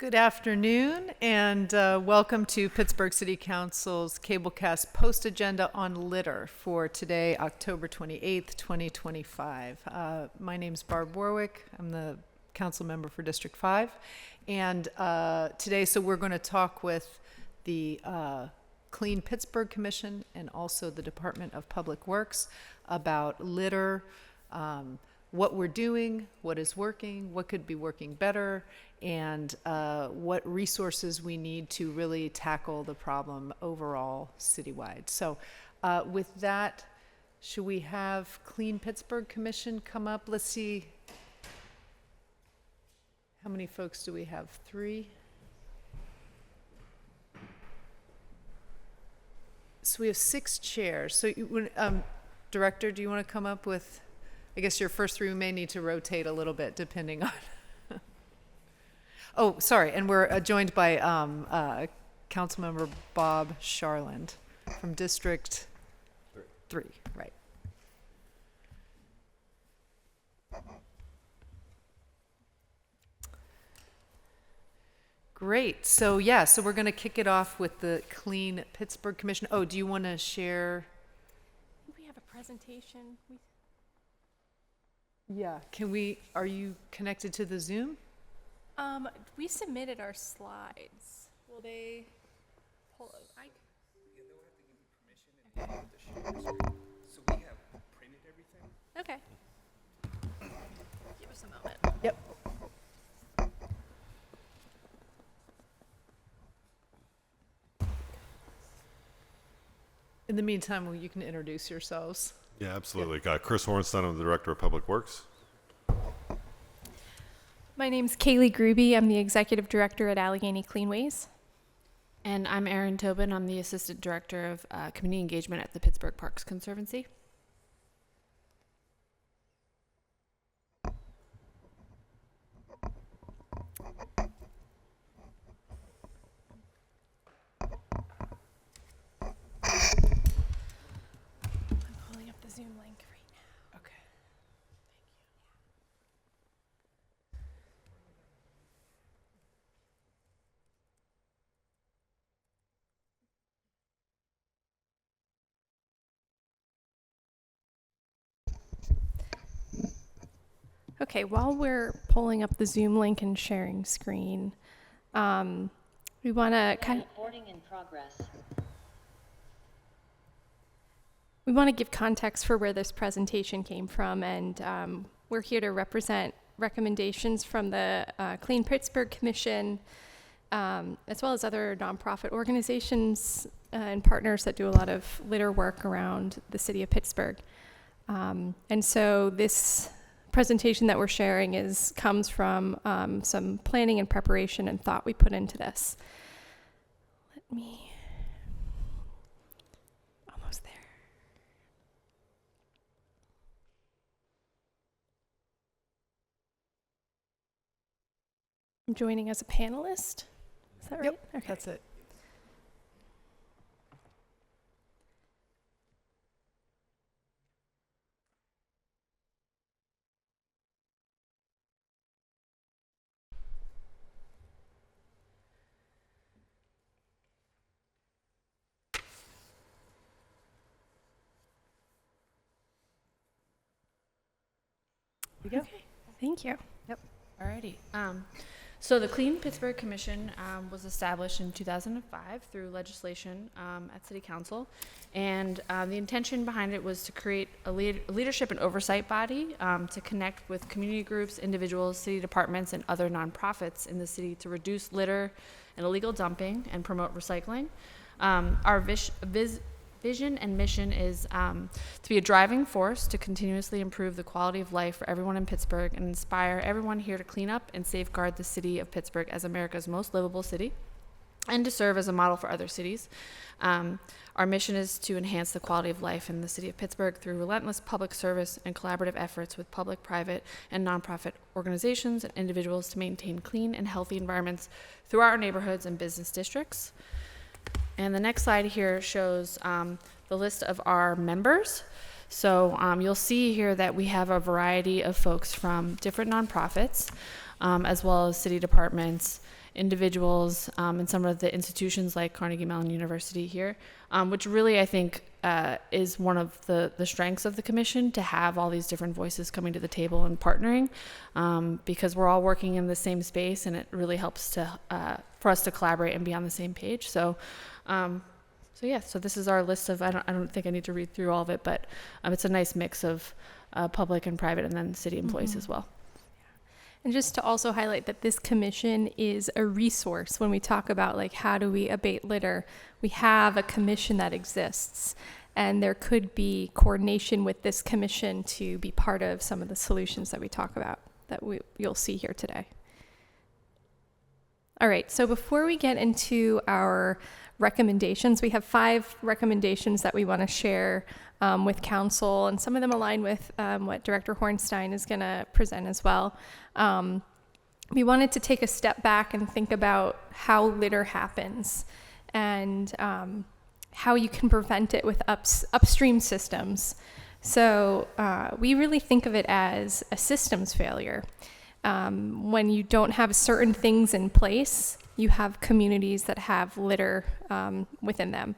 Good afternoon, and welcome to Pittsburgh City Council's Cablecast Post Agenda on Litter for today, October 28th, 2025. My name's Barb Warwick. I'm the council member for District 5. And today, we're going to talk with the Clean Pittsburgh Commission and also the Department of Public Works about litter, what we're doing, what is working, what could be working better, and what resources we need to really tackle the problem overall citywide. So with that, should we have Clean Pittsburgh Commission come up? Let's see. How many folks do we have? 3? So we have 6 chairs. So Director, do you want to come up with, I guess your first 3 we may need to rotate a little bit depending on. Oh, sorry, and we're joined by Councilmember Bob Sharland from District 3, right. Great, so we're going to kick it off with the Clean Pittsburgh Commission. Oh, do you want to share? We have a presentation. Yeah, are you connected to the Zoom? We submitted our slides. Will they pull? Yeah, they'll have to give you permission and share the screen. So we have printed everything. Okay. Give us a moment. Yep. In the meantime, you can introduce yourselves. Yeah, absolutely. Chris Hornstein, I'm the Director of Public Works. My name's Kaylee Gruby. I'm the Executive Director at Allegheny Cleanways. And I'm Erin Tobin. I'm the Assistant Director of Community Engagement at the Pittsburgh Parks Conservancy. I'm pulling up the Zoom link right now. Okay. Okay, while we're pulling up the Zoom link and sharing screen, we want to Recording in progress. We want to give context for where this presentation came from, and we're here to represent recommendations from the Clean Pittsburgh Commission, as well as other nonprofit organizations and partners that do a lot of litter work around the city of Pittsburgh. And so this presentation that we're sharing comes from some planning and preparation and thought we put into this. Almost there. I'm joining as a panelist. Is that right? Yep, Okay. that's it. You go. Okay. Thank you. Alrighty. So the Clean Pittsburgh Commission was established in 2005 through legislation at City Council. And the intention behind it was to create a leadership and oversight body to connect with community groups, individuals, city departments, and other nonprofits in the city to reduce litter and illegal dumping and promote recycling. Our vision and mission is to be a driving force to continuously improve the quality of life for everyone in Pittsburgh and inspire everyone here to clean up and safeguard the city of Pittsburgh as America's most livable city and to serve as a model for other cities. Our mission is to enhance the quality of life in the city of Pittsburgh through relentless public service and collaborative efforts with public, private, and nonprofit organizations and individuals to maintain clean and healthy environments throughout our neighborhoods and business districts. And the next slide here shows the list of our members. So you'll see here that we have a variety of folks from different nonprofits, as well as city departments, individuals, and some of the institutions like Carnegie Mellon University here, which really I think is one of the strengths of the commission, to have all these different voices coming to the table and partnering, because we're all working in the same space, and it really helps to for us to collaborate and be on the same page. So so this is our list of, I don't think I need to read through all of it, but it's a nice mix of public and private, and then city employees as well. And just to also highlight that this commission is a resource when we talk about like how do we abate litter. We have a commission that exists, and there could be coordination with this commission to be part of some of the solutions that we talk about that you'll see here today. All right, so before we get into our recommendations, we have 5 recommendations that we want to share with council, and some of them align with what Director Hornstein is going to present as well. We wanted to take a step back and think about how litter happens, and how you can prevent it with upstream systems. So we really think of it as a systems failure. When you don't have certain things in place, you have communities that have litter within them.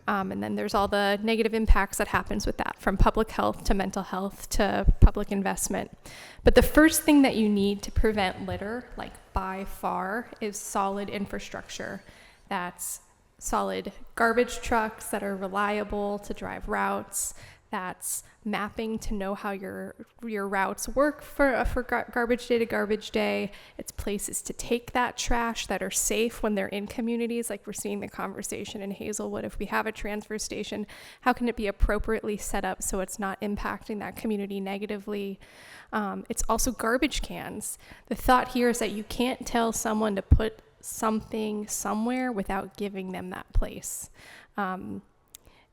And then there's all the negative impacts that happens with that, from public health to mental health to public investment. But the first thing that you need to prevent litter, like by far, is solid infrastructure. That's solid garbage trucks that are reliable to drive routes. That's mapping to know how your routes work for garbage day to garbage day. It's places to take that trash that are safe when they're in communities, like we're seeing the conversation in Hazelwood. If we have a transfer station, how can it be appropriately set up so it's not impacting that community negatively? It's also garbage cans. The thought here is that you can't tell someone to put something somewhere without giving them that place.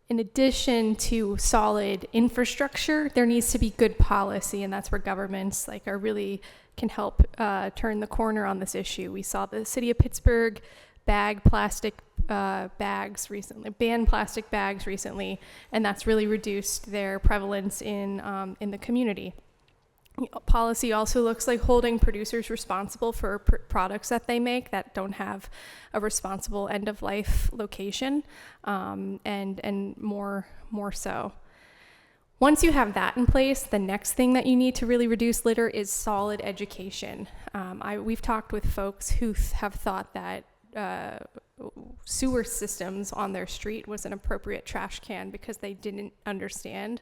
In addition to solid infrastructure, there needs to be good policy, and that's where governments are really can help turn the corner on this issue. We saw the city of Pittsburgh ban plastic bags recently, and that's really reduced their prevalence in the community. Policy also looks like holding producers responsible for products that they make that don't have a responsible end-of-life location, and more so. Once you have that in place, the next thing that you need to really reduce litter is solid education. We've talked with folks who have thought that sewer systems on their street was an appropriate trash can because they didn't understand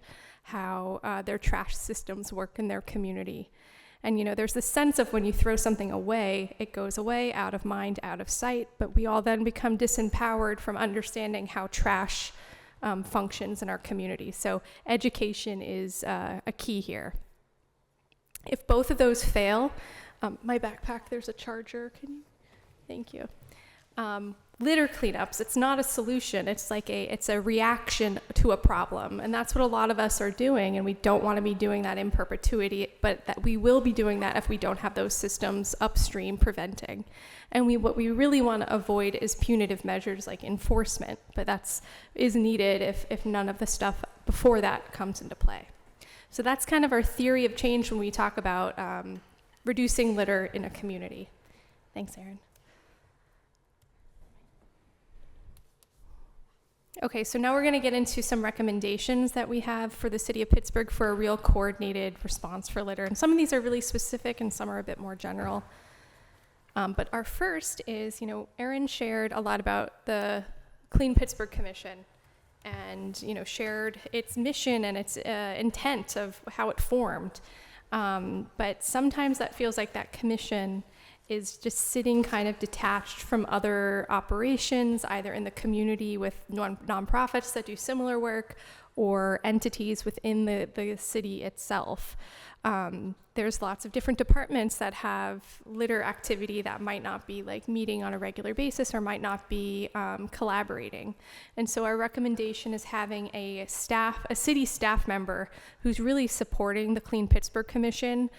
how their trash systems work in their community. And there's this sense of when you throw something away, it goes away, out of mind, out of sight, but we all then become disempowered from understanding how trash functions in our community. So education is a key here. If both of those fail, my backpack, there's a charger, thank you. Litter cleanups, it's not a solution. It's it's a reaction to a problem. And that's what a lot of us are doing. And we don't want to be doing that in perpetuity, but that we will be doing that if we don't have those systems upstream preventing. And what we really want to avoid is punitive measures like enforcement, but is needed if none of the stuff before that comes into play. So that's kind of our theory of change when we talk about reducing litter in a community. Thanks, Erin. Okay, so now we're going to get into some recommendations that we have for the city of Pittsburgh for a real coordinated response for litter. And some of these are really specific and some are a bit more general. But our first is, Erin shared a lot about the Clean Pittsburgh Commission and, shared its mission and its intent of how it formed. But sometimes that feels like that commission is just sitting kind of detached from other operations, either in the community with nonprofits that do similar work or entities within the city itself. There's lots of different departments that have litter activity that might not be meeting on a regular basis or might not be collaborating. And so our recommendation is having a city staff member who's really supporting the Clean Pittsburgh Commission,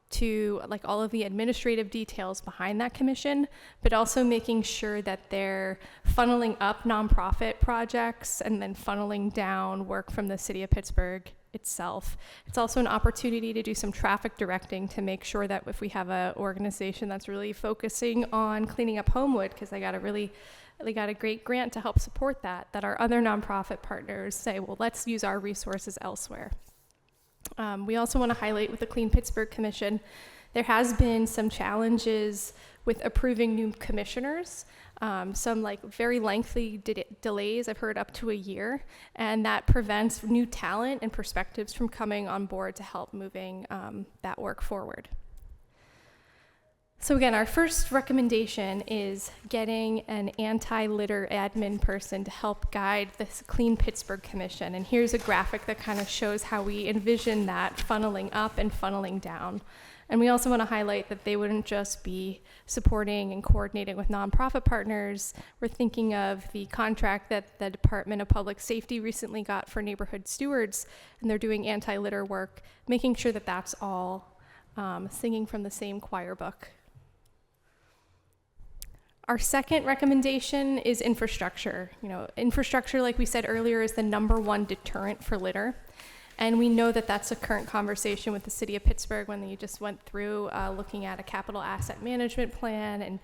to all of the administrative details behind that commission, but also making sure that they're funneling up nonprofit projects and then funneling down down work from the city of Pittsburgh itself. It's also an opportunity to do some traffic directing to make sure that if we have an organization that's really focusing on cleaning up Homewood, because they got a great grant to help support that our other nonprofit partners say, well, let's use our resources elsewhere. We also want to highlight with the Clean Pittsburgh Commission, there has been some challenges with approving new commissioners, some like very lengthy delays, I've heard up to a year, and that prevents new talent and perspectives from coming on board to help moving that work forward. So again, our first recommendation is getting an anti-litter admin person to help guide this Clean Pittsburgh Commission. And here's a graphic that kind of shows how we envision that funneling up and funneling down. And we also want to highlight that they wouldn't just be supporting and coordinating with nonprofit partners. We're thinking of the contract that the Department of Public Safety recently got for neighborhood stewards, and they're doing anti-litter work, making sure that that's all singing from the same choir book. Our second recommendation is infrastructure. Infrastructure, like we said earlier, is the #1 deterrent for litter. And we know that that's a current conversation with the city of Pittsburgh when they just went through looking at a capital asset management plan and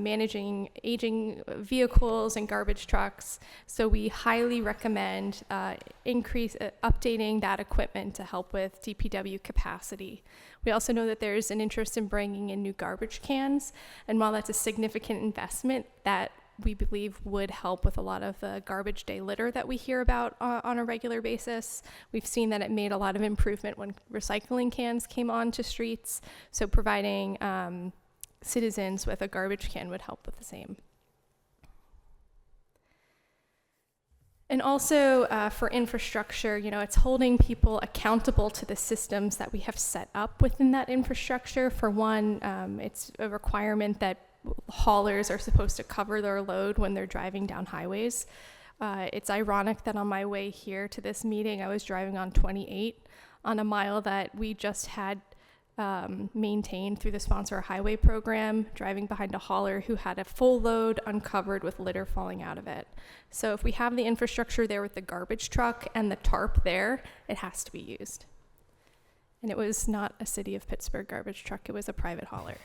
managing aging vehicles and garbage trucks. So we highly recommend updating that equipment to help with DPW capacity. We also know that there's an interest in bringing in new garbage cans. And while that's a significant investment, that we believe would help with a lot of the garbage day litter that we hear about on a regular basis. We've seen that it made a lot of improvement when recycling cans came onto streets. So providing citizens with a garbage can would help with the same. And also for infrastructure, it's holding people accountable to the systems that we have set up within that infrastructure. For one, it's a requirement that haulers are supposed to cover their load when they're driving down highways. It's ironic that on my way here to this meeting, I was driving on 28 on a mile that we just had maintained through the Sponsor Highway program, driving behind a hauler who had a full load uncovered with litter falling out of it. So if we have the infrastructure there with the garbage truck and the tarp there, it has to be used. And it was not a city of Pittsburgh garbage truck, it was a private hauler.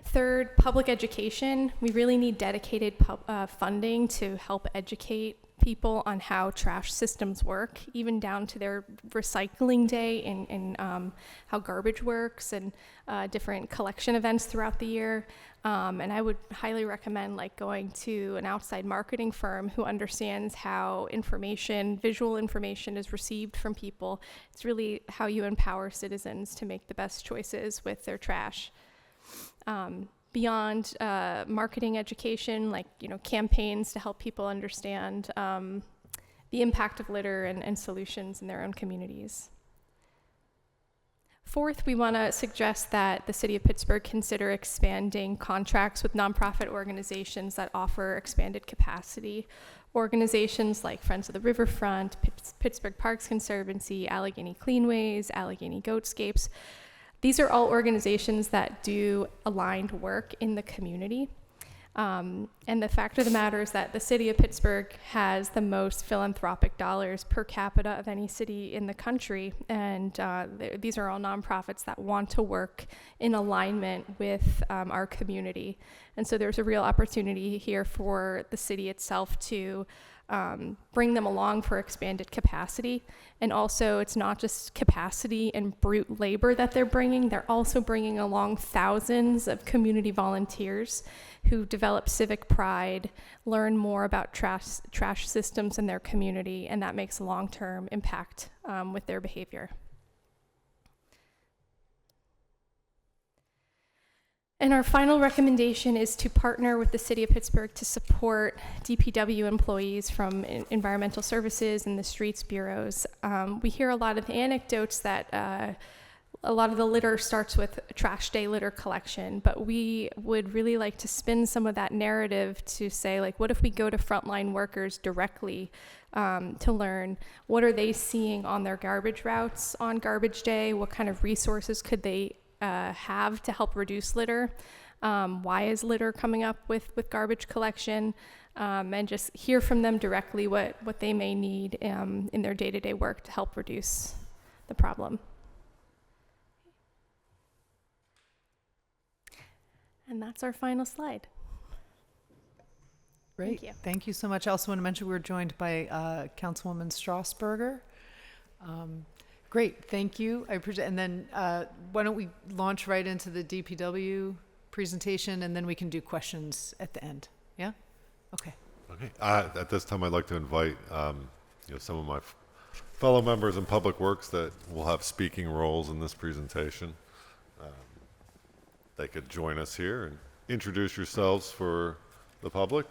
Third, public education. We really need dedicated funding to help educate people on how trash systems work, even down to their recycling day and how garbage works and different collection events throughout the year. And I would highly recommend going to an outside marketing firm who understands how visual information is received from people. It's really how you empower citizens to make the best choices with their trash. Beyond marketing education, campaigns to help people understand the impact of litter and solutions in their own communities. Fourth, we want to suggest that the city of Pittsburgh consider expanding contracts with nonprofit organizations that offer expanded capacity. Organizations like Friends of the Riverfront, Pittsburgh Parks Conservancy, Allegheny Cleanways, Allegheny Goatscapes. These are all organizations that do aligned work in the community. And the fact of the matter is that the city of Pittsburgh has the most philanthropic dollars per capita of any city in the country. And these are all nonprofits that want to work in alignment with our community. And so there's a real opportunity here for the city itself to bring them along for expanded capacity. And also, it's not just capacity and brute labor that they're bringing, they're also bringing along thousands of community volunteers who develop civic pride, learn more about trash systems in their community, and that makes a long-term impact with their behavior. And our final recommendation is to partner with the city of Pittsburgh to support DPW employees from environmental services and the streets bureaus. We hear a lot of anecdotes that a lot of the litter starts with trash day litter collection, but we would really like to spin some of that narrative to say, what if we go to frontline workers directly to learn what are they seeing on their garbage routes on garbage day? What kind of resources could they have to help reduce litter? why is litter coming up with garbage collection, and just hear from them directly what they may need in their day-to-day work to help reduce the problem. And that's our final slide. Great. you. Thank you so much. I also want to mention we're joined by Councilwoman Strasburger. Great. Thank you. I appreciate. And then why don't we launch right into the DPW presentation, and then we can do questions at the end. Yeah. Okay. Okay. At this time, I'd like to invite some of my fellow members in Public Works that will have speaking roles in this presentation. They could join us here and introduce yourselves for the public.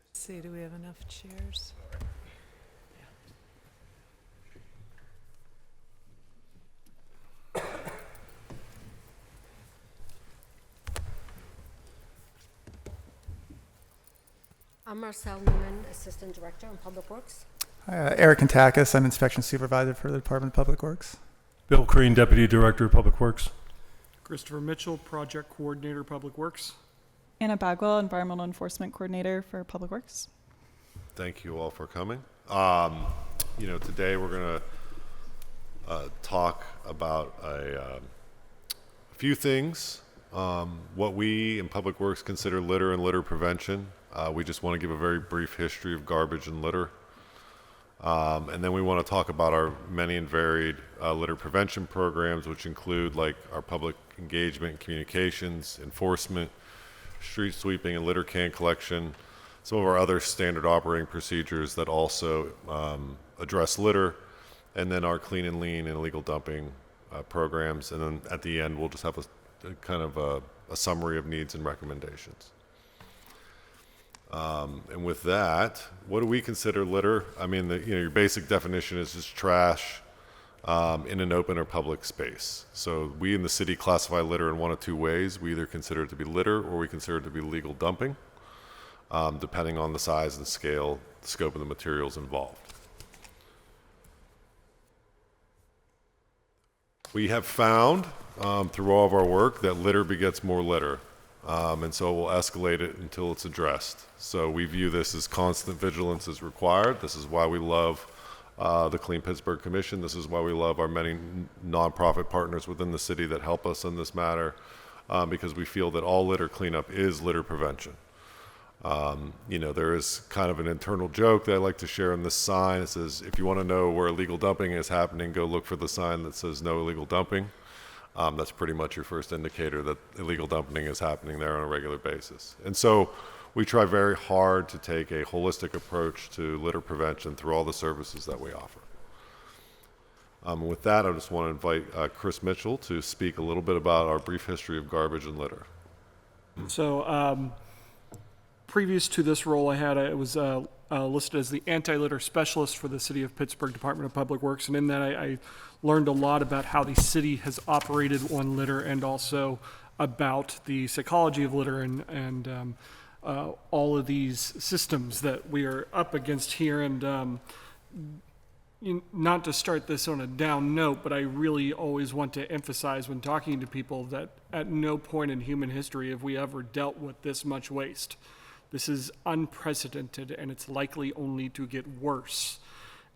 Let's see, do we have enough chairs? I'm Marcel Newman, Assistant Director in Public Works. Eric Kantakis, I'm Inspection Supervisor for the Department of Public Works. Bill Crean, Deputy Director of Public Works. Christopher Mitchell, Project Coordinator, Public Works. Anna Bagwell, Environmental Enforcement Coordinator for Public Works. Thank you all for coming. Today we're going to talk about a few things. What we in Public Works consider litter and litter prevention. We just want to give a very brief history of garbage and litter. And then we want to talk about our many and varied litter prevention programs, which include like our public engagement, communications, enforcement, street sweeping, and litter can collection. Some of our other standard operating procedures that also address litter, and then our clean and lean and illegal dumping programs. And then at the end, we'll just have a kind of a summary of needs and recommendations. And with that, what do we consider litter? I mean, your basic definition is just trash in an open or public space. So we in the city classify litter in one of two ways. We either consider it to be litter or we consider it to be legal dumping, depending on the size and scale, the scope of the materials involved. We have found through all of our work that litter begets more litter. And so we'll escalate it until it's addressed. So we view this as constant vigilance is required. This is why we love the Clean Pittsburgh Commission. This is why we love our many nonprofit partners within the city that help us in this matter, because we feel that all litter cleanup is litter prevention. There is kind of an internal joke that I like to share on this sign. It says, if you want to know where illegal dumping is happening, go look for the sign that says no illegal dumping. That's pretty much your first indicator that illegal dumping is happening there on a regular basis. And so we try very hard to take a holistic approach to litter prevention through all the services that we offer. With that, I just want to invite Chris Mitchell to speak a little bit about our brief history of garbage and litter. So previous to this role I was listed as the anti-litter specialist for the City of Pittsburgh Department of Public Works, and in that I learned a lot about how the city has operated on litter and also about the psychology of litter and all of these systems that we are up against here. And not to start this on a down note, but I really always want to emphasize when talking to people that at no point in human history have we ever dealt with this much waste. This is unprecedented, and it's likely only to get worse.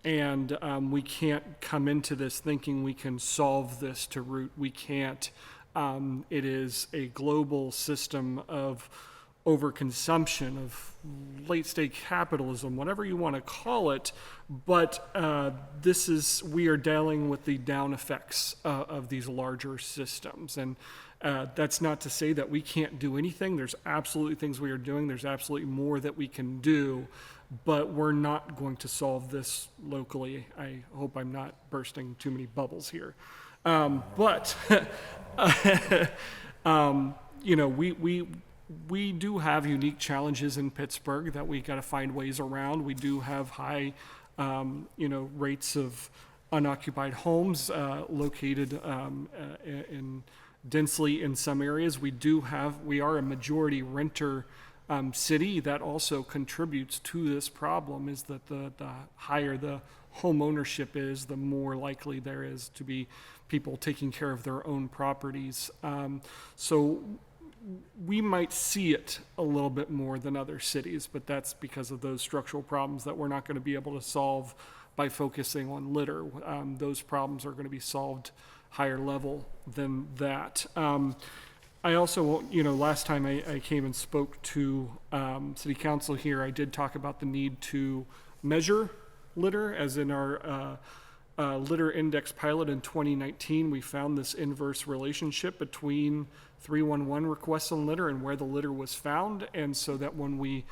And we can't come into this thinking we can solve this to root. We can't. It is a global system of overconsumption, of late-stage capitalism, whatever you want to call it. But we are dealing with the down effects of these larger systems. And that's not to say that we can't do anything. There's absolutely things we are doing. There's absolutely more that we can do. But we're not going to solve this locally. I hope I'm not bursting too many bubbles here. We do have unique challenges in Pittsburgh that we got to find ways around. We do have high, rates of unoccupied homes located densely in some areas. We are a majority renter city. That also contributes to this problem, is that the higher the home ownership is, the more likely there is to be people taking care of their own properties. So we might see it a little bit more than other cities, but that's because of those structural problems that we're not going to be able to solve by focusing on litter. Those problems are going to be solved higher level than that. I also, last time I came and spoke to City Council here, I did talk about the need to measure litter, as in our litter index pilot in 2019, we found this inverse relationship between 311 requests on litter and where the litter was found. And so that when we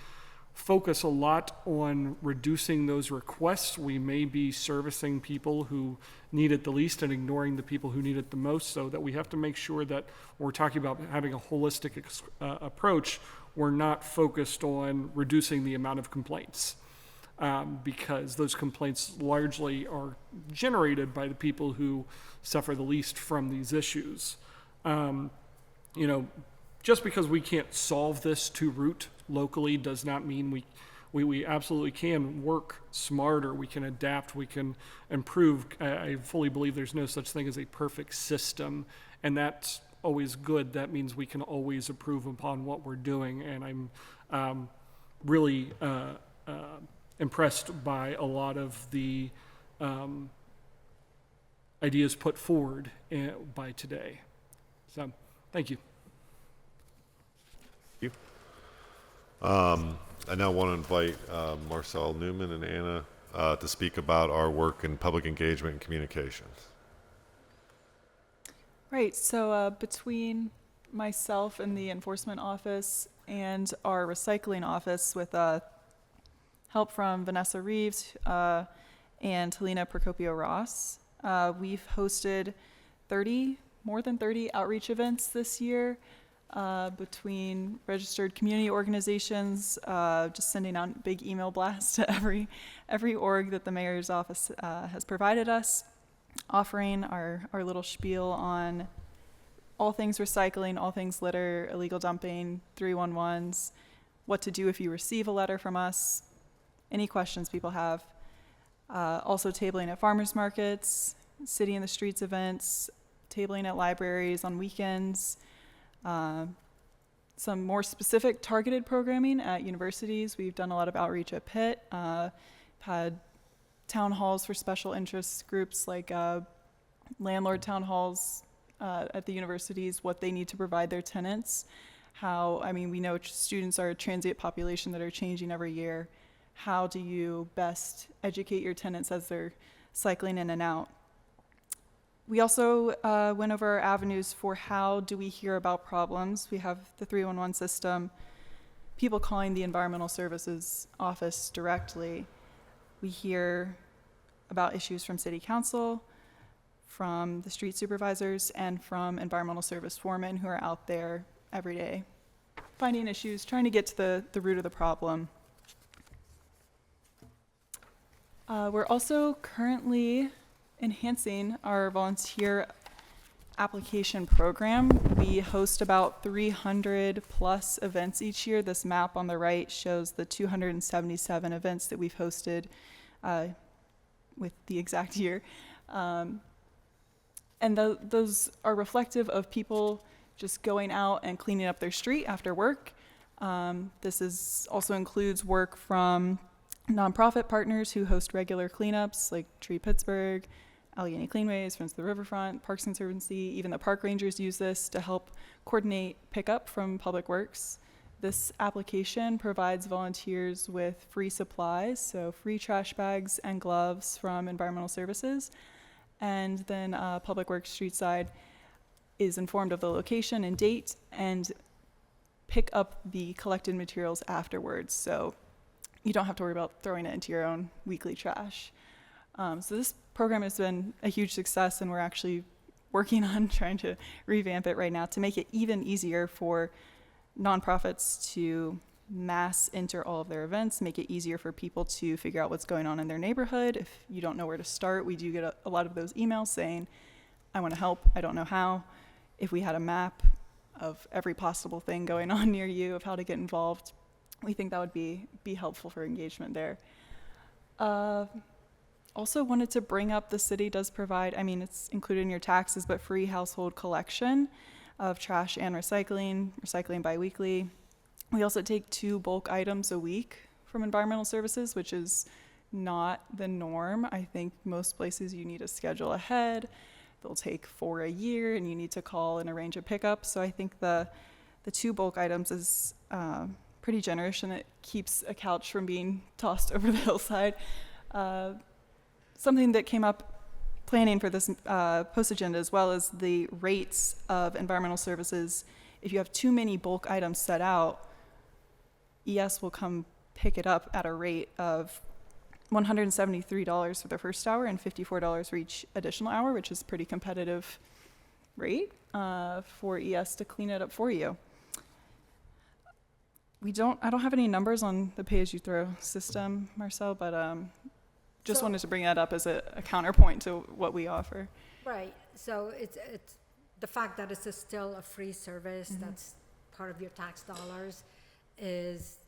focus a lot on reducing those requests, we may be servicing people who need it the least and ignoring the people who need it the most. So that we have to make sure that when we're talking about having a holistic approach, we're not focused on reducing the amount of complaints. Because those complaints largely are generated by the people who suffer the least from these issues. Just because we can't solve this to root locally does not mean we absolutely can work smarter, we can adapt, we can improve. I fully believe there's no such thing as a perfect system, and that's always good. That means we can always improve upon what we're doing, and I'm really impressed by a lot of the ideas put forward by today. So, thank you. Thank you. I now want to invite Marcel Newman and Anna to speak about our work in public engagement and communications. Right, so between myself and the enforcement office and our recycling office with help from Vanessa Reeves and Helena Procopio-Ross, we've hosted more than 30 outreach events this year between registered community organizations, just sending out big email blasts to every org that the mayor's office has provided us, offering our little spiel on all things recycling, all things litter, illegal dumping, 311s, what to do if you receive a letter from us, any questions people have. Also tabling at farmers markets, City in the Streets events, tabling at libraries on weekends, some more specific targeted programming at universities. We've done a lot of outreach at Pitt, had town halls for special interest groups like landlord town halls at the universities, what they need to provide their tenants. We know students are a transient population that are changing every year. How do you best educate your tenants as they're cycling in and out? We also went over our avenues for how do we hear about problems. We have the 311 system, people calling the environmental services office directly. We hear about issues from city council, from the street supervisors, and from environmental service foremen who are out there every day finding issues, trying to get to the root of the problem. We're also currently enhancing our volunteer application program. We host about 300 plus events each year. This map on the right shows the 277 events that we've hosted with the exact year. And those are reflective of people just going out and cleaning up their street after work. This also includes work from nonprofit partners who host regular cleanups like Tree Pittsburgh, Allegheny Cleanways, Friends of the Riverfront, Parks Conservancy. Even the park rangers use this to help coordinate pickup from Public Works. This application provides volunteers with free supplies, so free trash bags and gloves from Environmental Services. And then Public Works Street Side is informed of the location and date and pick up the collected materials afterwards. So you don't have to worry about throwing it into your own weekly trash. So this program has been a huge success, and we're actually working on trying to revamp it right now to make it even easier for nonprofits to mass enter all of their events, make it easier for people to figure out what's going on in their neighborhood. If you don't know where to start, we do get a lot of those emails saying, I want to help, I don't know how. If we had a map of every possible thing going on near you of how to get involved, we think that would be helpful for engagement there. also wanted to bring up the city does provide, I mean, it's included in your taxes, but free household collection of trash and recycling biweekly. We also take 2 bulk items a week from environmental services, which is not the norm. I think most places you need to schedule ahead. They'll take 4 a year and you need to call and arrange a pickup. So I think the 2 bulk items is pretty generous, and it keeps a couch from being tossed over the hillside. Something that came up planning for this post agenda as well as the rates of environmental services. If you have too many bulk items set out, ES will come pick it up at a rate of $173 for the first hour and $54 for each additional hour, which is a pretty competitive rate for ES to clean it up for you. I don't have any numbers on the pay-as-you-throw system, Marcel, but just wanted to bring that up as a counterpoint to what we offer. Right, so it's the fact that it's still a free service that's part of your tax dollars is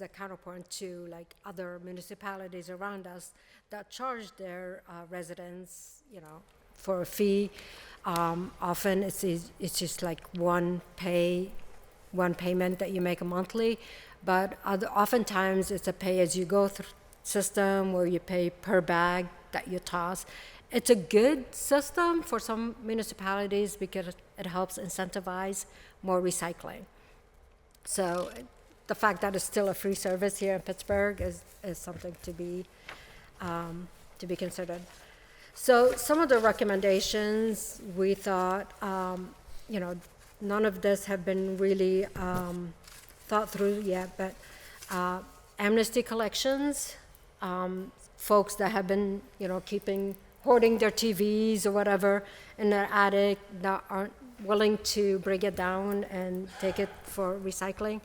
a counterpoint to like other municipalities around us that charge their residents, for a fee. Often it's just like one payment that you make a monthly, but oftentimes it's a pay-as-you-go system where you pay per bag that you toss. It's a good system for some municipalities because it helps incentivize more recycling. So the fact that it's still a free service here in Pittsburgh is something to be considered. So some of the recommendations we thought, none of this have been really thought through yet, but amnesty collections, folks that have been, hoarding their TVs or whatever in their attic that aren't willing to break it down and take it for recycling.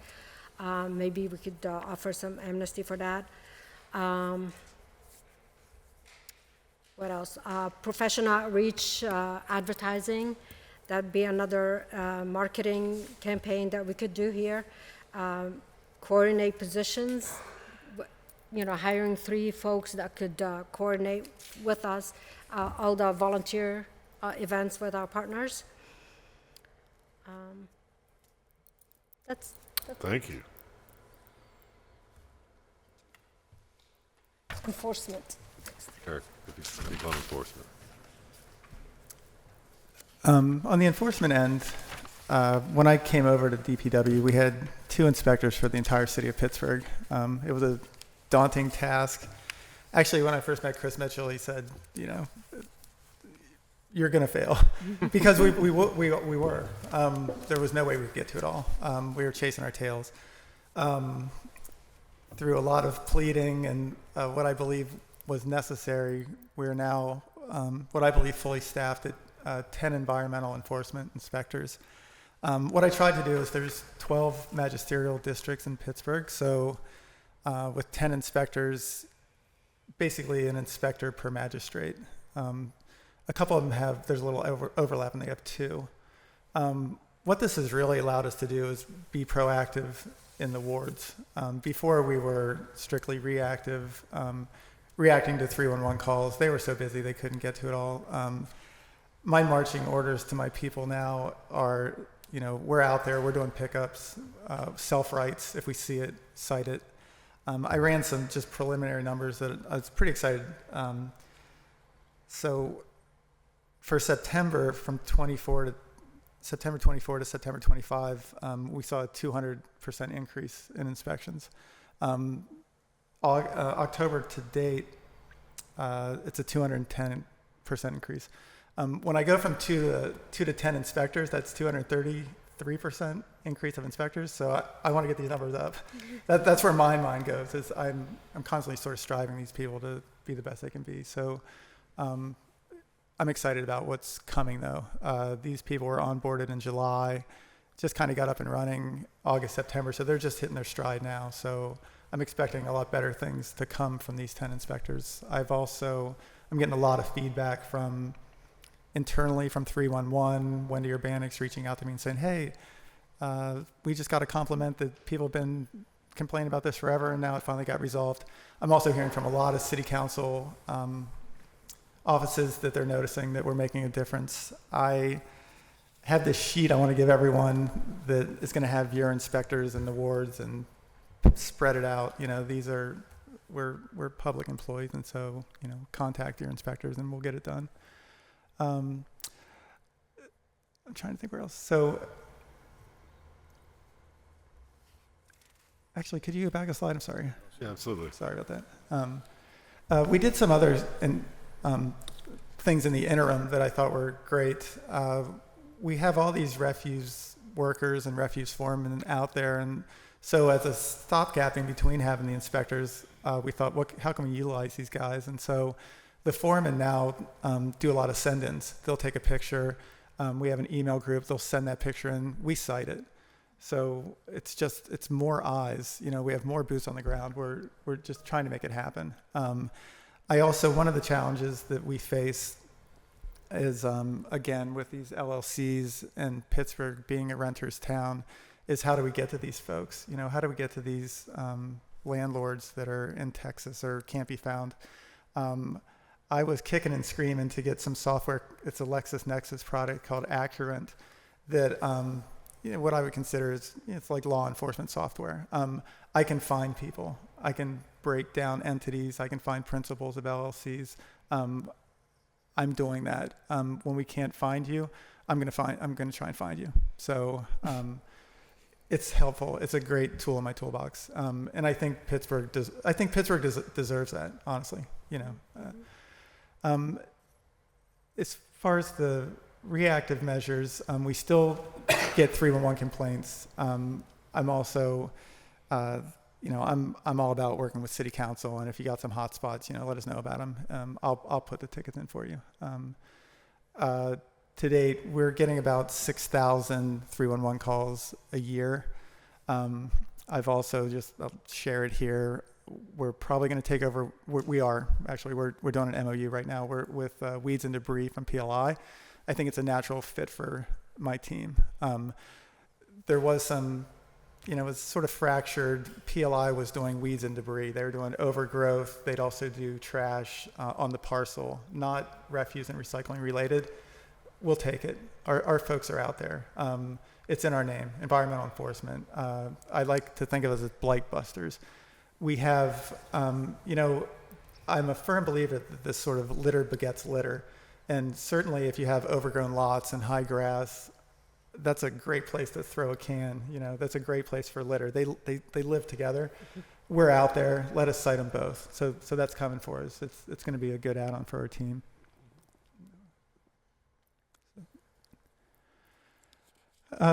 Maybe we could offer some amnesty for that. What else? Professional outreach, advertising. That'd be another marketing campaign that we could do here. Coordinate positions, hiring 3 folks that could coordinate with us all the volunteer events with our partners. That's Thank you. enforcement. Eric, if you speak on enforcement. On the enforcement end, when I came over to DPW, we had 2 inspectors for the entire city of Pittsburgh. It was a daunting task. Actually, when I first met Chris Mitchell, he said, you're going to fail, because we were. There was no way we could get to it all. We were chasing our tails. Through a lot of pleading and what I believe was necessary, we're now, what I believe, fully staffed at 10 environmental enforcement inspectors. What I tried to do is there's 12 magisterial districts in Pittsburgh, so with 10 inspectors, basically an inspector per magistrate. A couple of them there's a little overlap, and they have 2. What this has really allowed us to do is be proactive in the wards. Before we were strictly reactive, reacting to 311 calls. They were so busy they couldn't get to it all. My marching orders to my people now are, we're out there, we're doing pickups, self-rights, if we see it, cite it. I ran some just preliminary numbers that I was pretty excited. So for September, from September 24 to September 25, we saw a 200% increase in inspections. October to date, it's a 210% increase. When I go from 2 to 10 inspectors, that's 233% increase of inspectors. So I want to get these numbers up. That's where my mind goes. Is I'm constantly sort of striving these people to be the best they can be. So I'm excited about what's coming, though. These people were onboarded in July, just kind of got up and running August, September. So they're just hitting their stride now. So I'm expecting a lot better things to come from these 10 inspectors. I'm getting a lot of feedback from internally from 311, Wendy Urbanix reaching out to me and saying, hey, we just got a compliment that people have been complaining about this forever, and now it finally got resolved. I'm also hearing from a lot of city council offices that they're noticing that we're making a difference. I have this sheet I want to give everyone that is going to have your inspectors and the wards and spread it out. You know, we're public employees, and so, you know, contact your inspectors and we'll get it done. I'm trying to think where else. So, actually, could you go back a slide? I'm sorry. Yeah, absolutely. Sorry about that. We did some other things in the interim that I thought were great. We have all these refuse workers and refuse foremen out there, and so as a stopgap in between having the inspectors, we thought, how can we utilize these guys? And so the foremen now do a lot of send-ins. They'll take a picture. We have an email group. They'll send that picture in. We cite it. So it's more eyes. You know, we have more boots on the ground. We're just trying to make it happen. One of the challenges that we face is, again, with these LLCs and Pittsburgh being a renter's town, is how do we get to these folks? You know, how do we get to these landlords that are in Texas or can't be found? I was kicking and screaming to get some software. It's a LexisNexis product called Accurant that, what I would consider is, it's like law enforcement software. I can find people. I can break down entities. I can find principals of LLCs. I'm doing that. When we can't find you, I'm going to try and find you. So it's helpful. It's a great tool in my toolbox. And I think Pittsburgh deserves that, honestly. You know, as far as the reactive measures, we still get 311 complaints. I'm also, I'm all about working with city council, and if you got some hot spots, let us know about them. I'll put the tickets in for you. To date, we're getting about 6,000 311 calls a year. I've also I'll share it here. We're probably going to take over. We're doing an MOU right now. We're with Weeds and Debris from PLI. I think it's a natural fit for my team. There was some, it was sort of fractured. PLI was doing weeds and debris. They were doing overgrowth. They'd also do trash on the parcel, not refuse and recycling related. We'll take it. Our folks are out there. It's in our name, environmental enforcement. I like to think of it as blight busters. We have, I'm a firm believer that this sort of litter begets litter. And certainly if you have overgrown lots and high grass, that's a great place to throw a can. That's a great place for litter. They live together. We're out there. Let us cite them both. So that's coming for us. It's going to be a good add-on for our team.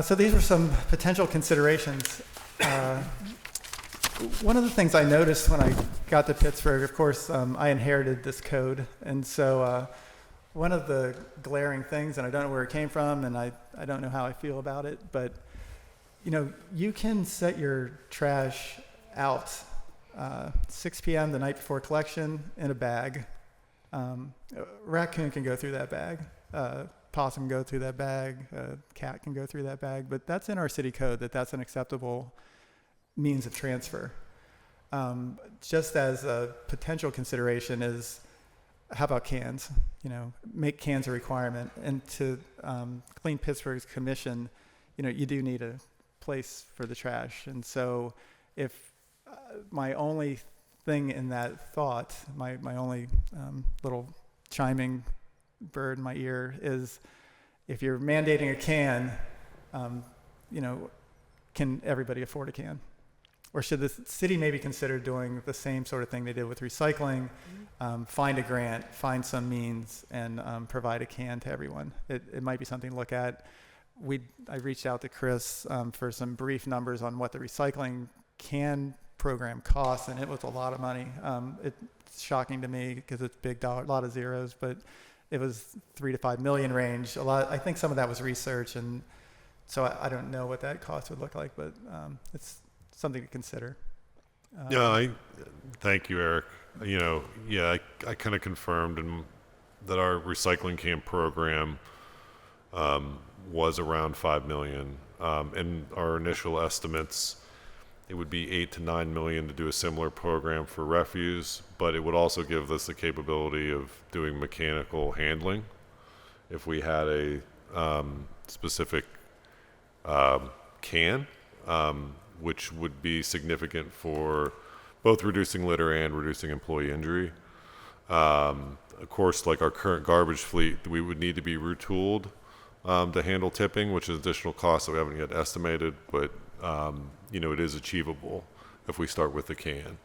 So these were some potential considerations. One of the things I noticed when I got to Pittsburgh, of course, I inherited this code. And so one of the glaring things, and I don't know where it came from, and I don't know how I feel about it, but, you can set your trash out 6 p.m. the night before collection in a bag. A raccoon can go through that bag. Possum can go through that bag. A cat can go through that bag. But that's in our city code, that's an acceptable means of transfer. Just as a potential consideration is, how about cans? Make cans a requirement. And to Clean Pittsburgh's commission, you do need a place for the trash. And so if my only thing in that thought, my only little chiming bird in my ear is, if you're mandating a can, can everybody afford a can? Or should the city maybe consider doing the same sort of thing they did with recycling, find a grant, find some means, and provide a can to everyone? It might be something to look at. I reached out to Chris for some brief numbers on what the recycling can program costs, and it was a lot of money. It's shocking to me because it's big dollar, a lot of zeros, but it was 3 to 5 million range. I think some of that was research, and so I don't know what that cost would look like, but it's something to consider. I thank you, Eric. I kind of confirmed that our recycling camp program was around 5 million. And our initial estimates, It would be 8 to 9 million to do a similar program for refuse, but it would also give us the capability of doing mechanical handling if we had a specific can, which would be significant for both reducing litter and reducing employee injury. Of course, like our current garbage fleet, we would need to be retooled to handle tipping, which is additional cost that we haven't yet estimated, but it is achievable if we start with the can.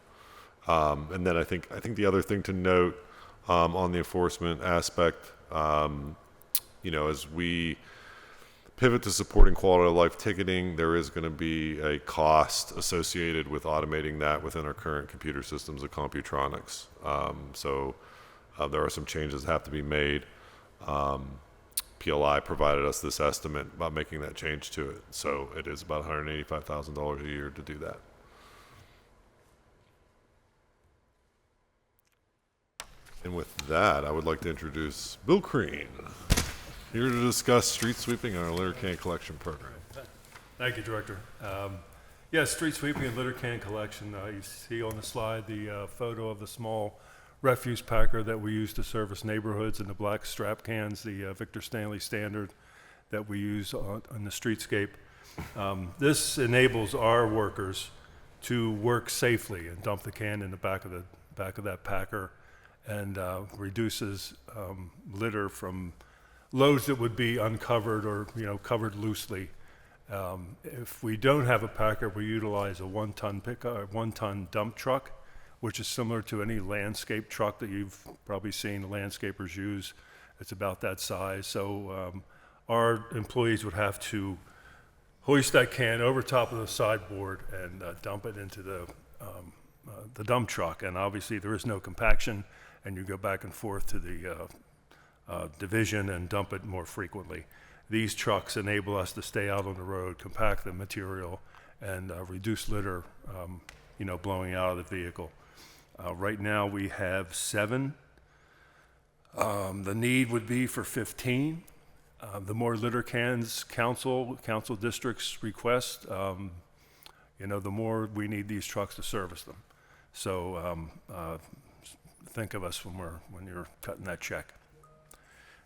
And then I think the other thing to note on the enforcement aspect, as we pivot to supporting quality of life ticketing, there is going to be a cost associated with automating that within our current computer systems of Computronics. So there are some changes that have to be made. PLI provided us this estimate about making that change to it. So it is about $185,000 a year to do that. And with that, I would like to introduce Bill Crean, here to discuss street sweeping and our litter can collection program. Thank you, Director. Street sweeping and litter can collection. You see on the slide the photo of the small refuse packer that we use to service neighborhoods, and the black strap cans, the Victor Stanley standard that we use on the streetscape. This enables our workers to work safely and dump the can in the back of that packer, and reduces litter from loads that would be uncovered or covered loosely. If we don't have a packer, we utilize a one-ton dump truck, which is similar to any landscape truck that you've probably seen landscapers use. It's about that size. So our employees would have to hoist that can over top of the sideboard and dump it into the dump truck. And obviously there is no compaction, and you go back and forth to the division and dump it more frequently. These trucks enable us to stay out on the road, compact the material, and reduce litter, blowing out of the vehicle. Right now we have 7. The need would be for 15. The more litter cans council districts request, the more we need these trucks to service them. So think of us when you're cutting that check.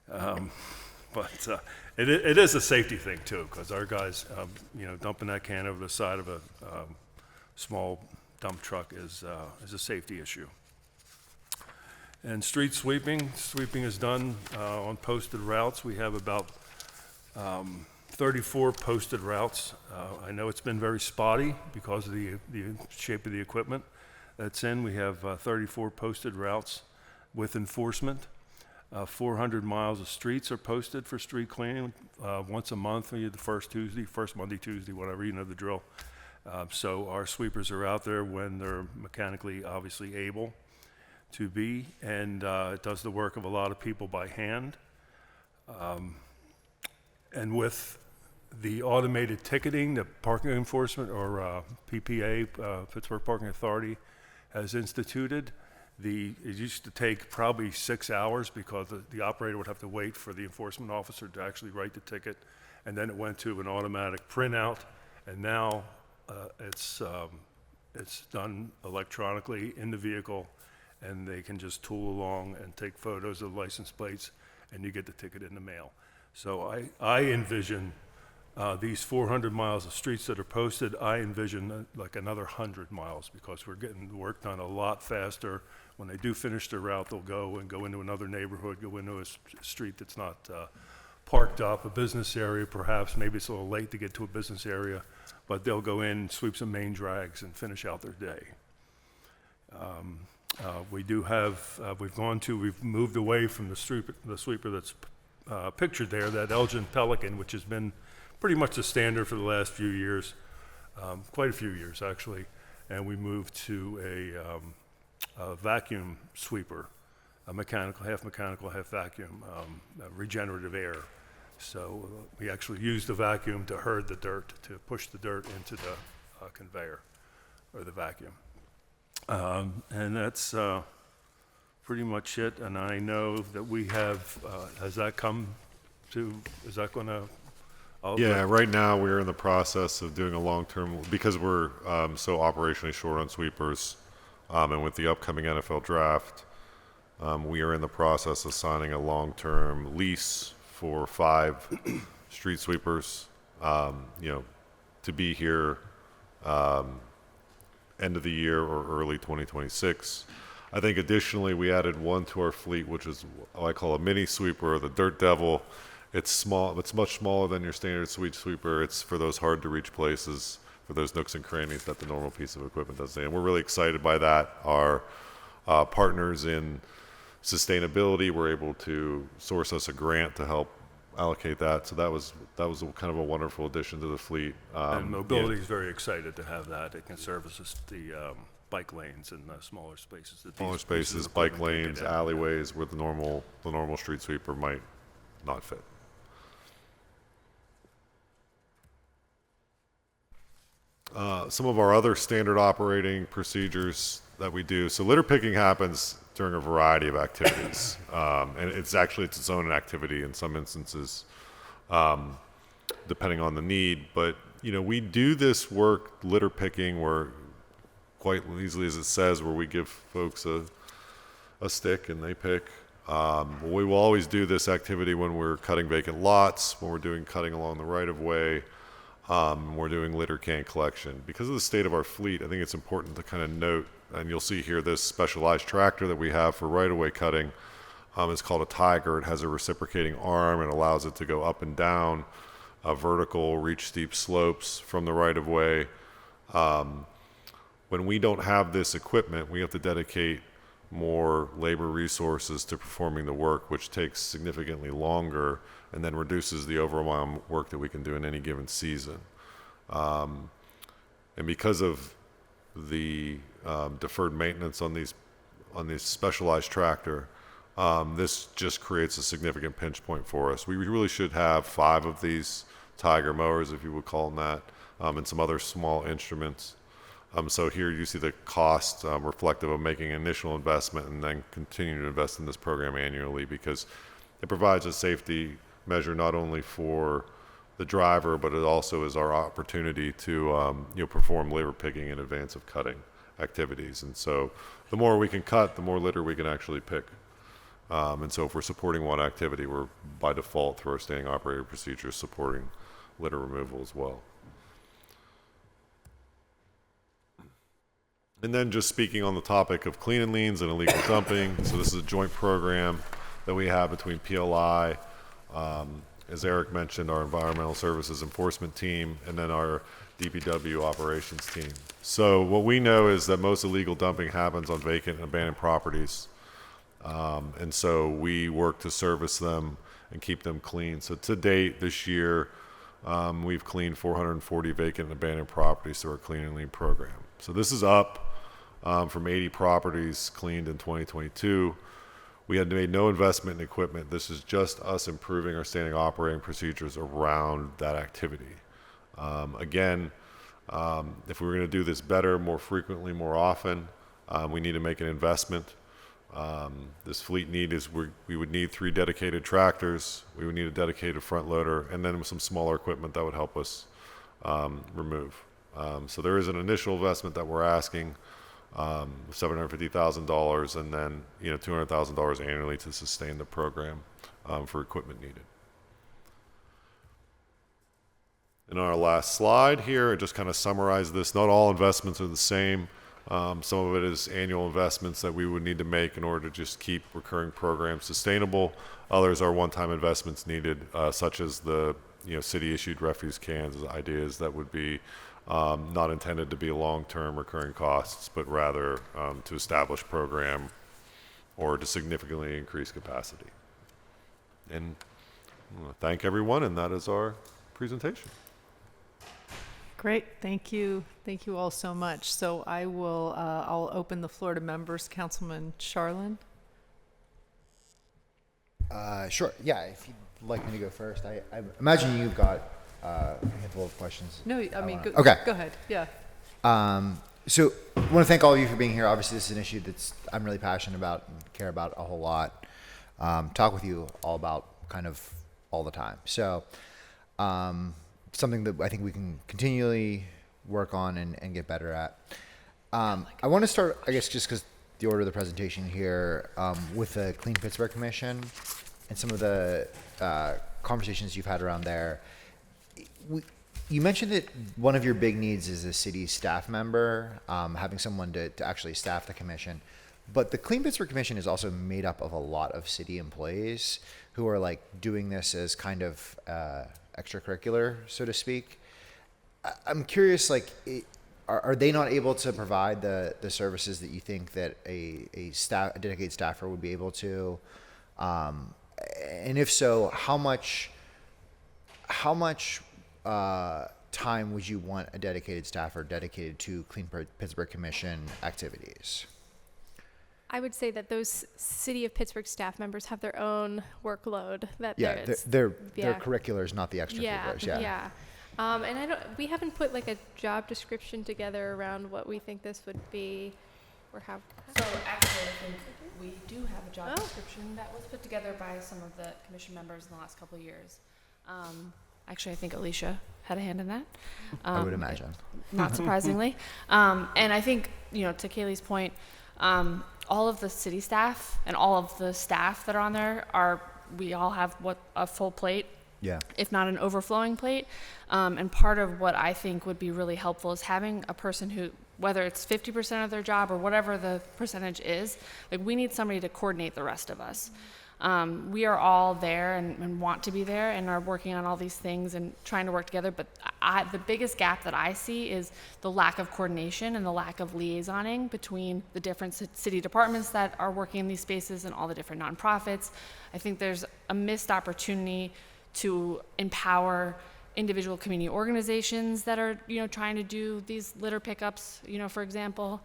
But it is a safety thing too, because our guys, dumping that can over the side of a small dump truck is a safety issue. And street sweeping is done on posted routes. We have about 34 posted routes. I know it's been very spotty because of the shape of the equipment that's in. We have 34 posted routes with enforcement. 400 miles of streets are posted for street cleaning once a month, the first Monday, Tuesday, whatever, the drill. So our sweepers are out there when they're mechanically obviously able to be, and it does the work of a lot of people by hand. And with the automated ticketing, the parking enforcement, or PPA, Pittsburgh Parking Authority, has instituted, it used to take probably 6 hours because the operator would have to wait for the enforcement officer to actually write the ticket, and then it went to an automatic printout, and now it's done electronically in the vehicle, and they can just tool along and take photos of license plates, and you get the ticket in the mail. So I envision these 400 miles of streets that are posted, I envision like another 100 miles, because we're getting the work done a lot faster. When they do finish their route, they'll go into another neighborhood, go into a street that's not parked up, a business area perhaps. Maybe it's a little late to get to a business area, but they'll go in, sweep some main drags, and finish out their day. We've moved away from the sweeper that's pictured there, that Elgin Pelican, which has been pretty much the standard for the last few years, quite a few years actually, and we moved to a vacuum sweeper, a half mechanical, half vacuum, regenerative air. So we actually use the vacuum to herd the dirt, to push the dirt into the conveyor, or the vacuum. And that's pretty much it. And I know that we have, is that going to Yeah, right now we're in the process of doing a long-term, because we're so operationally short on sweepers, and with the upcoming NFL draft, we are in the process of signing a long-term lease for 5 street sweepers, to be here end of the year or early 2026. I think additionally we added one to our fleet, which is what I call a mini sweeper, or the Dirt Devil. It's small. It's much smaller than your standard street sweeper. It's for those hard to reach places, for those nooks and crannies that the normal piece of equipment doesn't. And we're really excited by that. Our partners in sustainability were able to source us a grant to help allocate that. So that was kind of a wonderful addition to the fleet. And mobility is very excited to have that. It can service the bike lanes and the smaller spaces. That Smaller these pieces spaces, of bike equipment can lanes, get in. alleyways where the normal street sweeper might not fit. Some of our other standard operating procedures that we do. So litter picking happens during a variety of activities, and it's its own activity in some instances, depending on the need. But we do this work, litter picking, where quite easily as it says, where we give folks a stick and they pick. We will always do this activity when we're cutting vacant lots, when we're doing cutting along the right of way. We're doing litter can collection. Because of the state of our fleet, I think it's important to kind of note, and you'll see here this specialized tractor that we have for right-of-way cutting. It's called a Tiger. It has a reciprocating arm and allows it to go up and down vertical, reach steep slopes from the right-of-way. When we don't have this equipment, we have to dedicate more labor resources to performing the work, which takes significantly longer and then reduces the overall work that we can do in any given season. And because of the deferred maintenance on these specialized tractor, this just creates a significant pinch point for us. We really should have 5 of these Tiger mowers, if you would call them that, and some other small instruments. So here you see the cost reflective of making an initial investment and then continuing to invest in this program annually, because it provides a safety measure not only for the driver, but it also is our opportunity to perform litter picking in advance of cutting activities. And so the more we can cut, the more litter we can actually pick. And so if we're supporting one activity, we're by default through our standing operating procedures supporting litter removal as well. And then just speaking on the topic of clean and liens and illegal dumping. So this is a joint program that we have between PLI, as Eric mentioned, our environmental services enforcement team, and then our DPW operations team. So what we know is that most illegal dumping happens on vacant and abandoned properties. And so we work to service them and keep them clean. So to date this year, we've cleaned 440 vacant and abandoned properties through our clean and lean program. So this is up from 80 properties cleaned in 2022. We had made no investment in equipment. This is just us improving our standing operating procedures around that activity. Again, if we were going to do this better, more frequently, more often, we need to make an investment. This fleet need is we would need 3 dedicated tractors. We would need a dedicated front loader, and then some smaller equipment that would help us remove. So there is an initial investment that we're asking, $750,000, and then $200,000 annually to sustain the program for equipment needed. In our last slide here, I just kind of summarize this. Not all investments are the same. Some of it is annual investments that we would need to make in order to just keep recurring programs sustainable. Others are one-time investments needed, such as the city-issued refuse cans, ideas that would be not intended to be long-term recurring costs, but rather to establish program or to significantly increase capacity. And I want to thank everyone, and that is our presentation. Great, thank you all so much. So I'll open the floor to members. Councilman Charlin. Sure. Yeah, if you'd like me to go first, I imagine you've got a handful of questions. No, I mean, go ahead. Yeah. So I want to thank all of you for being here. Obviously, this is an issue that's I'm really passionate about and care about a whole lot. Talk with you all about kind of all the time. So Something that I think we can continually work on and get better at. I want to start, I guess, just because the order of the presentation here, with the Clean Pittsburgh Commission and some of the conversations you've had around there. You mentioned that one of your big needs is a city staff member, having someone to actually staff the commission. But the Clean Pittsburgh Commission is also made up of a lot of city employees who are like doing this as kind of extracurricular, so to speak. I'm curious, like, are they not able to provide the services that you think that a dedicated staffer would be able to? And if so, how much time would you want a dedicated staffer dedicated to Clean Pittsburgh Commission activities? I would say that those City of Pittsburgh staff members have their own workload. That Yeah, they're curriculars, not the extracurriculars. Yeah. And we haven't put like a job description together around what we think this would be, or how. So actually, I think we do have a job description that was put together by some of the commission members in the last couple of years. Actually, I think Alicia had a hand in that. I would imagine. Not surprisingly. And I think, to Kaylee's point, all of the city staff and all of the staff that are on there we all have a full plate. Yeah. If not an overflowing plate. And part of what I think would be really helpful is having a person who, whether it's 50% of their job or whatever the percentage is, like we need somebody to coordinate the rest of us. We are all there and want to be there and are working on all these things and trying to work together. But the biggest gap that I see is the lack of coordination and the lack of liaisoning between the different city departments that are working in these spaces and all the different nonprofits. I think there's a missed opportunity to empower individual community organizations that are, trying to do these litter pickups, for example,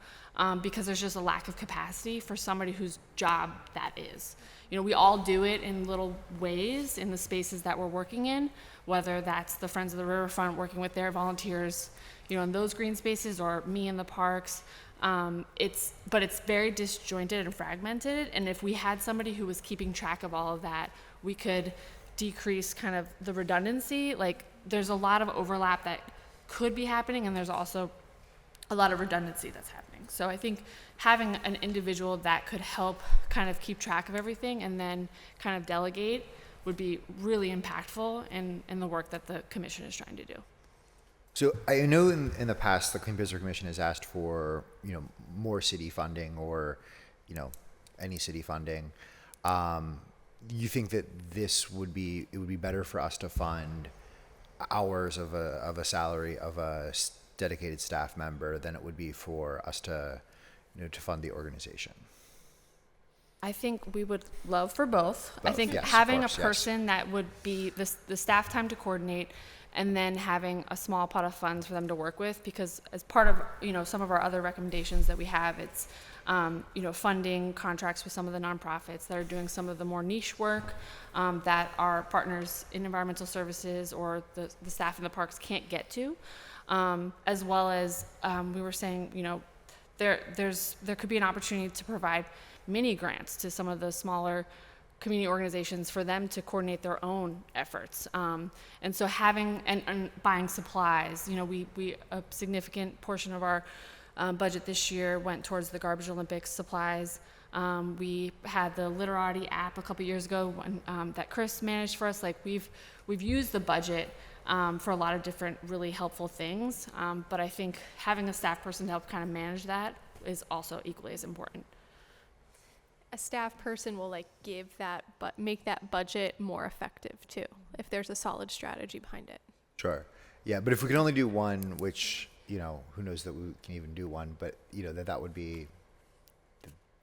because there's just a lack of capacity for somebody whose job that is. We all do it in little ways in the spaces that we're working in, whether that's the Friends of the Riverfront working with their volunteers, in those green spaces, or me in the parks. But it's very disjointed and fragmented. And if we had somebody who was keeping track of all of that, we could decrease kind of the redundancy. Like there's a lot of overlap that could be happening, and there's also a lot of redundancy that's happening. So I think having an individual that could help kind of keep track of everything and then kind of delegate would be really impactful in the work that the commission is trying to do. So I know in the past the Clean Pittsburgh Commission has asked for more city funding or any city funding. You think that it would be better for us to fund hours of a salary of a dedicated staff member than it would be for us to to fund the organization? I think we would love for both. I think yes, having course, a person that would be the staff time to coordinate, and then having a small pot of funds for them to work with, because as part of some of our other recommendations that we have, it's funding contracts with some of the nonprofits that are doing some of the more niche work that our partners in environmental services or the staff in the parks can't get to, as well as we were saying, there could be an opportunity to provide mini grants to some of the smaller community organizations for them to coordinate their own efforts. And so having and buying supplies, a significant portion of our budget this year went towards the Garbage Olympics supplies. We had the Literati app a couple years ago that Chris managed for us. Like we've used the budget for a lot of different really helpful things. But I think having a staff person to help kind of manage that is also equally as important. A staff person will make that budget more effective too, if there's a solid strategy behind it. Sure. Yeah, but if we can only do one, which who knows that we can even do one, but that would be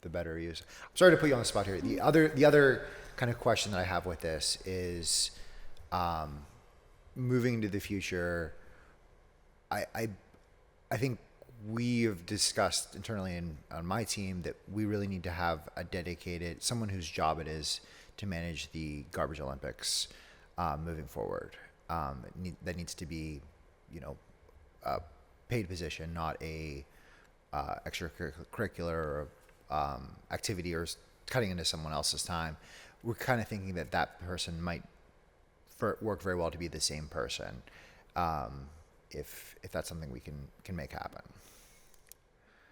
the better use. I'm sorry to put you on the spot here. The other kind of question that I have with this is, moving into the future, I think we have discussed internally on my team that we really need to have a dedicated, someone whose job it is to manage the Garbage Olympics moving forward. That needs to be, a paid position, not a extracurricular activity or cutting into someone else's time. We're kind of thinking that person might work very well to be the same person, if that's something we can make happen.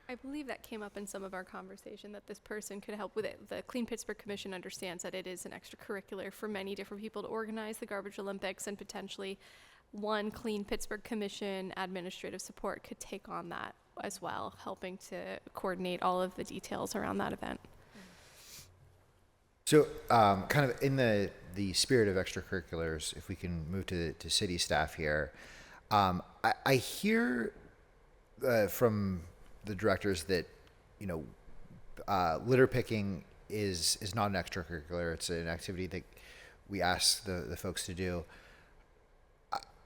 I believe that came up in some of our conversation, that this person could help with it. The Clean Pittsburgh Commission understands that it is an extracurricular for many different people to organize the Garbage Olympics, and potentially one Clean Pittsburgh Commission administrative support could take on that as well, helping to coordinate all of the details around that event. So, kind of in the spirit of extracurriculars, if we can move to city staff here, I hear from the directors that, litter picking is not an extracurricular. It's an activity that we ask the folks to do.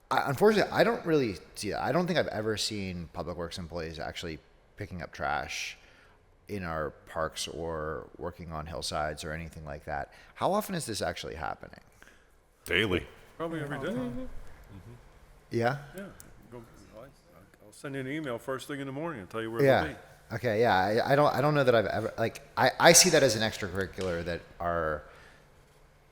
Unfortunately, I don't really see that. I don't think I've ever seen Public Works employees actually picking up trash in our parks or working on hillsides or anything like that. How often is this actually happening? Daily. Probably every day. Yeah? Yeah. I'll send you an email first thing in the morning and tell you where Yeah. it'll be. Okay, yeah. I don't know that I've ever, I see that as an extracurricular that our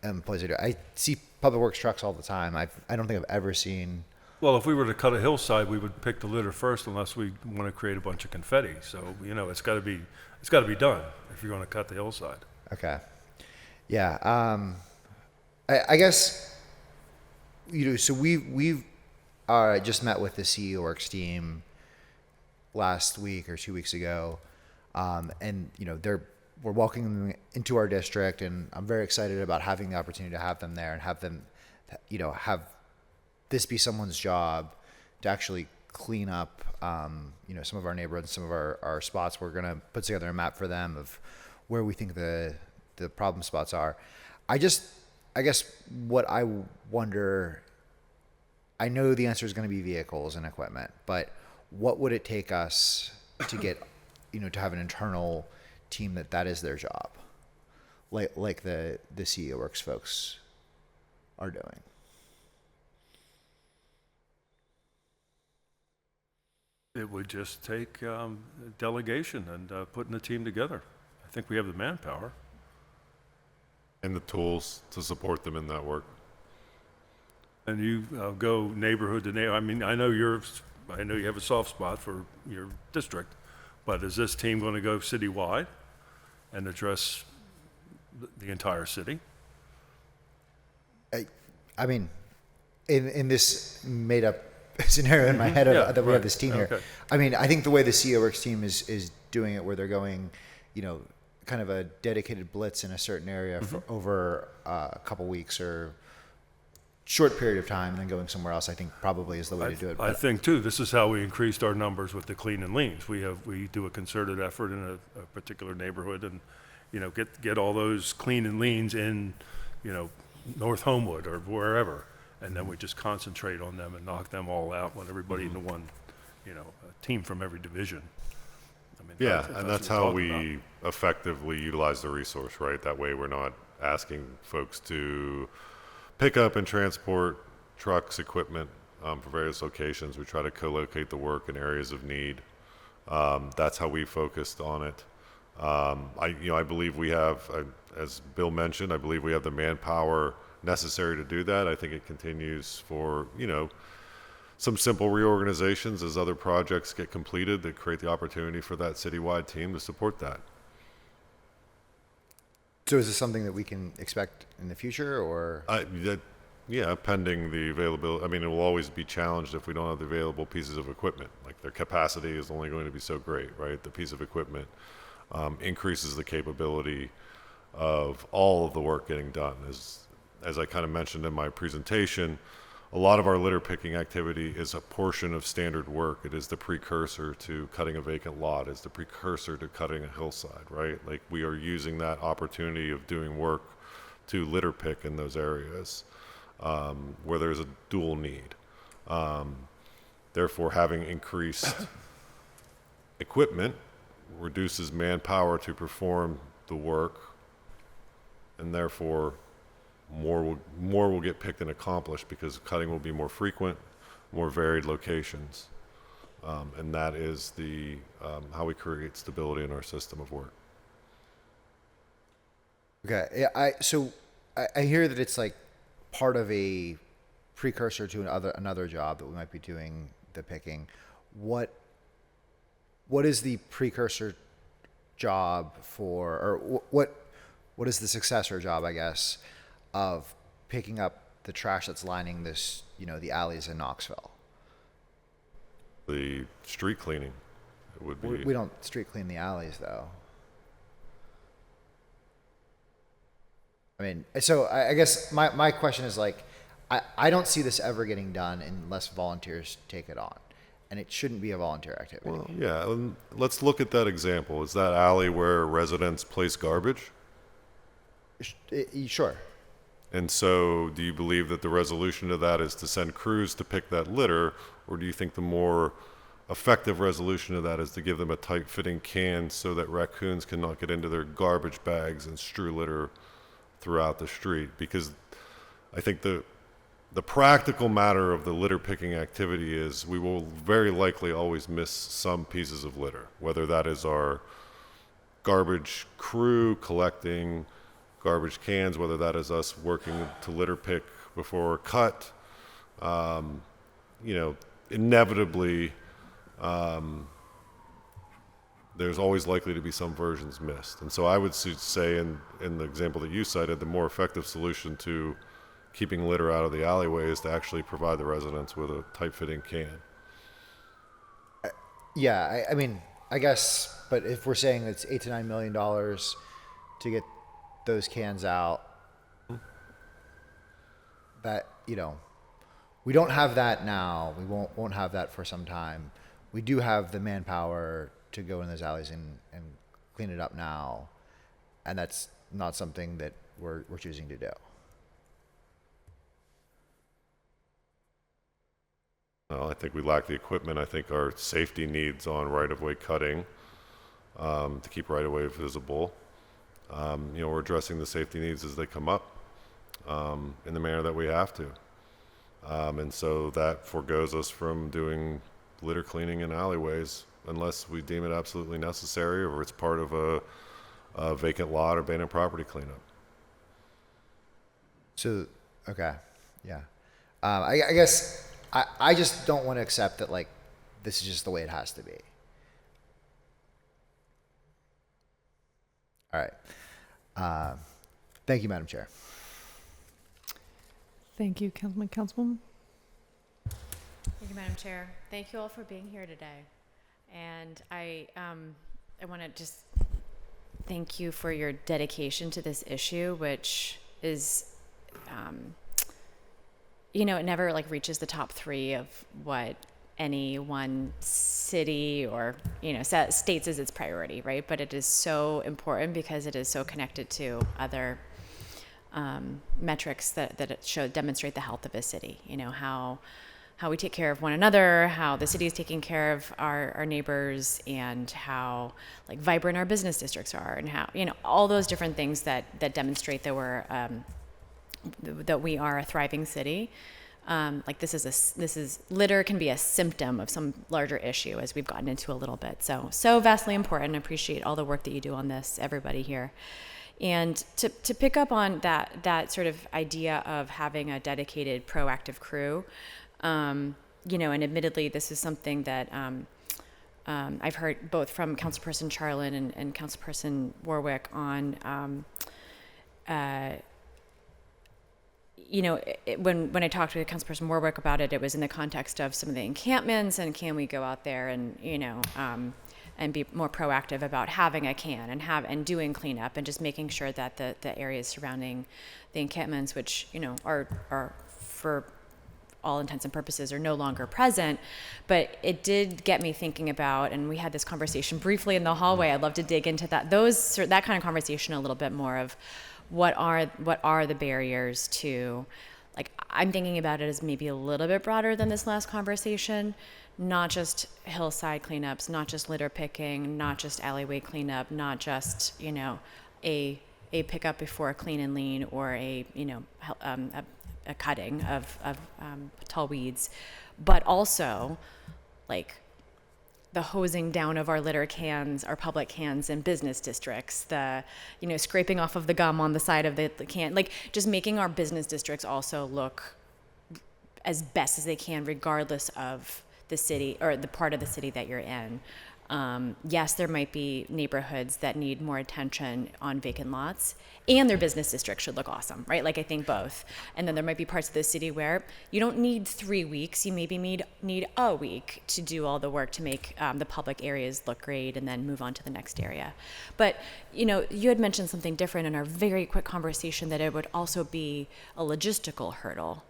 employees do. I see Public Works trucks all the time. I don't think I've ever seen. Well, if we were to cut a hillside, we would pick the litter first unless we want to create a bunch of confetti. So, it's got to be done if you're going to cut the hillside. Okay. Yeah. I guess, so we've just met with the CEO Works team last week or 2 weeks ago. And, we're welcoming them into our district, and I'm very excited about having the opportunity to have them there and have them, have this be someone's job to actually clean up, some of our neighborhoods, some of our spots. We're going to put together a map for them of where we think the problem spots are. I guess what I wonder, I know the answer is going to be vehicles and equipment, but what would it take us to get, to have an internal team that is their job, like the CEO Works folks are doing? It would just take delegation and putting the team together. I think we have the manpower. And the tools to support them in that work. And you go neighborhood to neighborhood. I mean, I know you have a soft spot for your district, but is this team going to go citywide and address the entire city? I mean, in this made up scenario in my head that we have this team here. I mean, I think the way the CEO Works team is doing it, where they're going, kind of a dedicated blitz in a certain area for over a couple weeks or short period of time and then going somewhere else, I think probably is the way to do it. I think too, this is how we increased our numbers with the clean and leans. We do a concerted effort in a particular neighborhood and, get all those clean and leans in, North Homewood or wherever. And then we just concentrate on them and knock them all out when everybody into one, a team from every division. I mean, Yeah, and that's how what we're we talking effectively utilize the resource, right? That way we're not asking folks to pick up and transport trucks, equipment for various locations. We try to co-locate the work in areas of need. That's how we focused on it. I believe we have, as Bill mentioned, I believe we have the manpower necessary to do that. I think it continues for, some simple reorganizations as other projects get completed that create the opportunity for that citywide team to support that. So is this something that we can expect in the future, or? Yeah, pending the availability. I mean, it will always be challenged if we don't have the available pieces of equipment. Like, their capacity is only going to be so great, right? The piece of equipment increases the capability of all of the work getting done. As I kind of mentioned in my presentation, a lot of our litter picking activity is a portion of standard work. It is the precursor to cutting a vacant lot. It's the precursor to cutting a hillside, right? Like, we are using that opportunity of doing work to litter pick in those areas where there's a dual need. Therefore, having increased equipment reduces manpower to perform the work, and therefore more will get picked and accomplished because cutting will be more frequent, more varied locations, and that is the how we create stability in our system of work. Okay, yeah, I hear that it's like part of a precursor to another job that we might be doing the picking, what is the precursor job for, or what is the successor job, I guess, of picking up the trash that's lining this, the alleys in Knoxville? The street cleaning, it would be. We don't street clean the alleys, though. I mean, so I guess my question is like, I don't see this ever getting done unless volunteers take it on. And it shouldn't be a volunteer activity. Well, yeah, and let's look at that example. Is that alley where residents place garbage? Sure. And so do you believe that the resolution to that is to send crews to pick that litter, or do you think the more effective resolution to that is to give them a tight-fitting can so that raccoons cannot get into their garbage bags and strew litter throughout the street? Because I think the practical matter of the litter picking activity is we will very likely always miss some pieces of litter, whether that is our garbage crew collecting garbage cans, whether that is us working to litter pick before cut. Inevitably, there's always likely to be some versions missed. And so I would say in the example that you cited, the more effective solution to keeping litter out of the alleyway is to actually provide the residents with a tight-fitting can. Yeah, I mean, I guess, but if we're saying it's $8 to $9 million to get those cans out, that, we don't have that now. We won't have that for some time. We do have the manpower to go in those alleys and clean it up now, and that's not something that we're choosing to do. Well, I think we lack the equipment. I think our safety needs on right-of-way cutting to keep right-of-way visible. We're addressing the safety needs as they come up in the manner that we have to. And so that forgoes us from doing litter cleaning in alleyways unless we deem it absolutely necessary or it's part of a vacant lot or abandoned property cleanup. So, okay, yeah. I guess I just don't want to accept that, like, this is just the way it has to be. All right. Thank you, Madam Chair. Thank you, Councilwoman. Thank you, Madam Chair. Thank you all for being here today. And I want to just thank you for your dedication to this issue, which is, it never like reaches the top 3 of what any one city or, states as its priority, right? But it is so important because it is so connected to other metrics that demonstrate the health of a city. How we take care of one another, how the city is taking care of our neighbors, and how like vibrant our business districts are, and how all those different things that demonstrate that we are a thriving city. Litter can be a symptom of some larger issue, as we've gotten into a little bit. So vastly important. I appreciate all the work that you do on this, everybody here. And to pick up on that sort of idea of having a dedicated proactive crew, and admittedly, this is something that I've heard both from Councilperson Charlin and Councilperson Warwick on, when I talked to Councilperson Warwick about it, it was in the context of some of the encampments and can we go out there and, and be more proactive about having a can and doing cleanup and just making sure that the areas surrounding the encampments, which, are for all intents and purposes are no longer present. But it did get me thinking about, and we had this conversation briefly in the hallway. I'd love to dig into that kind of conversation a little bit more of what are the barriers to, like, I'm thinking about it as maybe a little bit broader than this last conversation, not just hillside cleanups, not just litter picking, not just alleyway cleanup, not just, a pickup before a clean and lean or a cutting of tall weeds, but also like the hosing down of our litter cans, our public cans in business districts, the, scraping off of the gum on the side of the can, like just making our business districts also look as best as they can, regardless of the city or the part of the city that you're in. Yes, there might be neighborhoods that need more attention on vacant lots, and their business district should look awesome, right? Like I think both. And then there might be parts of the city where you don't need 3 weeks, you maybe need a week to do all the work to make the public areas look great and then move on to the next area. But, you had mentioned something different in our very quick conversation, that it would also be a logistical hurdle,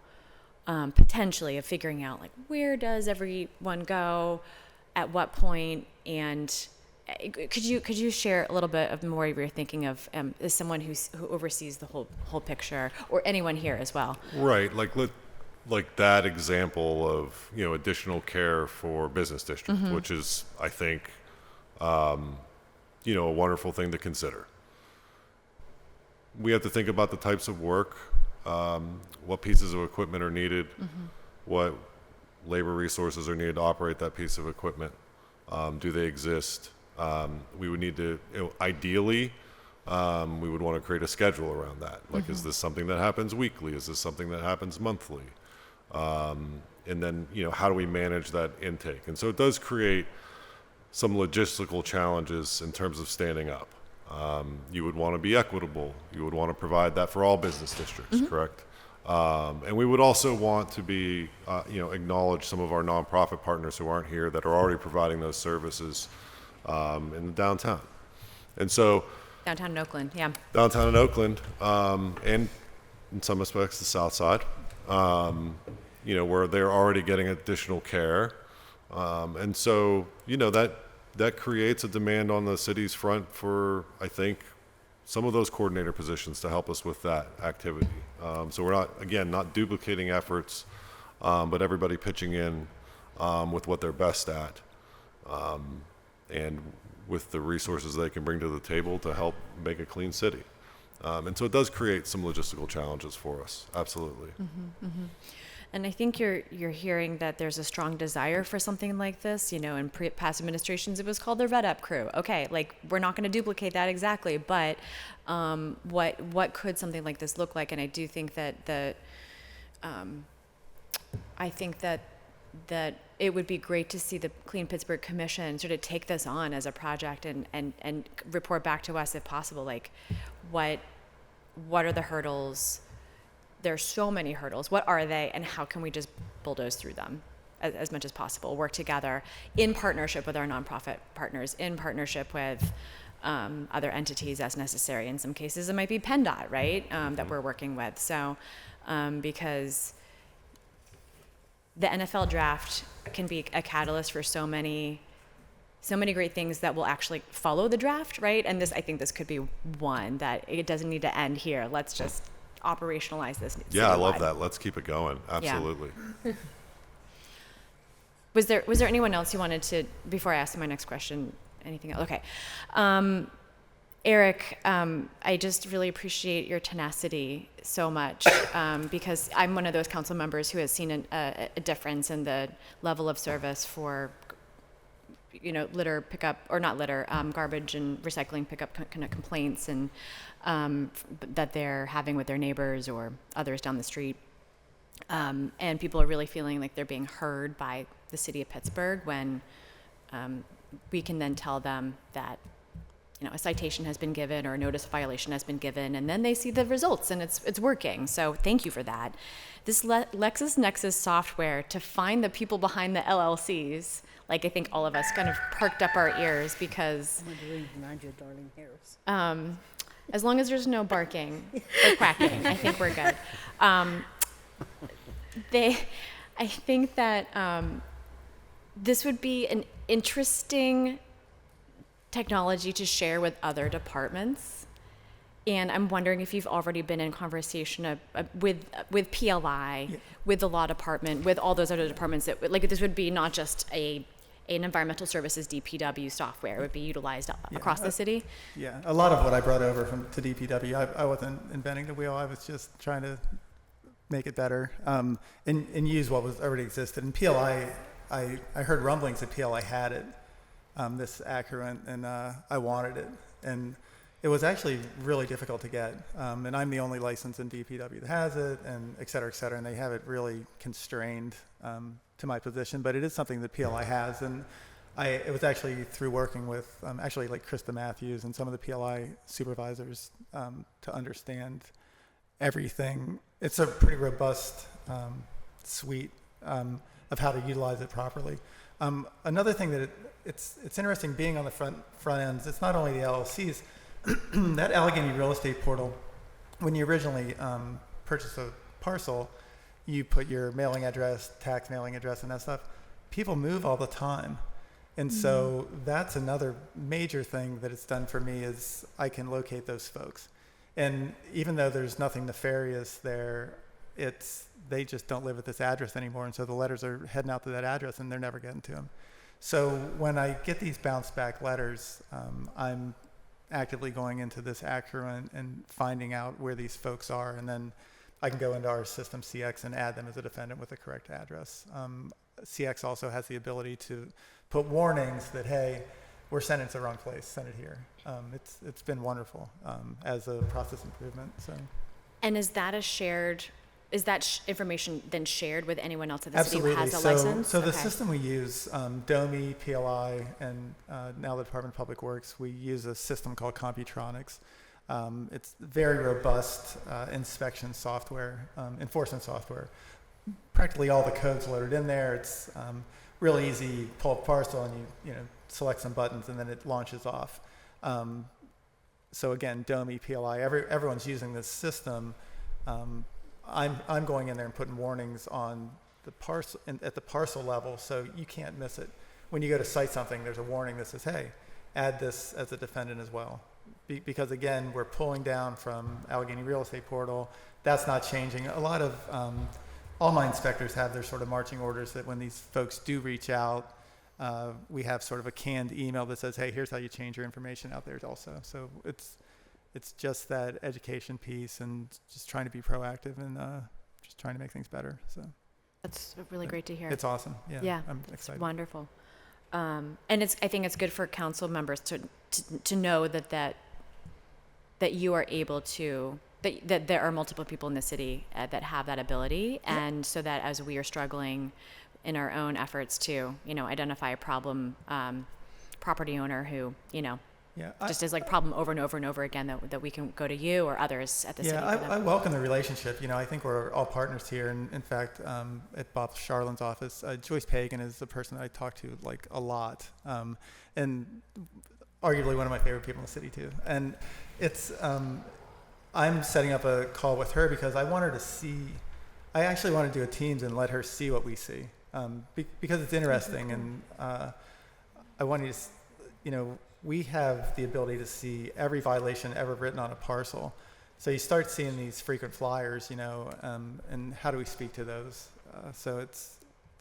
potentially, of figuring out like, where does everyone go, at what point, and could you share a little bit of more of your thinking of as someone who oversees the whole picture, or anyone here as well? Right, like that example of additional care for business districts, which is, I think, a wonderful thing to consider. We have to think about the types of work, what pieces of equipment are needed, what labor resources are needed to operate that piece of equipment. Do they exist? We would need to, ideally, we would want to create a schedule around that. Like, is this something that happens weekly? Is this something that happens monthly? And then, how do we manage that intake? And so it does create some logistical challenges in terms of standing up. You would want to be equitable. You would want to provide that for all business districts, correct? And we would also want to be, acknowledge some of our nonprofit partners who aren't here that are already providing those services in the downtown. And so Downtown in Oakland, yeah. Downtown in Oakland, and in some respects the South Side, where they're already getting additional care. And so, that creates a demand on the city's front for, I think, some of those coordinator positions to help us with that activity. So we're not duplicating efforts, but everybody pitching in with what they're best at, and with the resources they can bring to the table to help make a clean city. And so it does create some logistical challenges for us, absolutely. And I think you're hearing that there's a strong desire for something like this. In past administrations, it was called the Red Up Crew. Okay, like we're not going to duplicate that exactly, but what could something like this look like? And I do think that that it would be great to see the Clean Pittsburgh Commission sort of take this on as a project and report back to us if possible. Like, what are the hurdles? There's so many hurdles. What are they, and how can we just bulldoze through them as much as possible? Work together in partnership with our nonprofit partners, in partnership with other entities as necessary. In some cases, it might be PennDOT, right, that we're working with. So, because the NFL draft can be a catalyst for so many great things that will actually follow the draft, right? And I think this could be one that it doesn't need to end here. Let's just operationalize this. Yeah, I love that. Let's keep it going. Absolutely. Yeah. Was there anyone else you wanted to, before I ask my next question, anything else? Okay. Eric, I just really appreciate your tenacity so much, because I'm one of those council members who has seen a difference in the level of service for, litter pickup, or not litter, garbage and recycling pickup kind of complaints and that they're having with their neighbors or others down the street. And people are really feeling like they're being heard by the city of Pittsburgh when we can then tell them that a citation has been given or a notice of violation has been given, and then they see the results and it's working. So thank you for that. This LexisNexis software to find the people behind the LLCs, I think all of us kind of perked up our ears because as long as there's no barking or quacking, I think we're good. I think that this would be an interesting technology to share with other departments. And I'm wondering if you've already been in conversation with PLI, yeah, with the law department, with all those other departments that this would be not just an environmental services DPW software. It would be utilized across the city. Yeah, a lot of what I brought over to DPW, I wasn't inventing the wheel. I was just trying to make it better and use what was already existed. And PLI, I heard rumblings that PLI had it, this accurant, and I wanted it. And it was actually really difficult to get. And I'm the only license in DPW that has it, and et cetera, and they have it really constrained to my position. But it is something that PLI has, and it was actually through working with actually like Krista Matthews and some of the PLI supervisors to understand everything. It's a pretty robust suite of how to utilize it properly. Another thing that it's interesting being on the front ends. It's not only the LLCs. That Allegheny real estate portal, when you originally purchase a parcel, you put your mailing address, tax mailing address, and that stuff. People move all the time. And so that's another major thing that it's done for me is I can locate those folks. And even though there's nothing nefarious there, they just don't live at this address anymore. And so the letters are heading out to that address and they're never getting to them. So when I get these bounce back letters, I'm actively going into this Accurant and finding out where these folks are. And then I can go into our system CX and add them as a defendant with the correct address. CX also has the ability to put warnings that, hey, we're sending it to the wrong place, send it here. It's been wonderful as a process improvement. So. And is that information then shared with anyone else at the Absolutely. city who has a license? So the system we use, DOMI, PLI, and now the Department of Public Works, we use a system called Computronics. It's very robust inspection software, enforcement software. Practically all the code's loaded in there. It's really easy. You pull up a parcel and you select some buttons and then it launches off. So again, DOMI, PLI, everyone's using this system. I'm going in there and putting warnings on the parcel at the parcel level, so you can't miss it. When you go to cite something, there's a warning that says, "Hey, add this as a defendant as well," because again, we're pulling down from Allegheny Real Estate Portal. That's not changing. A lot of all my inspectors have their sort of marching orders that when these folks do reach out, we have sort of a canned email that says, "Hey, here's how you change your information out there also." So it's just that education piece and just trying to be proactive and just trying to make things better. So that's really great to hear. It's awesome. Yeah, I'm excited. It's wonderful. And I think it's good for council members to know that you are able to, that there are multiple people in the city that have that ability. And so that as we are struggling in our own efforts to, identify a problem property owner who, just is like a problem over and over and over again, that we can go to you or others at the city. Yeah, I welcome the relationship. I think we're all partners here. And in fact, at Bob Charlin's office, Joyce Pagan is the person that I talk to like a lot, and arguably one of my favorite people in the city too. And it's I'm setting up a call with her because I want her to see. I actually want to do a Teams and let her see what we see, because it's interesting, and I want you to, we have the ability to see every violation ever written on a parcel. So you start seeing these frequent flyers, and how do we speak to those? So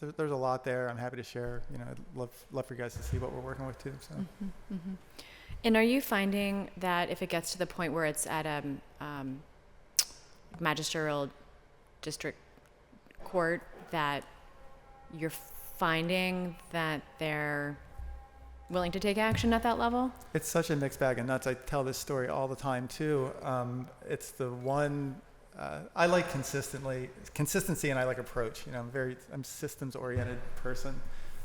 there's a lot there. I'm happy to share. I'd love for you guys to see what we're working with too. So. Mm-hmm, mm-hmm. And are you finding that if it gets to the point where it's at a magisterial district court, that you're finding that they're willing to take action at that level? It's such a mixed bag of nuts. I tell this story all the time too. It's the one I like consistency, and I like approach. I'm a systems oriented person,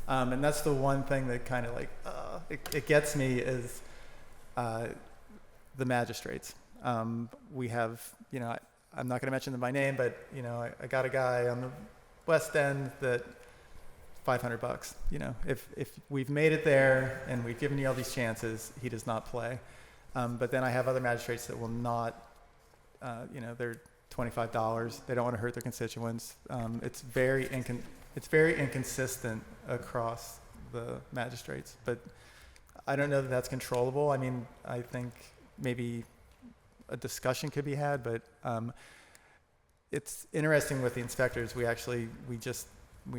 and that's the one thing that kind of it gets me is the magistrates. We have, I'm not going to mention them by name, but I got a guy on the West End that $500. If we've made it there and we've given you all these chances, he does not play. But then I have other magistrates that will not. They're $25. They don't want to hurt their constituents. It's very inconsistent across the magistrates. But I don't know that that's controllable. I mean, I think maybe a discussion could be had, but it's interesting with the inspectors. We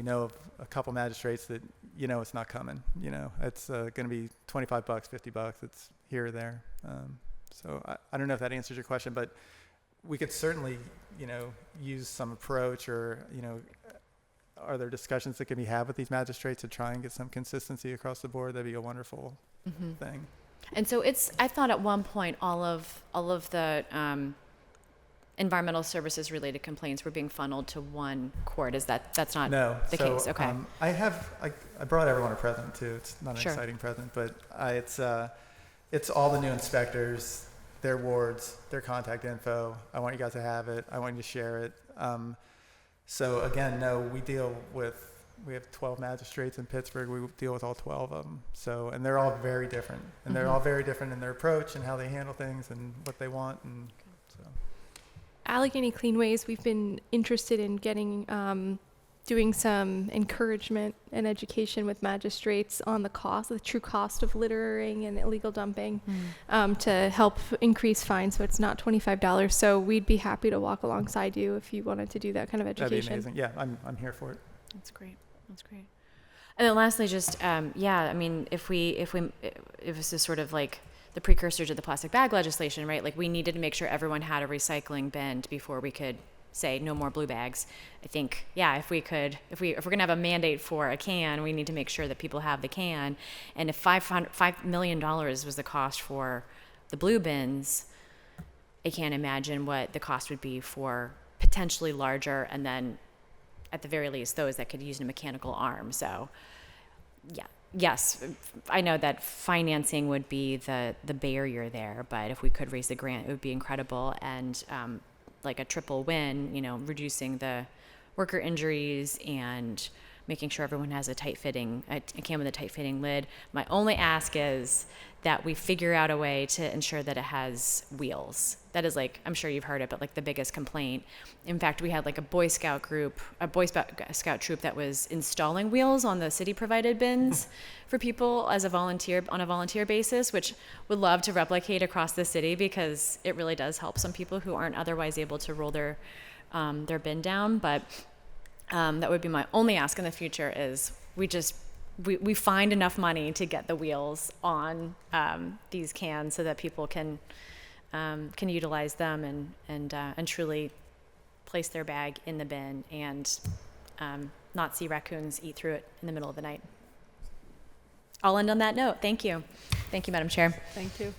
know of a couple magistrates that it's not coming. It's going to be $25, $50. It's here or there. So I don't know if that answers your question, but we could certainly use some approach, or are there discussions that can be had with these magistrates to try and get some consistency across the board? That'd be a wonderful thing. And so I thought at one point all of the environmental services related complaints were being funneled to one court. That's not the case? Okay. I brought everyone a present too. It's not an Sure. exciting present, but it's all the new inspectors, their wards, their contact info. I want you guys to have it. I want you to share it. So again, no, we have 12 magistrates in Pittsburgh. We deal with all 12 of them. So, and they're all very different, and they're all very different in their approach and how they handle things and what they want. And so, Allegheny Cleanways, we've been interested in getting, doing some encouragement and education with magistrates on the true cost of littering and illegal dumping, to help increase fines so it's not $25. So we'd be happy to walk alongside you if you wanted to do that kind of education. that'd be amazing. Yeah, I'm here for it. That's great. That's great. And then lastly, just I mean, if this is sort of like the precursor to the plastic bag legislation, right? Like we needed to make sure everyone had a recycling bin before we could say no more blue bags. I think, if we're gonna have a mandate for a can, we need to make sure that people have the can. And if $5 million was the cost for the blue bins, I can't imagine what the cost would be for potentially larger, and then at the very least, those that could use a mechanical arm. So, yes, I know that financing would be the barrier there, but if we could raise the grant, it would be incredible. And like a triple win, reducing the worker injuries and making sure everyone has a can with a tight fitting lid. My only ask is that we figure out a way to ensure that it has wheels. That is, like, I'm sure you've heard it, but like the biggest complaint. In fact, we had like a Boy Scout troop that was installing wheels on the city provided bins for people on a volunteer basis, which would love to replicate across the city because it really does help some people who aren't otherwise able to roll their bin down. But that would be my only ask in the future is we find enough money to get the wheels on these cans so that people can utilize them and truly place their bag in the bin and not see raccoons eat through it in the middle of the night. I'll end on that note. Thank you. Thank you, Madam Chair. Thank you.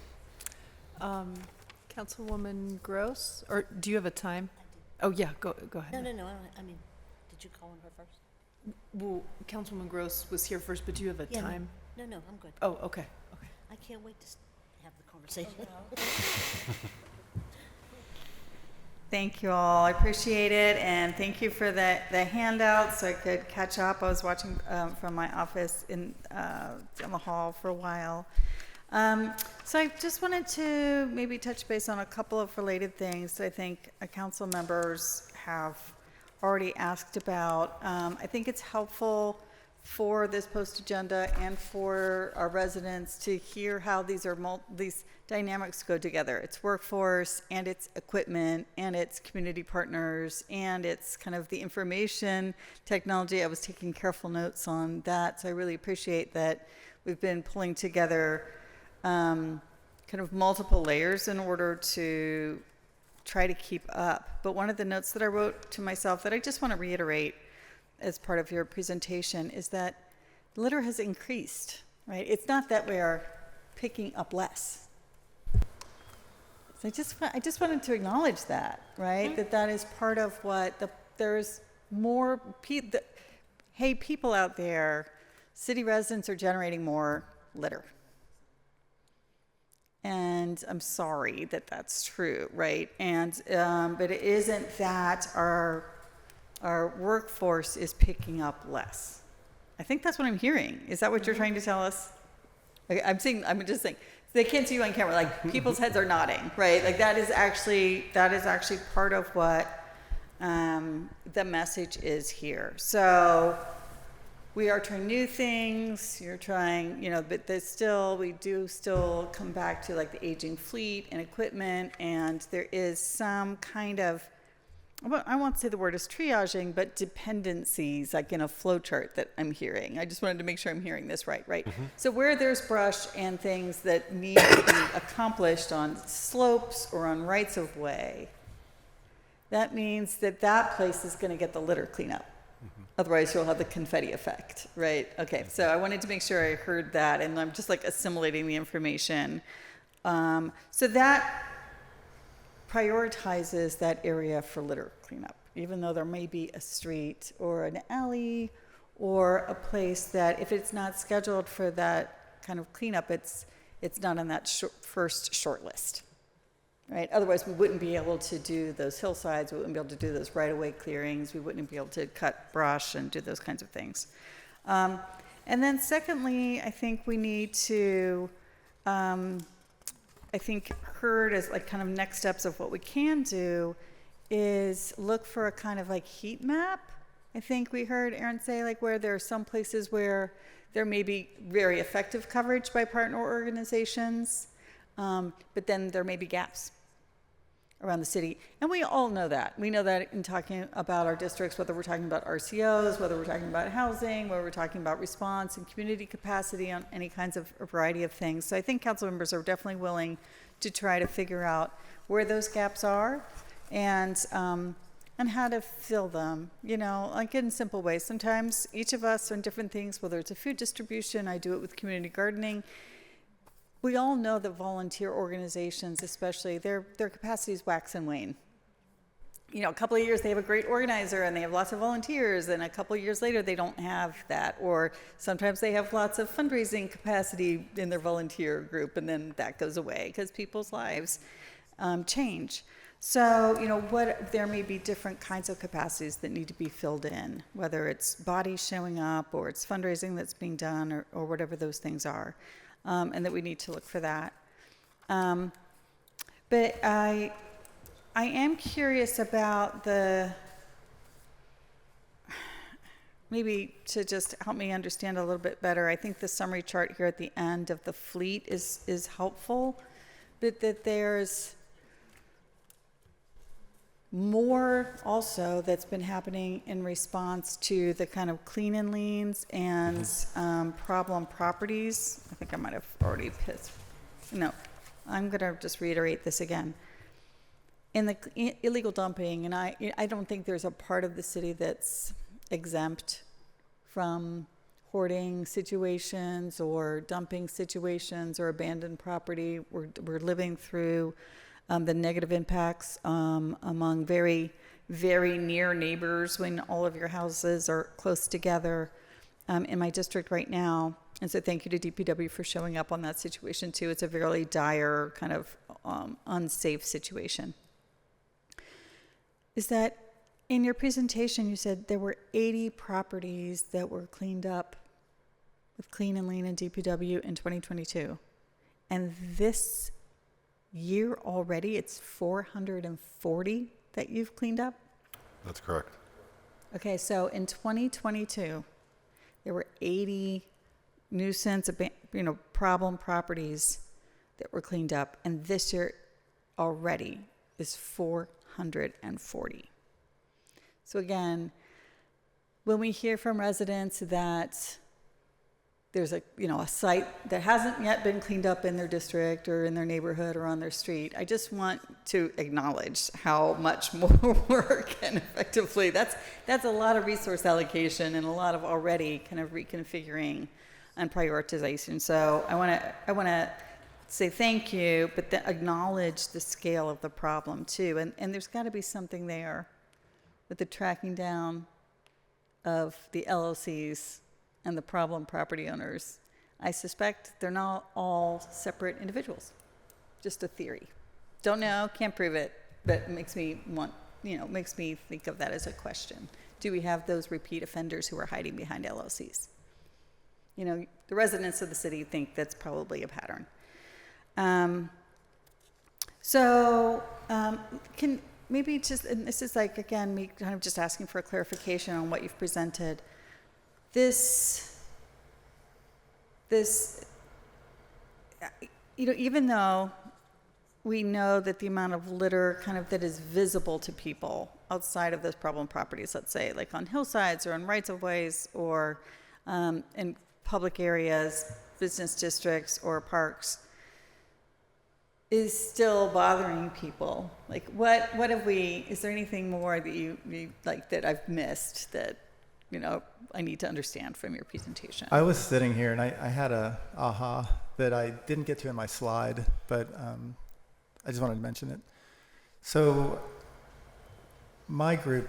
Councilwoman Gross, or do you have a time? Oh, yeah, go ahead. No, I mean, did you call on her first? Well, Councilwoman Gross was here first, but do you have a time? No, I'm good. Oh, okay. I can't wait to have the conversation. Thank you all. I appreciate it, and thank you for the handout so I could catch up. I was watching from my office in the hall for a while. So I just wanted to maybe touch base on a couple of related things that I think council members have already asked about. I think it's helpful for this post agenda and for our residents to hear how these dynamics go together. It's workforce and it's equipment and it's community partners and it's kind of the information technology. I was taking careful notes on that, so I really appreciate that we've been pulling together kind of multiple layers in order to try to keep up. But one of the notes that I wrote to myself that I just want to reiterate as part of your presentation is that litter has increased, right? It's not that we are picking up less. So I just wanted to acknowledge that, right? That is part of what there's more people out there, city residents are generating more litter. And I'm sorry that that's true, right? And but it isn't that our workforce is picking up less. I think that's what I'm hearing. Is that what you're trying to tell us? I'm just saying. They can't see you on camera. Like people's heads are nodding, right? Like that is actually part of what the message is here. So we are trying new things. You're trying, but we do still come back to like the aging fleet and equipment, and there is some kind of, I won't say the word is triaging, but dependencies, like in a flow chart that I'm hearing. I just wanted to make sure I'm hearing this right? Mm-hmm. So where there's brush and things that need to be accomplished on slopes or on rights of way, that means that place is going to get the litter cleanup. Mm-hmm. Otherwise, you'll have the confetti effect, right? Okay, so I wanted to make sure I heard that, and I'm just like assimilating the information. So that prioritizes that area for litter cleanup, even though there may be a street or an alley or a place that if it's not scheduled for that kind of cleanup, it's not on that first short list, right? Otherwise, we wouldn't be able to do those hillsides, we wouldn't be able to do those right-of-way clearings, we wouldn't be able to cut brush and do those kinds of things. And then secondly, I think we need to, I think heard as like kind of next steps of what we can do is look for a kind of like heat map. I think we heard Aaron say like where there are some places where there may be very effective coverage by partner organizations, but then there may be gaps around the city. And we all know that. We know that in talking about our districts, whether we're talking about RCOs, whether we're talking about housing, whether we're talking about response and community capacity on any kinds of a variety of things. So I think council members are definitely willing to try to figure out where those gaps are and how to fill them, you know, like in simple ways. Sometimes each of us are in different things, whether it's a food distribution, I do it with community gardening. We all know that volunteer organizations, especially, their capacities wax and wane. You know, a couple of years they have a great organizer and they have lots of volunteers, and a couple of years later they don't have that. Or sometimes they have lots of fundraising capacity in their volunteer group, and then that goes away because people's lives change. So, you know, there may be different kinds of capacities that need to be filled in, whether it's bodies showing up or it's fundraising that's being done or whatever those things are. And that we need to look for that. But I am curious about maybe to just help me understand a little bit better, I think the summary chart here at the end of the fleet is helpful, but that there's more also that's been happening in response to the kind of clean and leans and problem properties. I think I might have already no, I'm gonna just reiterate this again. In the illegal dumping, and I don't think there's a part of the city that's exempt from hoarding situations or dumping situations or abandoned property. We're living through the negative impacts among very, very near neighbors when all of your houses are close together in my district right now. And so thank you to DPW for showing up on that situation too. It's a very dire kind of unsafe situation. Is that in your presentation you said there were 80 properties that were cleaned up with Clean and Lean and DPW in 2022. And this year already, it's 440 that you've cleaned up? That's correct. Okay, so in 2022, there were 80 nuisance, problem properties that were cleaned up, and this year already is 440. So again, when we hear from residents that there's a site that hasn't yet been cleaned up in their district or in their neighborhood or on their street, I just want to acknowledge how much more work and effectively that's a lot of resource allocation and a lot of already kind of reconfiguring and prioritization. So I want to say thank you, but then acknowledge the scale of the problem too. And there's got to be something there with the tracking down of the LLCs and the problem property owners. I suspect they're not all separate individuals. Just a theory. Don't know, can't prove it, but it makes me makes me think of that as a question. Do we have those repeat offenders who are hiding behind LLCs? You know, the residents of the city think that's probably a pattern. Can maybe just, and this is like, again, me kind of just asking for a clarification on what you've presented. This, even though we know that the amount of litter kind of that is visible to people outside of those problem properties, let's say like on hillsides or on rights of ways or in public areas, business districts or parks, is still bothering people. Like what have we, is there anything more that you like that I've missed that I need to understand from your presentation. I was sitting here and I had a aha that I didn't get to in my slide, but I just wanted to mention it. So my group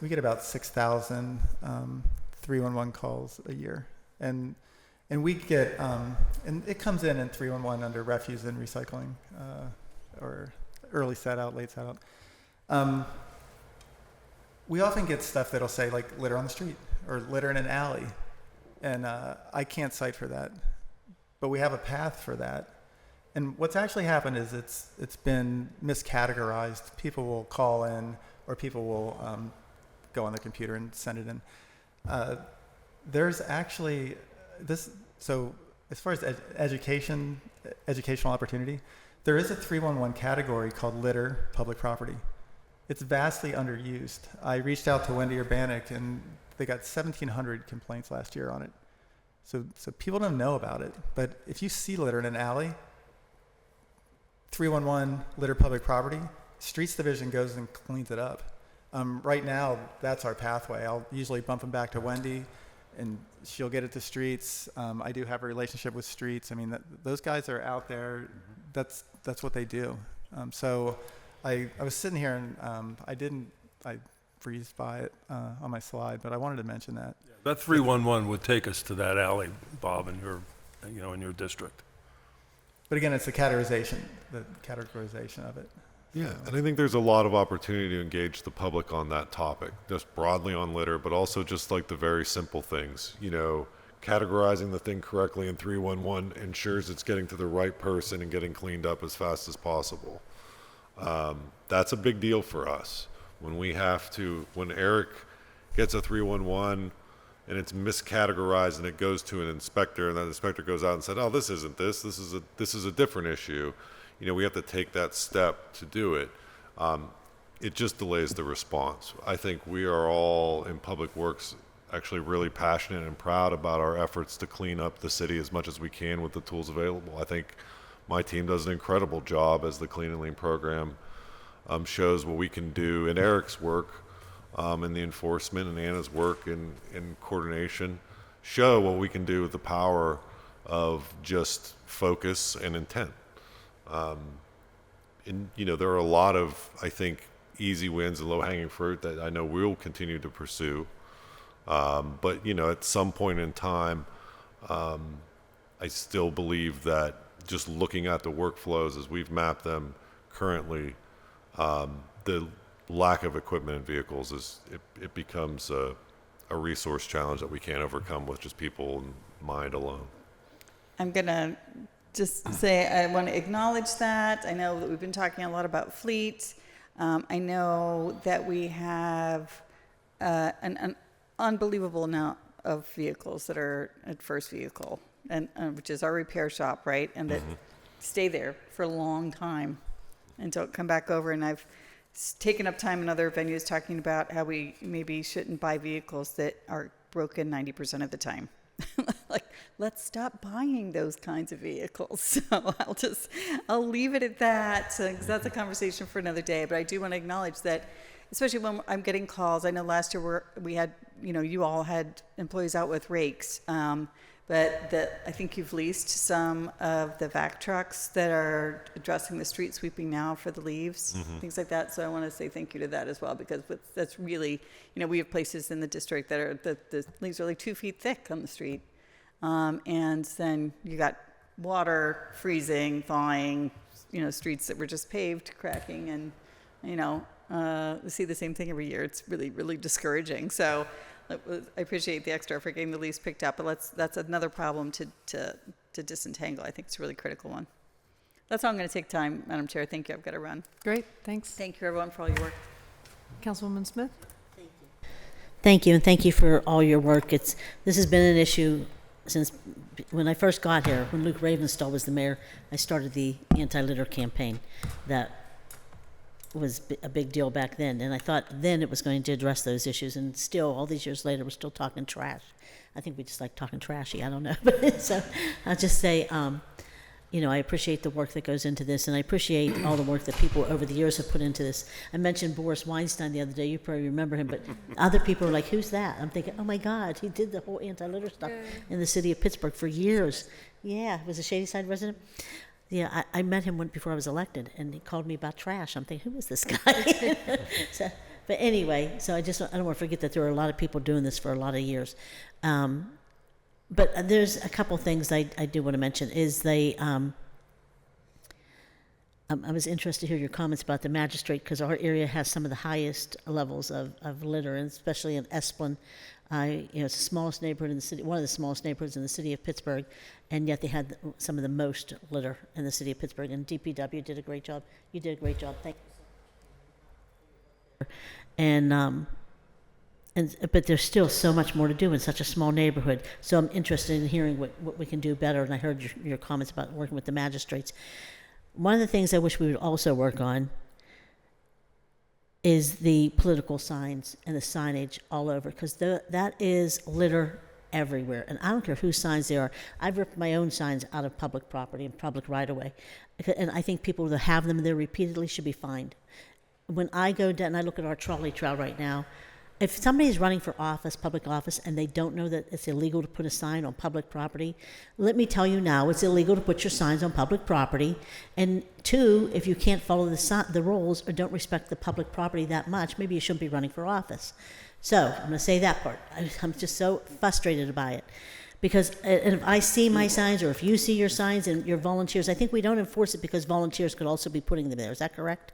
we get about 6,000 311 calls a year, and we get and it comes in 311 under refuse and recycling, or early set out, late set out. We often get stuff that'll say like litter on the street or litter in an alley, and I can't cite for that, but we have a path for that. And what's actually happened is it's been miscategorized. People will call in, or people will go on their computer and send it in. There's actually this. So as far as educational opportunity, there is a 311 category called litter public property. It's vastly underused. I reached out to Wendy Urbanik, and they got 1,700 complaints last year on it. So people don't know about it. But if you see litter in an alley, 311 litter public property, Streets Division goes and cleans it up. Right now, that's our pathway. I'll usually bump them back to Wendy, and she'll get it to Streets. I do have a relationship with Streets. I mean, those guys are out there. That's what they do. So I was sitting here, and I breezed by it on my slide, but I wanted to mention that. That 311 would take us to that alley, Bob, in your district. But again, it's the categorization of it. Yeah, and I think there's a lot of opportunity to engage the public on that topic, just broadly on litter, but also just like the very simple things. Categorizing the thing correctly in 311 ensures it's getting to the right person and getting cleaned up as fast as possible. That's a big deal for us. When Eric gets a 311 and it's miscategorized and it goes to an inspector, and that inspector goes out and said, "Oh, this isn't this. This is a different issue." We have to take that step to do it. It just delays the response. I think we are all in Public Works actually really passionate and proud about our efforts to clean up the city as much as we can with the tools available. I think my team does an incredible job as the Clean and Lean program shows what we can do in Eric's work and the enforcement, and Anna's work in coordination show what we can do with the power of just focus and intent. There are a lot of, I think, easy wins and low-hanging fruit that I know we'll continue to pursue. But at some point in time, I still believe that just looking at the workflows as we've mapped them currently, the lack of equipment and vehicles it becomes a resource challenge that we can't overcome with just people and mind alone. I'm going to just say I want to acknowledge that. I know that we've been talking a lot about fleet. I know that we have an unbelievable amount of vehicles that are at First Vehicle, and which is our repair shop, right? And that stay there for a long time and don't come back over. And I've taken up time in other venues talking about how we maybe shouldn't buy vehicles that are broken 90% of the time. Like, let's stop buying those kinds of vehicles. So I'll leave it at that, because that's a conversation for another day. But I do want to acknowledge that, especially when I'm getting calls. I know last year we had, you all had employees out with rakes, but I think you've leased some of the vac trucks that are addressing the street sweeping now for the leaves, things like that. So I want to say thank you to that as well, because that's really, we have places in the district that are, the leaves are like 2 feet thick on the street. And then you got water freezing, thawing, streets that were just paved, cracking, and, we see the same thing every year. It's really, really discouraging. So I appreciate the extra for getting the leaves picked up, but that's another problem to disentangle. I think it's a really critical one. That's all I'm going to take time, Madam Chair. Thank you. I've got to run. Great, thanks. Thank you, everyone, for all your work. Councilwoman Smith? Thank you, and thank you for all your work. This has been an issue since when I first got here. When Luke Ravenstall was the mayor, I started the anti-litter campaign. That was a big deal back then, and I thought then it was going to address those issues, and still, all these years later, we're still talking trash. I think we just like talking trashy, I don't know. But so I'll just say, I appreciate the work that goes into this, and I appreciate all the work that people over the years have put into this. I mentioned Boris Weinstein the other day. You probably remember him, but other people are like, who's that? I'm thinking, oh my God, he did the whole anti-litter stuff in the city of Pittsburgh for years. Yeah, was a Shadyside resident. Yeah, I met him before I was elected, and he called me about trash. I'm thinking, who is this guy? But anyway, so I don't want to forget that there are a lot of people doing this for a lot of years. But there's a couple things I do want to mention. I was interested to hear your comments about the magistrate, because our area has some of the highest levels of litter, and especially in Esplin. It's the smallest neighborhood in the city, one of the smallest neighborhoods in the city of Pittsburgh, and yet they had some of the most litter in the city of Pittsburgh. And DPW did a great job. You did a great job. Thank you. But there's still so much more to do in such a small neighborhood. So I'm interested in hearing what we can do better. And I heard your comments about working with the magistrates. One of the things I wish we would also work on is the political signs and the signage all over, because that is litter everywhere. And I don't care whose signs they are. I've ripped my own signs out of public property and public right-of-way. And I think people that have them there repeatedly should be fined. When I go down and I look at our trolley trail right now, if somebody's running for office, public office, and they don't know that it's illegal to put a sign on public property, let me tell you now, it's illegal to put your signs on public property. And two, if you can't follow the rules or don't respect the public property that much, maybe you shouldn't be running for office. So I'm going to say that part. I'm just so frustrated by it. Because if I see my signs, or if you see your signs and your volunteers, I think we don't enforce it because volunteers could also be putting them there. Is that correct?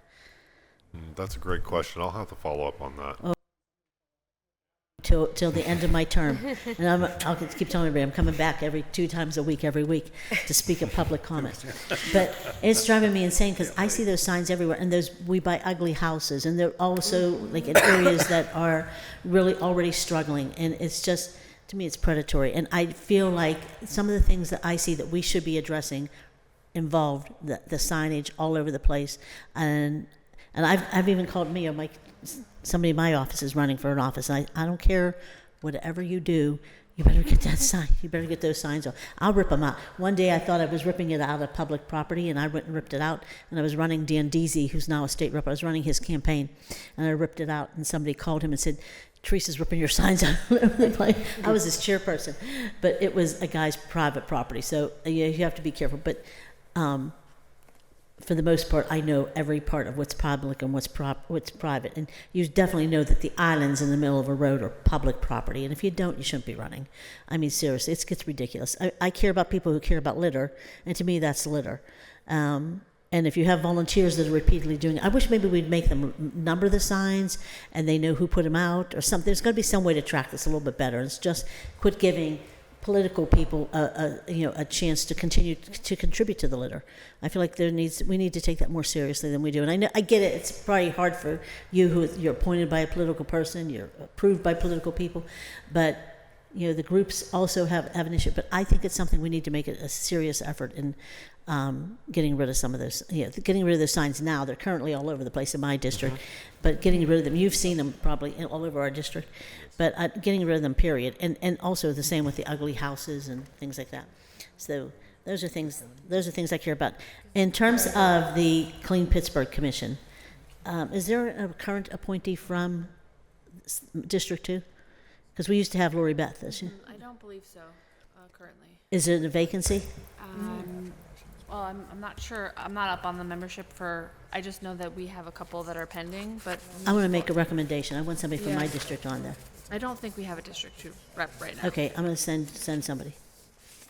That's a great question. I'll have to follow up on that. Till the end of my term. And I'll keep telling everybody I'm coming back 2 times a week, every week, to speak at public comment. But it's driving me insane, because I see those signs everywhere, and we buy ugly houses, and they're also like in areas that are really already struggling, and it's just, to me, it's predatory. And I feel like some of the things that I see that we should be addressing involved the signage all over the place. And I've even called me, somebody in my office is running for an office. I don't care, whatever you do, you better get that sign. You better get those signs on. I'll rip them out. One day I thought I was ripping it out of public property, and I went and ripped it out. And I was running Dan Deasy, who's now a state rep. I was running his campaign, and I ripped it out. And somebody called him and said, Teresa's ripping your signs out. I was his chairperson, but it was a guy's private property. So you have to be careful. But for the most part, I know every part of what's public and what's private. And you definitely know that the islands in the middle of a road are public property. And if you don't, you shouldn't be running. I mean, seriously, it gets ridiculous. I care about people who care about litter, and to me, that's litter. And if you have volunteers that are repeatedly doing it, I wish maybe we'd make them number the signs, and they know who put them out or something. There's got to be some way to track this a little bit better. It's just quit giving political people a chance to continue to contribute to the litter. I feel like we need to take that more seriously than we do. And I get it. It's probably hard for you you're appointed by a political person, you're approved by political people, but the groups also have an issue. But I think it's something we need to make a serious effort in getting rid of some of those. Getting rid of those signs now. They're currently all over the place in my district, but getting rid of them. You've seen them probably all over our district. But getting rid of them, period. And also the same with the ugly houses and things like that. So those are things I care about. In terms of the Clean Pittsburgh Commission, is there a current appointee from District 2? Because we used to have Lori Beth, is she? I don't believe so, currently. Is it a vacancy? Well, I'm not sure. I'm not up on the membership I just know that we have a couple that are pending, but. I want to make a recommendation. I want somebody from my district on there. I don't think we have a District 2 rep right now. Okay, I'm going to send somebody.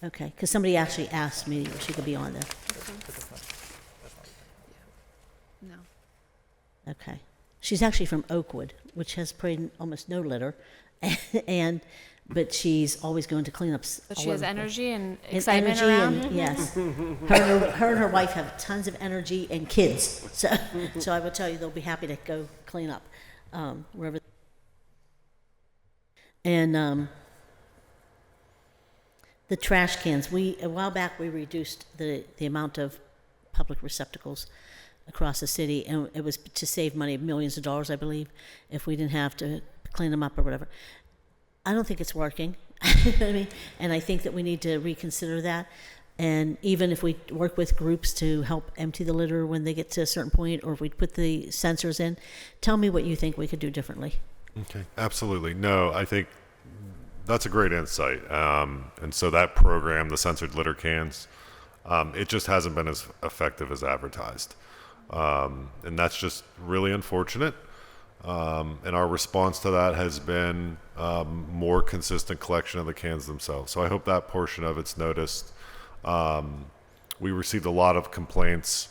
Okay, because somebody actually asked me if she could be on there. No. Okay. She's actually from Oakwood, which has probably almost no litter, but she's always going to cleanups. But she has energy and excitement around. Yes. Her and her wife have tons of energy and kids. So I will tell you, they'll be happy to go clean up wherever. And the trash cans, a while back we reduced the amount of public receptacles across the city, and it was to save money, millions of dollars, I believe, if we didn't have to clean them up or whatever. I don't think it's working. I mean, and I think that we need to reconsider that. And even if we work with groups to help empty the litter when they get to a certain point, or if we put the sensors in, tell me what you think we could do differently. Okay, absolutely. No, I think that's a great insight. And so that program, the censored litter cans, it just hasn't been as effective as advertised. And that's just really unfortunate. And our response to that has been more consistent collection of the cans themselves. So I hope that portion of it's noticed. We received a lot of complaints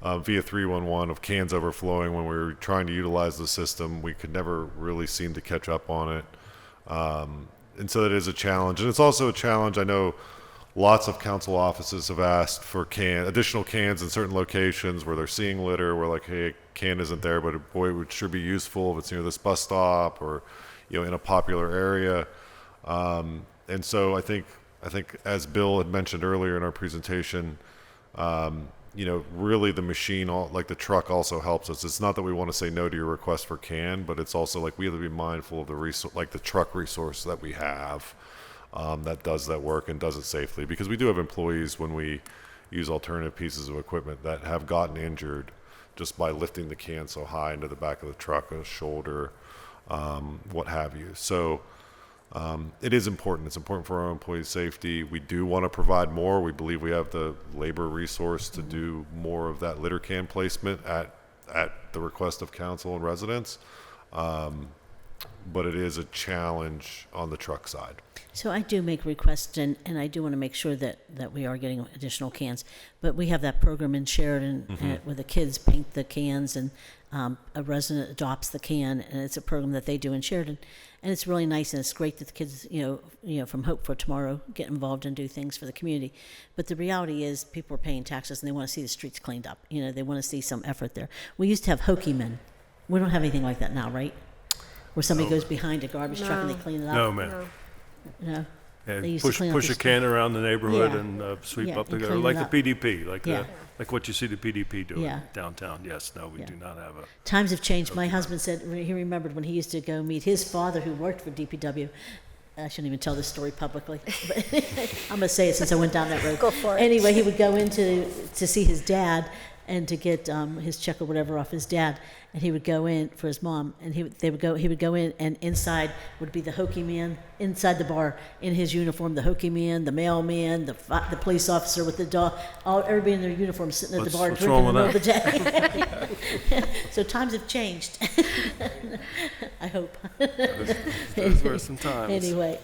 via 311 of cans overflowing when we were trying to utilize the system. We could never really seem to catch up on it. And so it is a challenge. And it's also a challenge. I know lots of council offices have asked for additional cans in certain locations where they're seeing litter. We're like, hey, a can isn't there, but boy, it would sure be useful if it's near this bus stop or, in a popular area. And so I think as Bill had mentioned earlier in our presentation, really the machine, like the truck, also helps us. It's not that we want to say no to your request for can, but it's also like we have to be mindful of the resource, like the truck resource that we have that does that work and does it safely. Because we do have employees, when we use alternative pieces of equipment, that have gotten injured just by lifting the can so high into the back of the truck, a shoulder, what have you. So it is important. It's important for our employees' safety. We do want to provide more. We believe we have the labor resource to do more of that litter can placement at the request of council and residents. But it is a challenge on the truck side. So I do make requests, and I do want to make sure that we are getting additional cans. But we have that program in Sheridan where the kids paint the cans, and a resident adopts the can, and it's a program that they do in Sheridan. And it's really nice, and it's great that the kids, from Hope for Tomorrow get involved and do things for the community. But the reality is people are paying taxes, and they want to see the streets cleaned up. They want to see some effort there. We used to have hokey men. We don't have anything like that now, right? Where somebody goes behind a garbage truck and they clean it up. No, man. No. And They used to clean up push the a can around the neighborhood Yeah. and sweep Yeah, up the and gutter, clean like it the up. PDP, Yeah. like what you see the PDP doing Yeah. downtown. Yes, no, we Yeah. do not have a. Times have changed. My husband said he remembered when he used to go meet his father, who worked for DPW. I shouldn't even tell this story publicly, but I'm going to say it since I went down that road. Go for it. Anyway, he would go in to see his dad and to get his check or whatever off his dad, and he would go in for his mom, and he would go in, and inside would be the hokey man inside the bar in his uniform, the hokey man, the mailman, the police officer with the dog, everybody in their uniform sitting at the bar What's drinking in wrong the with middle of the day. So times have changed. I hope. Those were some times. Anyway,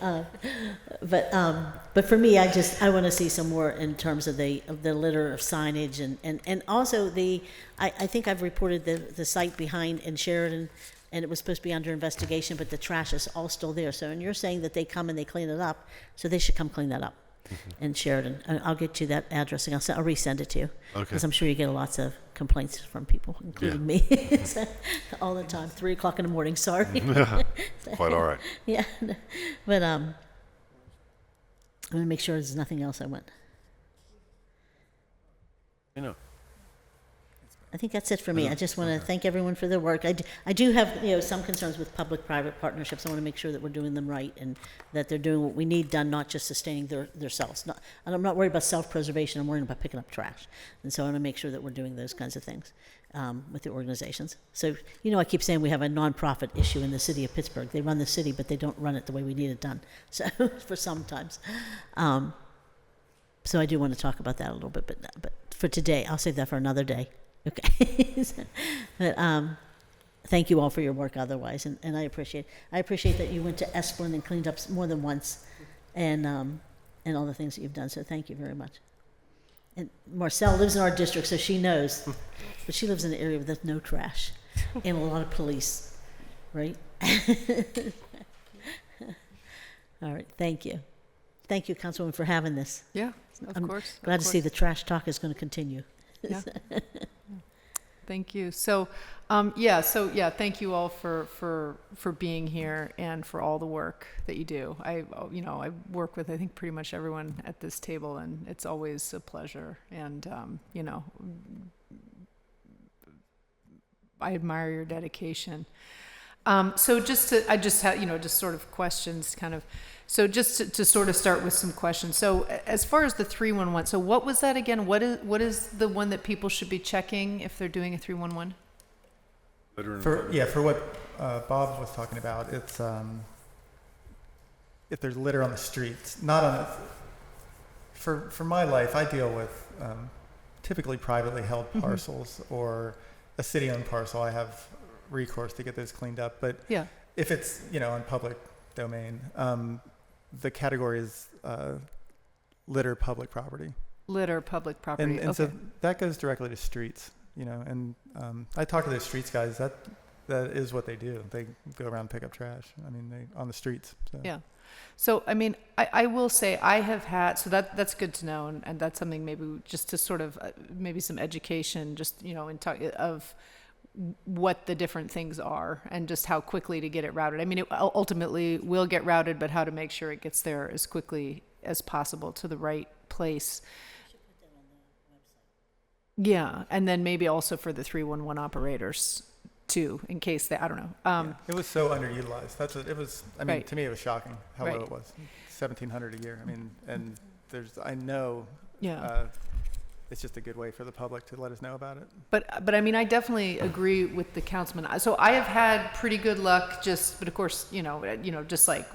but for me, I want to see some more in terms of the litter of signage and also I think I've reported the site behind in Sheridan, and it was supposed to be under investigation, but the trash is all still there. So, and you're saying that they come and they clean it up, so they should come clean that up in Sheridan. I'll get you that address, and I'll resend it to you. Okay. Because I'm sure you get lots of complaints from people, including me, all the time. 3:00 in the morning. Sorry. Quite all right. Yeah, but I'm gonna make sure there's nothing else I want. I think that's it for me. I just want to thank everyone for their work. I do have some concerns with public-private partnerships. I want to make sure that we're doing them right and that they're doing what we need done, not just sustaining themselves. And I'm not worried about self-preservation. I'm worried about picking up trash. And so I want to make sure that we're doing those kinds of things with the organizations. So, I keep saying we have a nonprofit issue in the city of Pittsburgh. They run the city, but they don't run it the way we need it done. So for sometimes. So I do want to talk about that a little bit, but for today, I'll save that for another day. Okay. But thank you all for your work otherwise, and I appreciate that you went to Esplin and cleaned up more than once, and all the things that you've done, so thank you very much. And Marcelle lives in our district, so she knows, but she lives in an area where there's no trash and a lot of police, right? All right, thank you. Thank you, Councilwoman, for having this. Yeah, of I'm course. glad to see the trash talk is going to continue. Yeah. Thank you. So, thank you all for being here and for all the work that you do. I work with, I think, pretty much everyone at this table, and it's always a pleasure. And, I admire your dedication. So I just have, just sort of questions kind of. So just to sort of start with some questions. So as far as the 311, so what was that again? What is the one that people should be checking if they're doing a 311? For what Bob was talking about, it's if there's litter on the streets, not on the, for my life, I deal with typically privately held parcels or a city-owned parcel. I have recourse to get those cleaned up. But yeah, if it's on public domain, the category is litter public property. Litter public property. And so that goes directly to streets. And I talk to those streets guys. That is what they do. They go around and pick up trash. I mean, they on the streets. So. Yeah. So, I mean, I will say I have had, so that's good to know, and that's something maybe just to sort of, maybe some education, just, in talk of what the different things are and just how quickly to get it routed. I mean, it ultimately will get routed, but how to make sure it gets there as quickly as possible to the right place. Yeah, and then maybe also for the 311 operators too, in case they, I don't know. It was so underutilized. That's what it was. I mean, Right. to me, it was shocking how low Right. it was. 1,700 a year. I mean, and I know. Yeah. It's just a good way for the public to let us know about it. But I mean, I definitely agree with the councilman. So I have had pretty good luck, but of course, just like,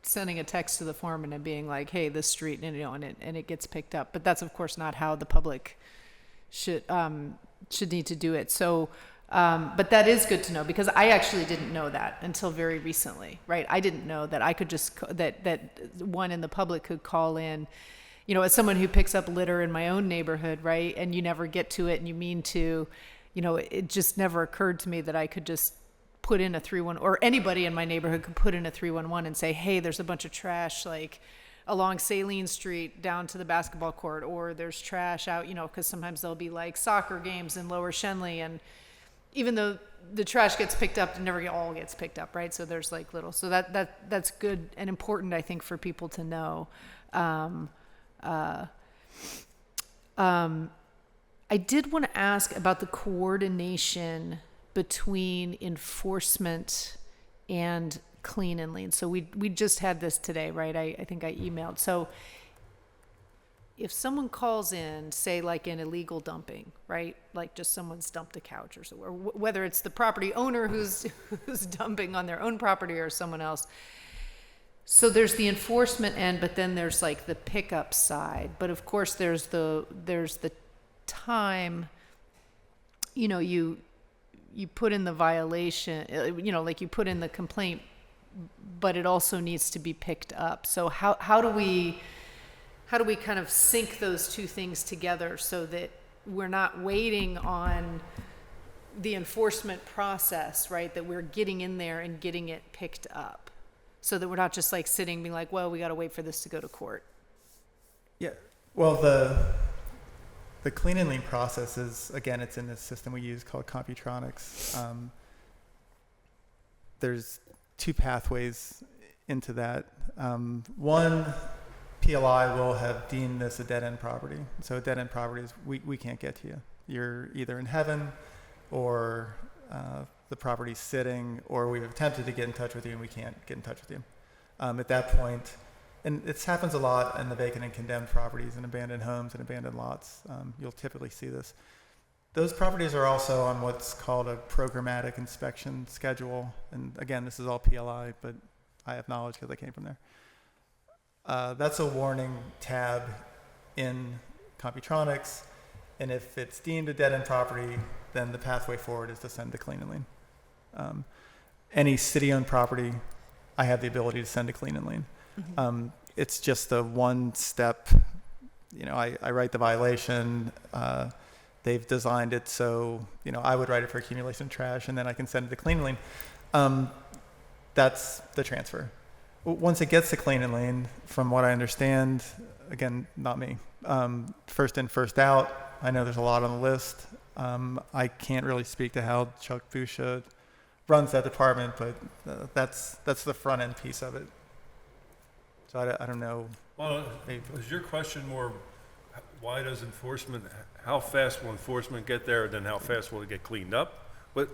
sending a text to the foreman and being like, hey, this street, and it gets picked up. But that's of course not how the public should need to do it. So, but that is good to know, because I actually didn't know that until very recently, right? I didn't know that I could just, that one in the public could call in, as someone who picks up litter in my own neighborhood, right? And you never get to it and you mean to, it just never occurred to me that I could just put in a 311, or anybody in my neighborhood could put in a 311 and say, hey, there's a bunch of trash, like, along Saline Street down to the basketball court, or there's trash out, because sometimes there'll be like soccer games in Lower Shenley, and even though the trash gets picked up, it never all gets picked up, right? So there's like little, so that's good and important, I think, for people to know. I did want to ask about the coordination between enforcement and clean and lean. So we just had this today, right? I think I emailed. So if someone calls in, say like an illegal dumping, right? Like just someone's dumped a couch or so, or whether it's the property owner who's dumping on their own property or someone else. So there's the enforcement end, but then there's like the pickup side. But of course there's the time, you put in the violation, like you put in the complaint, but it also needs to be picked up. So how do we kind of sync those two things together so that we're not waiting on the enforcement process, right? That we're getting in there and getting it picked up, so that we're not just like sitting being like, well, we got to wait for this to go to court. Yeah. Well, the clean and lean process is, again, it's in this system we use called Computronics. There's two pathways into that. One, PLI will have deemed this a dead-end property. So a dead-end property is we can't get to you. You're either in heaven, or the property's sitting, or we've attempted to get in touch with you and we can't get in touch with you. At that point, and it happens a lot in the vacant and condemned properties and abandoned homes and abandoned lots. You'll typically see this. Those properties are also on what's called a programmatic inspection schedule. And again, this is all PLI, but I have knowledge because I came from there. That's a warning tab in Computronics. And if it's deemed a dead-end property, then the pathway forward is to send to clean and lean. Any city-owned property, I have the ability to send to clean and lean. Mm-hmm. It's just a one step, I write the violation, they've designed it so, I would write it for accumulation of trash, and then I can send it to clean and lean. That's the transfer. Once it gets to clean and lean, from what I understand, again, not me, first in, first out, I know there's a lot on the list. I can't really speak to how Chuck Busha runs that department, but that's the front end piece of it. So I don't know. Well, is your question more, why does enforcement, how fast will enforcement get there, and then how fast will it get cleaned up? But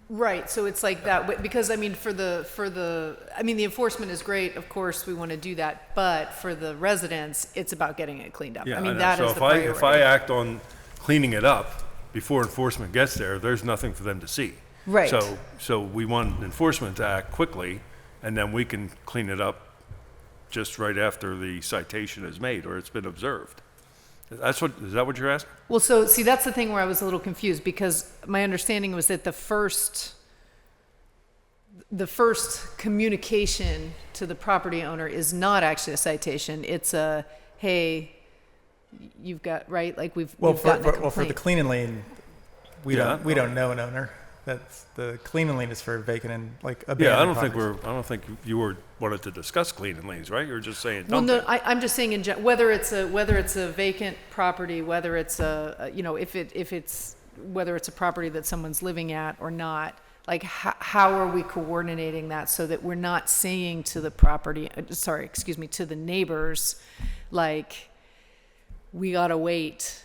Right, so it's like that, because I mean, the enforcement is great, of course, we want to do that, but for the residents, it's about getting it cleaned up. Yeah, I mean, know. that So is the priority. if I act on cleaning it up before enforcement gets there, there's nothing for them to see. Right. So we want enforcement to act quickly, and then we can clean it up just right after the citation is made or it's been observed. Is that what you're asking? Well, so, see, that's the thing where I was a little confused, because my understanding was that the first communication to the property owner is not actually a citation, it's a, hey, you've got, right, like we've gotten a complaint. Well, for the clean and lean, we Yeah. don't know an owner. That's the clean and lean is for vacant and like abandoned Yeah, I don't properties. think you wanted to discuss clean and leans, right? You're just saying Well, dump no, it. I'm just saying whether it's a vacant property, whether it's whether it's a property that someone's living at or not, like how are we coordinating that so that we're not saying to the to the neighbors, like, we gotta wait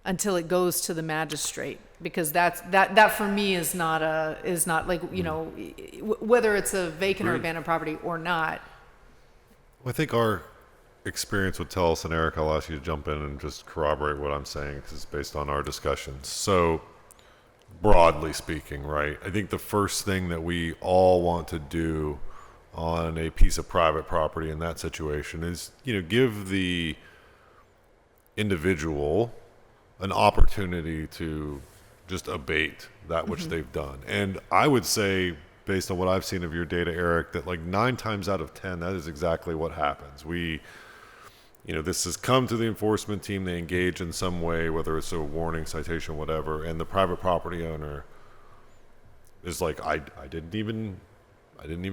until it goes to the magistrate, because that for me is not like, whether it's a vacant or Agreed. abandoned property or not. I think our experience would tell us, and Eric, I'll ask you to jump in and just corroborate what I'm saying, because it's based on our discussions. So, broadly speaking, right, I think the first thing that we all want to do on a piece of private property in that situation is, give the individual an opportunity to just abate that which they've done. And I would say, based on what I've seen of your data, Eric, that like 9 times out of 10, that is exactly what happens. This has come to the enforcement team, they engage in some way, whether it's a warning, citation, whatever, and the private property owner is like, I didn't even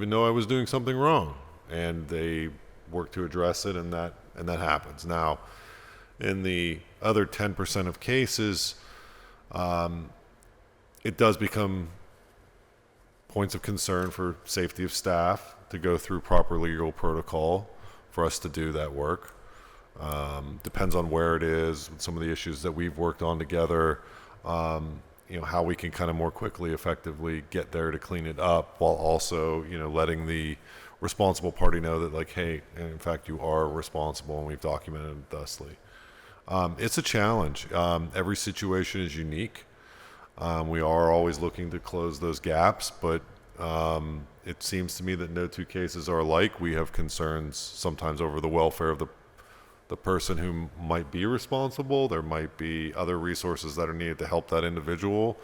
know I was doing something wrong. And they work to address it, and that happens. Now, in the other 10% of cases, it does become points of concern for safety of staff to go through proper legal protocol for us to do that work. Depends on where it is, some of the issues that we've worked on together, how we can kind of more quickly, effectively get there to clean it up, while also, letting the responsible party know that, like, hey, in fact, you are responsible, and we've documented it thusly. It's a challenge. Every situation is unique. We are always looking to close those gaps, but it seems to me that no two cases are alike. We have concerns sometimes over the welfare of the person who might be responsible. There might be other resources that are needed to help that individual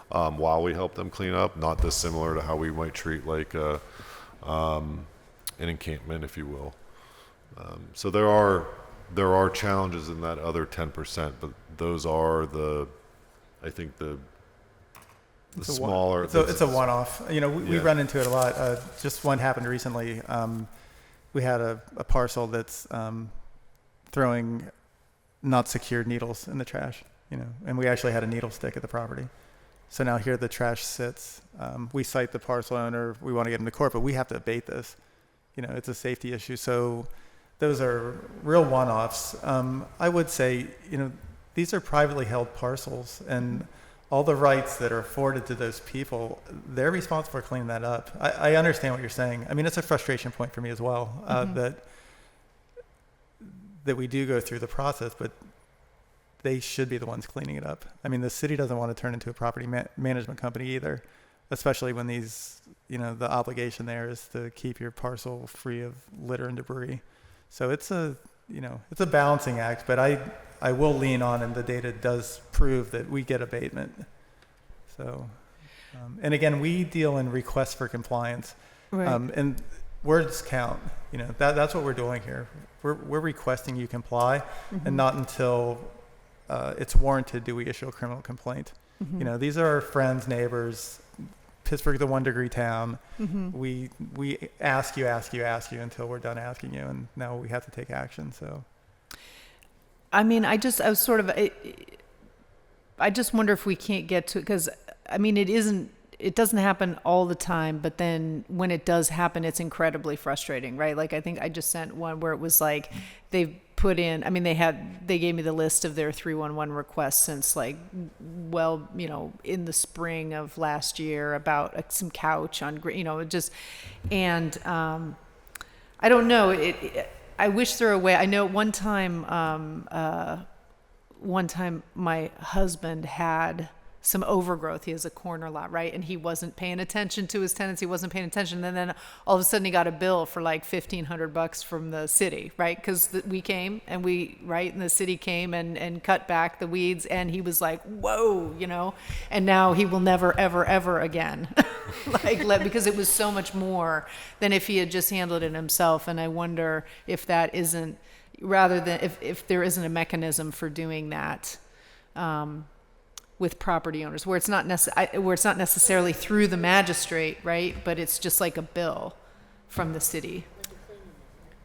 while we help them clean up, not dissimilar to how we might treat like an encampment, if you will. So there are challenges in that other 10%, but those are the smaller. It's a one-off. We run into it a lot. Just one happened recently. We had a parcel that's throwing not secured needles in the trash, and we actually had a needle stick at the property. So now here the trash sits. We cite the parcel owner. We want to get him to court, but we have to abate this. It's a safety issue. So those are real one-offs. I would say, these are privately held parcels, and all the rights that are afforded to those people, they're responsible for cleaning that up. I understand what you're saying. I mean, it's a frustration point for me as well, that we do go through the process, but they should be the ones cleaning it up. I mean, the city doesn't want to turn into a property management company either, especially when the obligation there is to keep your parcel free of litter and debris. So it's a balancing act, but I will lean on, and the data does prove that we get abatement. So, and again, we deal in requests for compliance, Right. And words count. That's what we're doing here. We're requesting you comply, and not until it's warranted do we issue a criminal complaint. These are our friends, neighbors. Pittsburgh's a 1-degree town. We ask you until we're done asking you, and now we have to take action. So, I mean, I just wonder if we can't get to, because I mean, it doesn't happen all the time, but then when it does happen, it's incredibly frustrating, right? Like, I think I just sent one where it was like, they've put in, I mean, they gave me the list of their 311 requests since like, well, in the spring of last year about some couch on, and I don't know, I wish there were a way. I know one time my husband had some overgrowth. He has a corner lot, right? And he wasn't paying attention to his tenants. He wasn't paying attention. And then all of a sudden he got a bill for like $1,500 from the city, right? Because we came and and the city came and cut back the weeds. And he was like, whoa, and now he will never, ever, ever again. Because it was so much more than if he had just handled it himself. And I wonder if that isn't, rather than if there isn't a mechanism for doing that, with property owners, where it's not necessarily through the magistrate, right? But it's just like a bill from the city.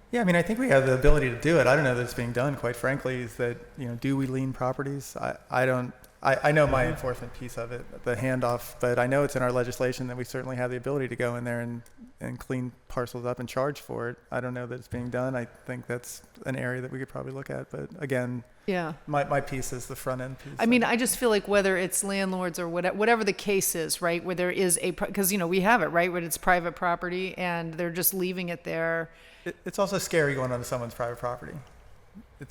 Yeah, I mean, I think we have the ability to do it. I don't know that it's being done, quite frankly, is that, do we lien properties? I know my enforcement piece of it, the handoff, but I know it's in our legislation that we certainly have the ability to go in there and clean parcels up and charge for it. I don't know that it's being done. I think that's an area that we could probably look at, but again, yeah, my piece is the front end piece. I mean, I just feel like whether it's landlords or whatever the case is, right, where there is because we have it, right, where it's private property and they're just leaving it there. It's also scary going onto someone's private property.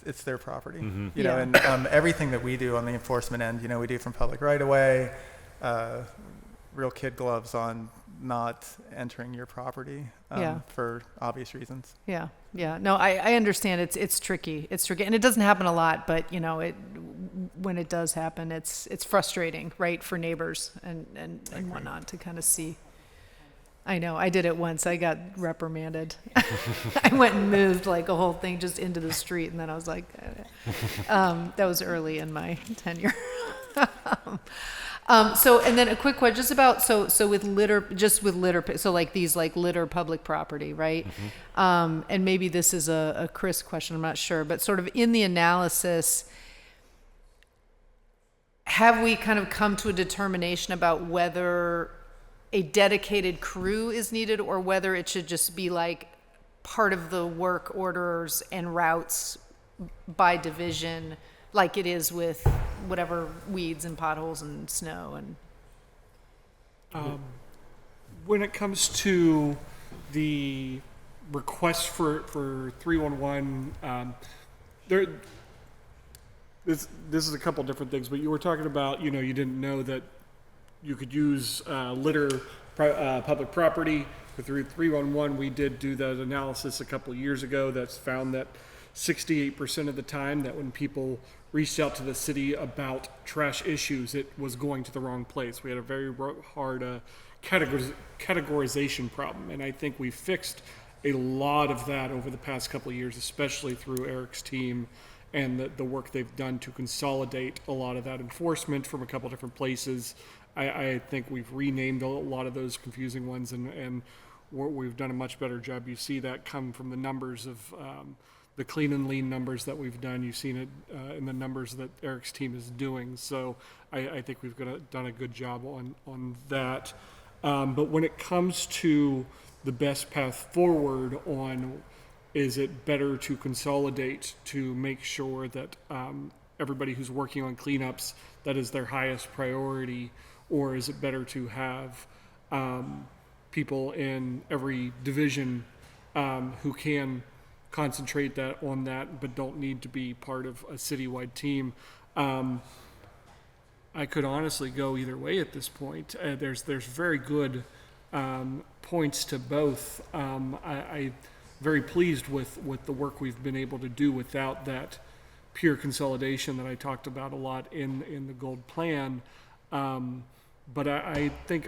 It's their property, Yeah. And everything that we do on the enforcement end, we do from public right of way, real kid gloves on not entering your property for obvious reasons. Yeah. No, I understand. It's tricky. It's tricky, and it doesn't happen a lot. But when it does happen, it's frustrating, right, for neighbors and whatnot to kind of see. I know. I did it once. I got reprimanded. I went and moved like a whole thing just into the street, and then I was like, that was early in my tenure. So, and then a quick question, just about, so with litter, so like these like litter public property, right? And maybe this is a Chris question, I'm not sure, but sort of in the analysis, have we kind of come to a determination about whether a dedicated crew is needed or whether it should just be like part of the work orders and routes by division, like it is with whatever weeds and potholes and snow and when it comes to the request for 311, this is a couple different things, but you were talking about, you didn't know that you could use litter public property. With 311, we did do that analysis a couple of years ago that's found that 68% of the time that when people reached out to the city about trash issues, it was going to the wrong place. We had a very hard categorization problem, and I think we fixed a lot of that over the past couple of years, especially through Eric's team and the work they've done to consolidate a lot of that enforcement from a couple different places. I think we've renamed a lot of those confusing ones, and we've done a much better job. You see that come from the numbers of the clean and lean numbers that we've done. You've seen it in the numbers that Eric's team is doing. So I think we've done a good job on that. But when it comes to the best path forward on, is it better to consolidate to make sure that everybody who's working on cleanups, that is their highest priority, or is it better to have people in every division who can concentrate on that but don't need to be part of a citywide team? I could honestly go either way at this point. There's very good points to both. I'm very pleased with the work we've been able to do without that pure consolidation that I talked about a lot in the gold plan. But I think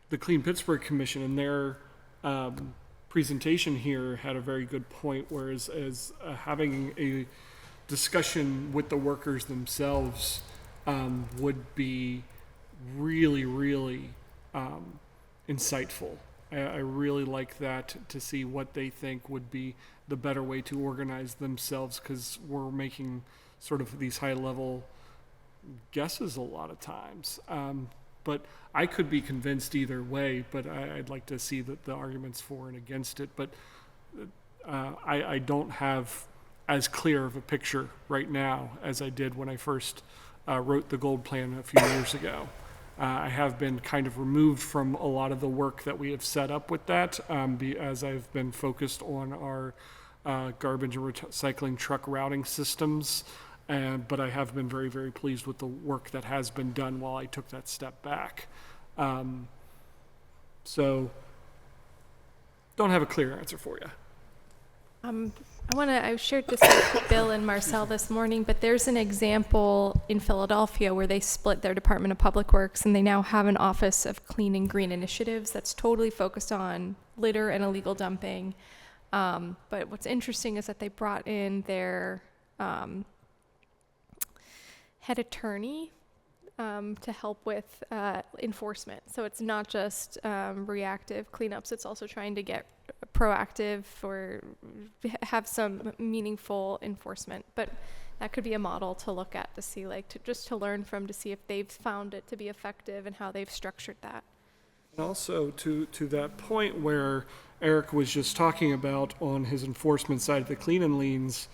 the Clean Pittsburgh Commission in their presentation here had a very good point, whereas having a discussion with the workers themselves would be really, really insightful. I really like that, to see what they think would be the better way to organize themselves, because we're making sort of these high-level guesses a lot of times. But I could be convinced either way, but I'd like to see the arguments for and against it. But I don't have as clear of a picture right now as I did when I first wrote the gold plan a few years ago. I have been kind of removed from a lot of the work that we have set up with that, as I've been focused on our garbage and recycling truck routing systems. But I have been very, very pleased with the work that has been done while I took that step back. So, don't have a clear answer for you. I shared this with Bill and Marcel this morning, but there's an example in Philadelphia where they split their Department of Public Works and they now have an Office of Clean and Green Initiatives that's totally focused on litter and illegal dumping. But what's interesting is that they brought in their head attorney to help with enforcement. So it's not just reactive cleanups, it's also trying to get proactive or have some meaningful enforcement. But that could be a model to look at to see, like, to learn from, to see if they've found it to be effective and how they've structured that. And also to that point where Eric was just talking about on his enforcement side of the clean and liens,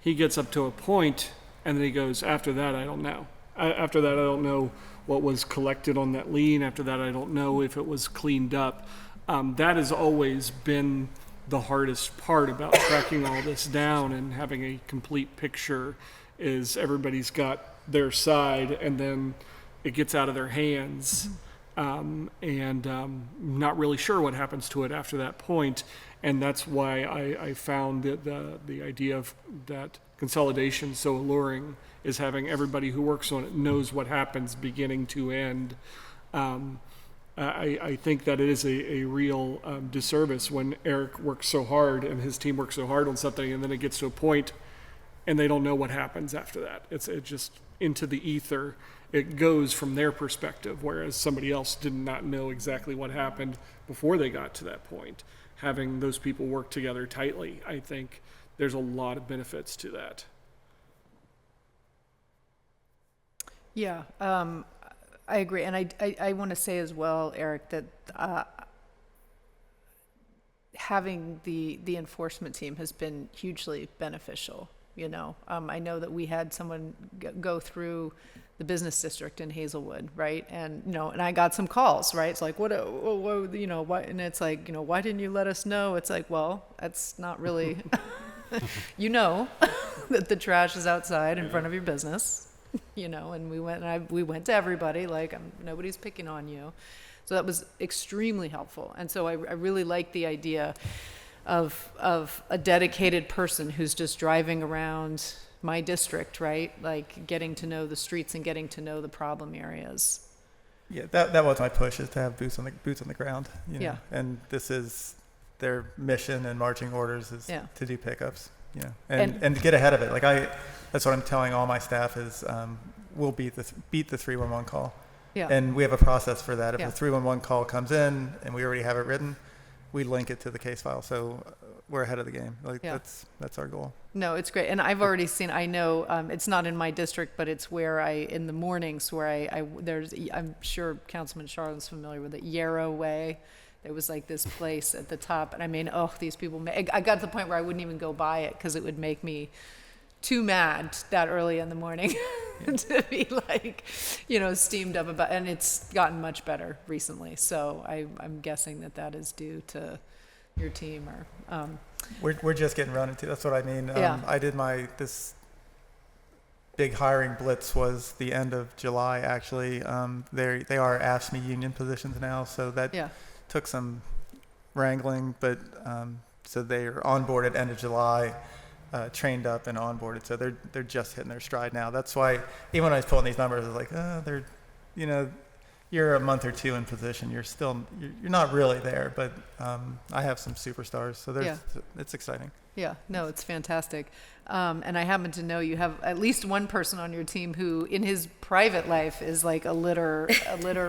he gets up to a point and then he goes, after that, I don't know. After that, I don't know what was collected on that lien. After that, I don't know if it was cleaned up. That has always been the hardest part about tracking all this down and having a complete picture, is everybody's got their side and then it gets out of their hands. Not really sure what happens to it after that point. And that's why I found that the idea of that consolidation so alluring, is having everybody who works on it knows what happens beginning to end. I think that it is a real disservice when Eric works so hard and his team works so hard on something and then it gets to a point and they don't know what happens after that. It's just into the ether. It goes from their perspective, whereas somebody else did not know exactly what happened before they got to that point. Having those people work together tightly, I think there's a lot of benefits to that. Yeah, I agree. And I want to say as well, Eric, that having the enforcement team has been hugely beneficial. You know, I know that we had someone go through the business district in Hazelwood, right? And, you know, and I got some calls, right? It's like, what, you know, why? And it's like, you know, why didn't you let us know? It's like, well, that's not really, you know, that the trash is outside in front of your business. You know, and we went to everybody, like, nobody's picking on you. So that was extremely helpful. And so I really like the idea of a dedicated person who's just driving around my district, right? Like getting to know the streets and getting to know the problem areas. Yeah, that was my push, is to have boots on the ground. You know? Yeah. And this is their mission and marching orders is to do pickups. Yeah, and to get ahead of it. Like that's what I'm telling all my staff is we'll beat the 311 call. Yeah. And we have a process for that. If the 311 call comes in and we already have it written, we link it to the case file. So we're ahead of the game. Like that's our goal. No, it's great. And I've already seen, I know it's not in my district, but it's where in the mornings where I'm sure Councilman Charlton's familiar with it, Yarrow Way. There was like this place at the top, and I mean, these people, I got to the point where I wouldn't even go by it because it would make me too mad that early in the morning to be like, you know, steamed up about, and it's gotten much better recently. So I'm guessing that is due to your team or. We're just getting run into, that's what I mean. I did this big hiring blitz was the end of July, actually. They are AFSCME union positions now, so that took some wrangling, but so they are onboarded end of July, trained up and onboarded. So they're just hitting their stride now. That's why even when I was pulling these numbers, I was like, they're, you know, you're a month or two in position. You're not really there, but I have some superstars, so it's exciting. Yeah, no, it's fantastic. And I happen to know you have at least one person on your team who, in his private life, is like a litter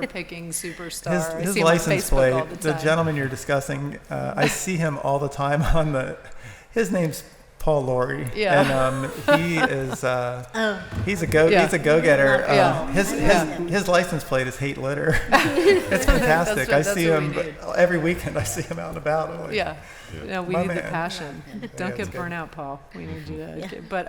picking superstar. His license plate, the gentleman you're discussing, I see him all the time his name's Paul Laurie. Yeah. And he is he's a go-getter. Yeah. His license plate is hate litter. It's fantastic. That's I see what we him need. every weekend. I see him out and about. I'm like, Yeah. No, we My need the man. passion. Don't it's get good. burnt out, Paul. We need you to. Yeah. But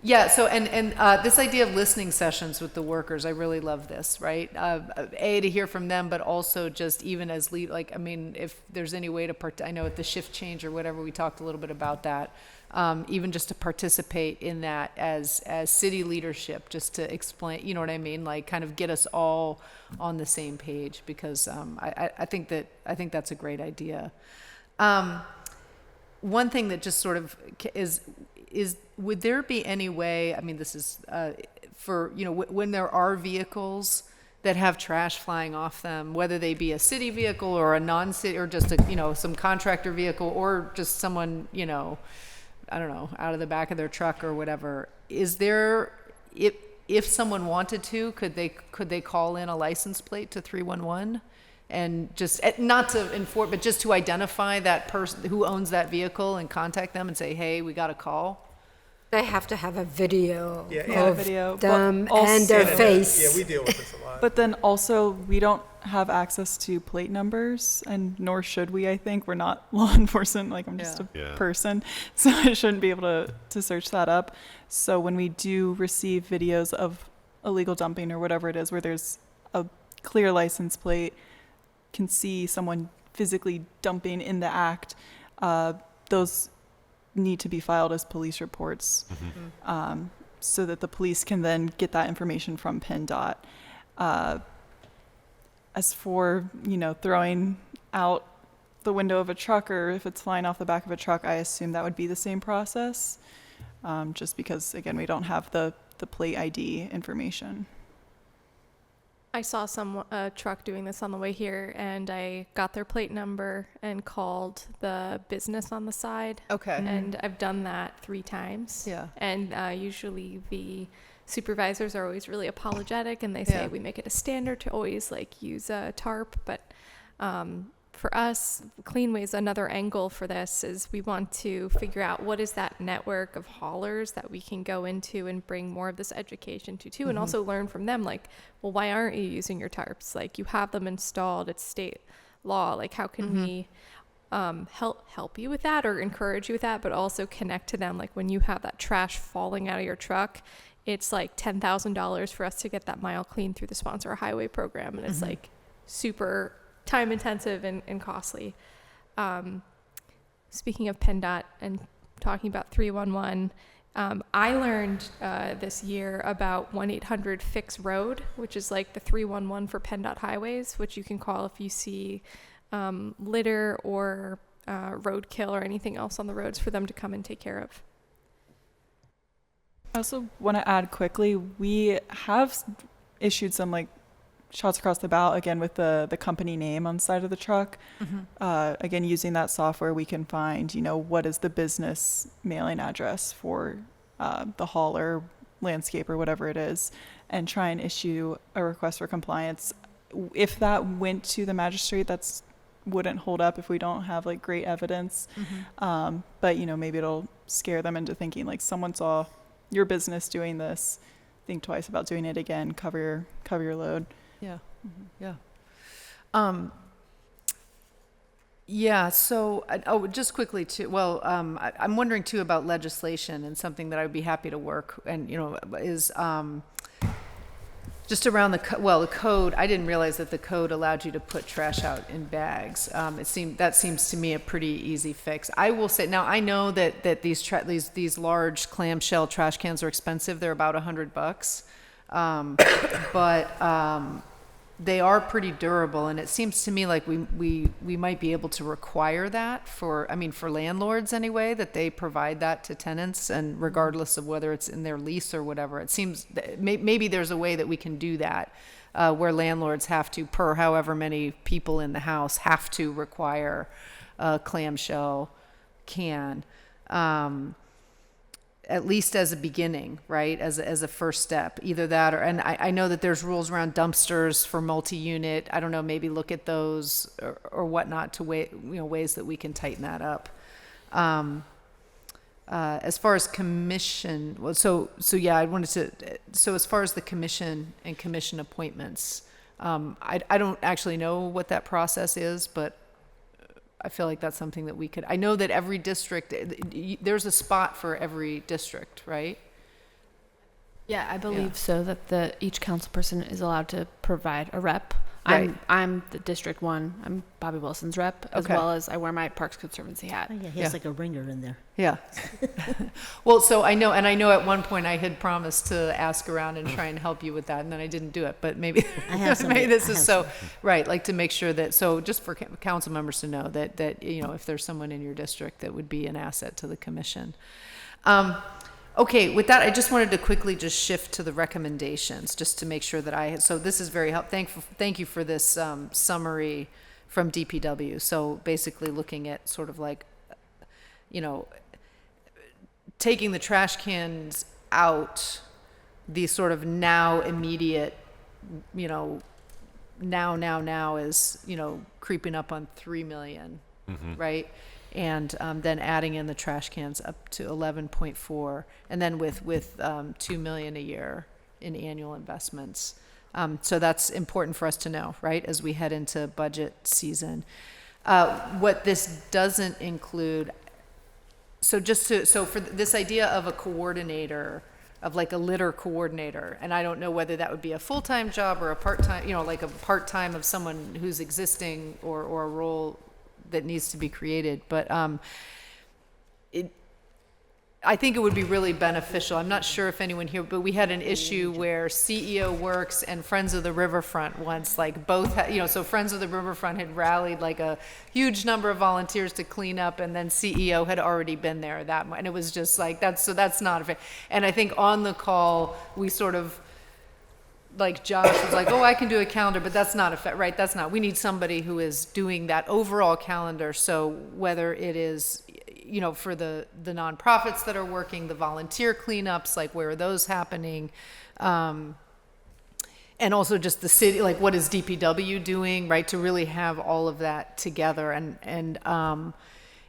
yeah. So and this idea of listening sessions with the workers, I really love this. Right. To hear from them, but also just even as lead. Like, I mean, if there's any way to I know at the shift change or whatever, we talked a little bit about that. Even just to participate in that as city leadership, just to explain, you know what I mean, like kind of get us all on the same page, because I think that's a great idea. One thing that just sort of is would there be any way? I mean, this is for when there are vehicles that have trash flying off them, whether they be a city vehicle or a non-city or just a some contractor vehicle or just someone I don't know, out of the back of their truck or whatever. Is there, if someone wanted to, could they call in a license plate to 311 and just not to inform, but just to identify that person who owns that vehicle and contact them and say, hey, we got a call? They have to have a video Yeah, of video, but them also- and their face. Yeah, we deal with this a lot. But then also, we don't have access to plate numbers, and nor should we, I think. We're not law enforcement, like I'm just Yeah. a person, so I shouldn't be able to search that up. So when we do receive videos of illegal dumping or whatever it is, where there's a clear license plate, can see someone physically dumping in the act, those need to be filed as police reports, so that the police can then get that information from PennDOT. As for, throwing out the window of a truck, or if it's flying off the back of a truck, I assume that would be the same process, just because, again, we don't have the plate ID information. I saw a truck doing this on the way here, and I got their plate number and called the business on the side. Okay. And I've done that 3 times. Yeah. And usually the supervisors are always really apologetic, and they say Yeah. we make it a standard to always use a tarp. But for us, Cleanway's another angle for this is we want to figure out what is that network of haulers that we can go into and bring more of this education to, and also learn from them. Like, well, why aren't you using your tarps? Like, you have them installed. It's state law. Like, how can we help you with that or encourage you with that, but also connect to them? Like, when you have that trash falling out of your truck, it's like $10,000 for us to get that mile clean through the Sponsor a Highway program, and it's like super time intensive and costly. Speaking of PennDOT and talking about 311, I learned this year about 1-800-FIX-ROAD, which is like the 311 for PennDOT highways, which you can call if you see litter or roadkill or anything else on the roads, for them to come and take care of. I also want to add quickly, we have issued some shots across the bow, again, with the company name on the side of the truck. Again, using that software, we can find, what is the business mailing address for the hauler, landscaper, whatever it is, and try and issue a request for compliance. If that went to the magistrate, that's wouldn't hold up if we don't have great evidence. But maybe it'll scare them into thinking someone saw your business doing this, think twice about doing it again, cover your load. Yeah. Yeah. Yeah. So, just quickly too. Well, I'm wondering too about legislation, and something that I would be happy to work and is just around the code. I didn't realize that the code allowed you to put trash out in bags. That seems to me a pretty easy fix. I will say now, I know that these large clamshell trash cans are expensive. They're about $100, but they are pretty durable, and it seems to me like we might be able to require that for landlords anyway, that they provide that to tenants, and regardless of whether it's in their lease or whatever. It seems that maybe there's a way that we can do that, where landlords have to, per however many people in the house, have to require a clamshell can. At least as a beginning, right? As a first step, either that, or, and I know that there's rules around dumpsters for multi-unit. I don't know, maybe look at those or whatnot to ways that we can tighten that up. as far as commission, well, so yeah, I wanted to, so as far as the commission and commission appointments, I don't actually know what that process is, but I feel like that's something that we could, I know that every district, there's a spot for every district, right? Yeah, I believe so, that each council person is allowed to provide a rep. Right. I'm the District 1. I'm Bobby Wilson's rep, as Okay. well as I wear my Parks Conservancy hat. Oh, yeah, he has like a ringer in there. Yeah. Well, so I know, and I know at one point I had promised to ask around and try and help you with that, and then I didn't do it. But maybe, I have some- maybe this I is have so, some. right, like to make sure that, so just for council members to know that, you know, if there's someone in your district that would be an asset to the commission. Okay, with that, I just wanted to quickly just shift to the recommendations, just to make sure that so this is very helpful. Thank you for this summary from DPW. So basically looking at sort of like, you know, taking the trash cans out, the sort of now immediate, you know, now is, you know, creeping up on 3 million, right? And then adding in the trash cans up to 11.4, and then with 2 million a year in annual investments. So that's important for us to know, right, as we head into budget season. What this doesn't include, so for this idea of a coordinator, of like a litter coordinator, and I don't know whether that would be a full-time job or a part-time, you know, like a part-time of someone who's existing or a role that needs to be created, but I think it would be really beneficial. I'm not sure if anyone here, but we had an issue where CEO Works and Friends of the Riverfront once, like both, you know, so Friends of the Riverfront had rallied like a huge number of volunteers to clean up, and then CEO had already been there and it was just like, that's not fair. And I think on the call, we sort of, like Josh was like, oh, I can do a calendar, but that's not right. That's not, we need somebody who is doing that overall calendar. So whether it is, you know, for the nonprofits that are working, the volunteer cleanups, like where are those happening? And also just the city, like what is DPW doing, right? To really have all of that together and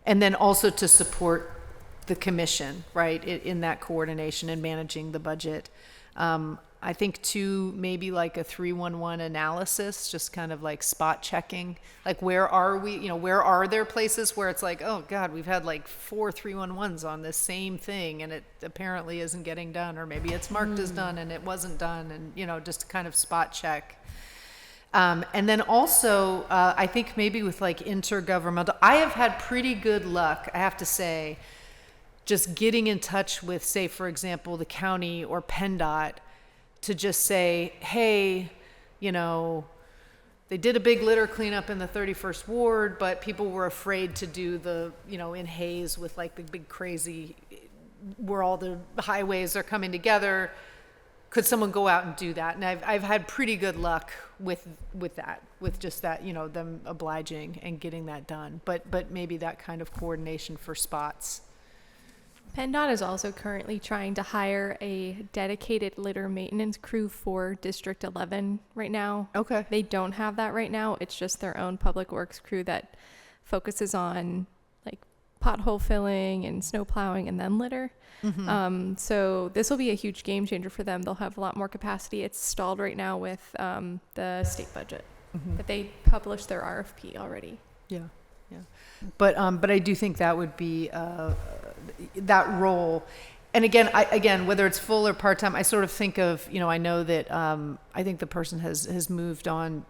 then also to support the commission, right? In that coordination and managing the budget. I think too, maybe like a 311 analysis, just kind of like spot checking, like where are we, you know, where are there places where it's like, oh God, we've had like 4 311s on this same thing and it apparently isn't getting done, or maybe it's marked as done and it wasn't done, and, you know, just kind of spot check. And then also, I think maybe with like intergovernmental, I have had pretty good luck, I have to say, just getting in touch with, say, for example, the county or PennDOT, to just say, hey, you know, they did a big litter cleanup in the 31st Ward, but people were afraid to do the, you know, in Hayes with like the big crazy, where all the highways are coming together. Could someone go out and do that? And I've had pretty good luck with that, with just that, you know, them obliging and getting that done. But maybe that kind of coordination for spots. PennDOT is also currently trying to hire a dedicated litter maintenance crew for District 11 right now. Okay. They don't have that right now. It's just their own public works crew that focuses on like pothole filling and snow plowing and then litter. Mm-hmm. So this will be a huge game changer for them. They'll have a lot more capacity. It's stalled right now with the state budget, but they published their RFP already. Yeah. But I do think that would be that role. And again, whether it's full or part-time, I sort of think of, you know, I know that I think the person has moved on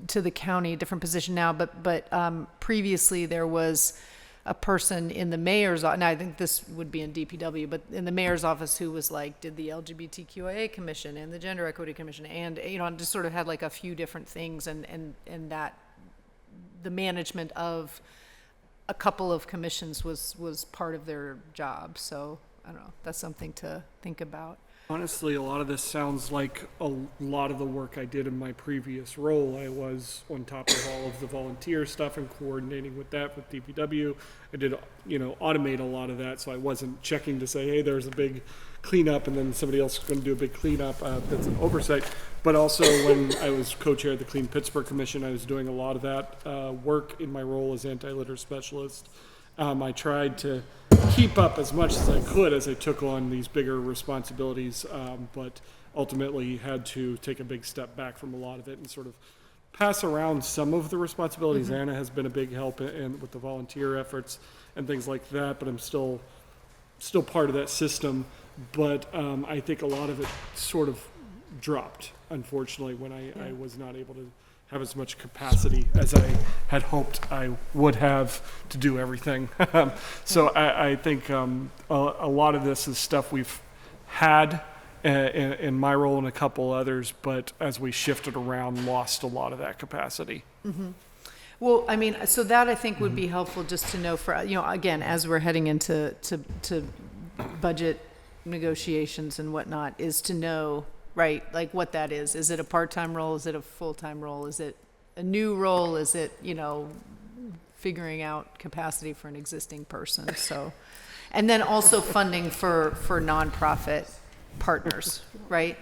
to the county, a different position now, but previously there was a person in the mayor's office, and I think this would be in DPW, but in the mayor's office who was like, did the LGBTQIA commission and the gender equity commission, and, you know, just sort of had like a few different things, and that the management of a couple of commissions was part of their job. So I don't know, that's something to think about. Honestly, a lot of this sounds like a lot of the work I did in my previous role. I was on top of all of the volunteer stuff and coordinating with that with DPW. I did, you know, automate a lot of that, so I wasn't checking to say, hey, there's a big cleanup, and then somebody else is going to do a big cleanup. That's an oversight. But also, when I was co-chair of the Clean Pittsburgh Commission, I was doing a lot of that work in my role as anti-litter specialist. I tried to keep up as much as I could as I took on these bigger responsibilities, but ultimately had to take a big step back from a lot of it and sort of pass around some of the responsibilities. Anna has been a big help with the volunteer efforts and things like that, but I'm still part of that system. But I think a lot of it sort of dropped, unfortunately, when I was not able to have as much capacity as I had hoped I would have to do everything. So I think a lot of this is stuff we've had in my role and a couple others, but as we shifted around, lost a lot of that capacity. Well, I mean, so that I think would be helpful just to know for, again, as we're heading into to budget negotiations and whatnot, is to know, right, like what that is. Is it a part-time role? Is it a full-time role? Is it a new role? Is it, figuring out capacity for an existing person? So, and then also funding for nonprofit partners, right?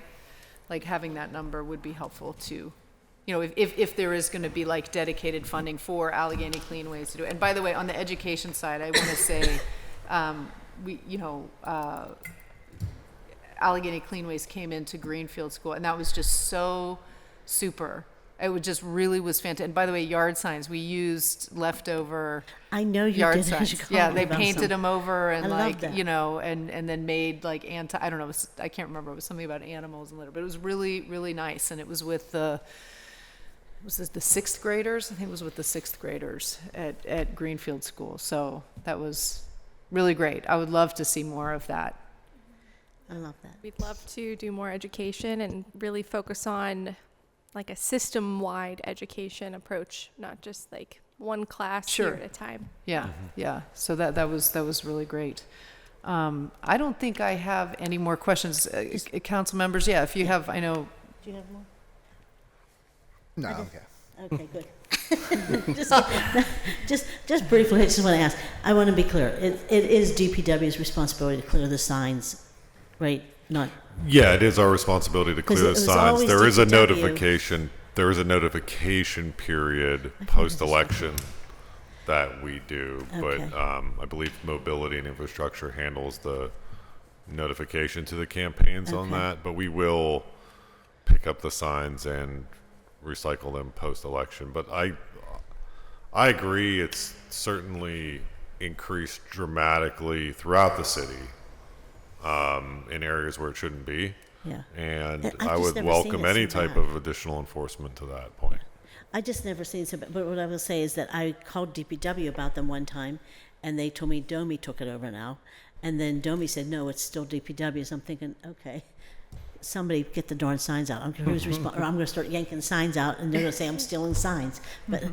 Like having that number would be helpful too. If there is going to be like dedicated funding for Allegheny Cleanways to do it. And by the way, on the education side, I want to say, Allegheny Cleanways came into Greenfield School, and that was just so super. It really was fantastic. And by the way, yard signs, we used leftover I know you yard did. signs. You called Yeah, me they about painted some. them over and I love that. and then made like I don't know, I can't remember. It was something about animals and litter, but it was really, really nice. And it was with the sixth graders? I think it was with the sixth graders at Greenfield School. So that was really great. I would love to see more of that. I love that. We'd love to do more education and really focus on like a system-wide education approach, not just like one class here at a time. Yeah, yeah. So that was really great. I don't think I have any more questions. Council members, yeah, if you have, I know. Do you have more? No, okay. Okay, good. just briefly, I just want to ask. I want to be clear. It is DPW's responsibility to clear the signs, right? Not. Yeah, it is our responsibility to clear the signs. always There is a DPW. notification. There is a notification period post-election that we do, Okay. but I believe Mobility and Infrastructure handles the notification to the campaigns on Okay. that. But we will pick up the signs and recycle them post-election. But I agree. It's certainly increased dramatically throughout the city. In areas where it shouldn't be. Yeah. And I've I just would never welcome seen it any so type bad. of additional enforcement to that point. I just never seen so. But what I will say is that I called DPW about them one time, and they told me Domi took it over now, and then Domi said no, it's still DPW. So I'm thinking, okay, somebody get the darn signs out. I don't care who's responsible. Or I'm going to start yanking signs out, and they're going to say I'm stealing signs. But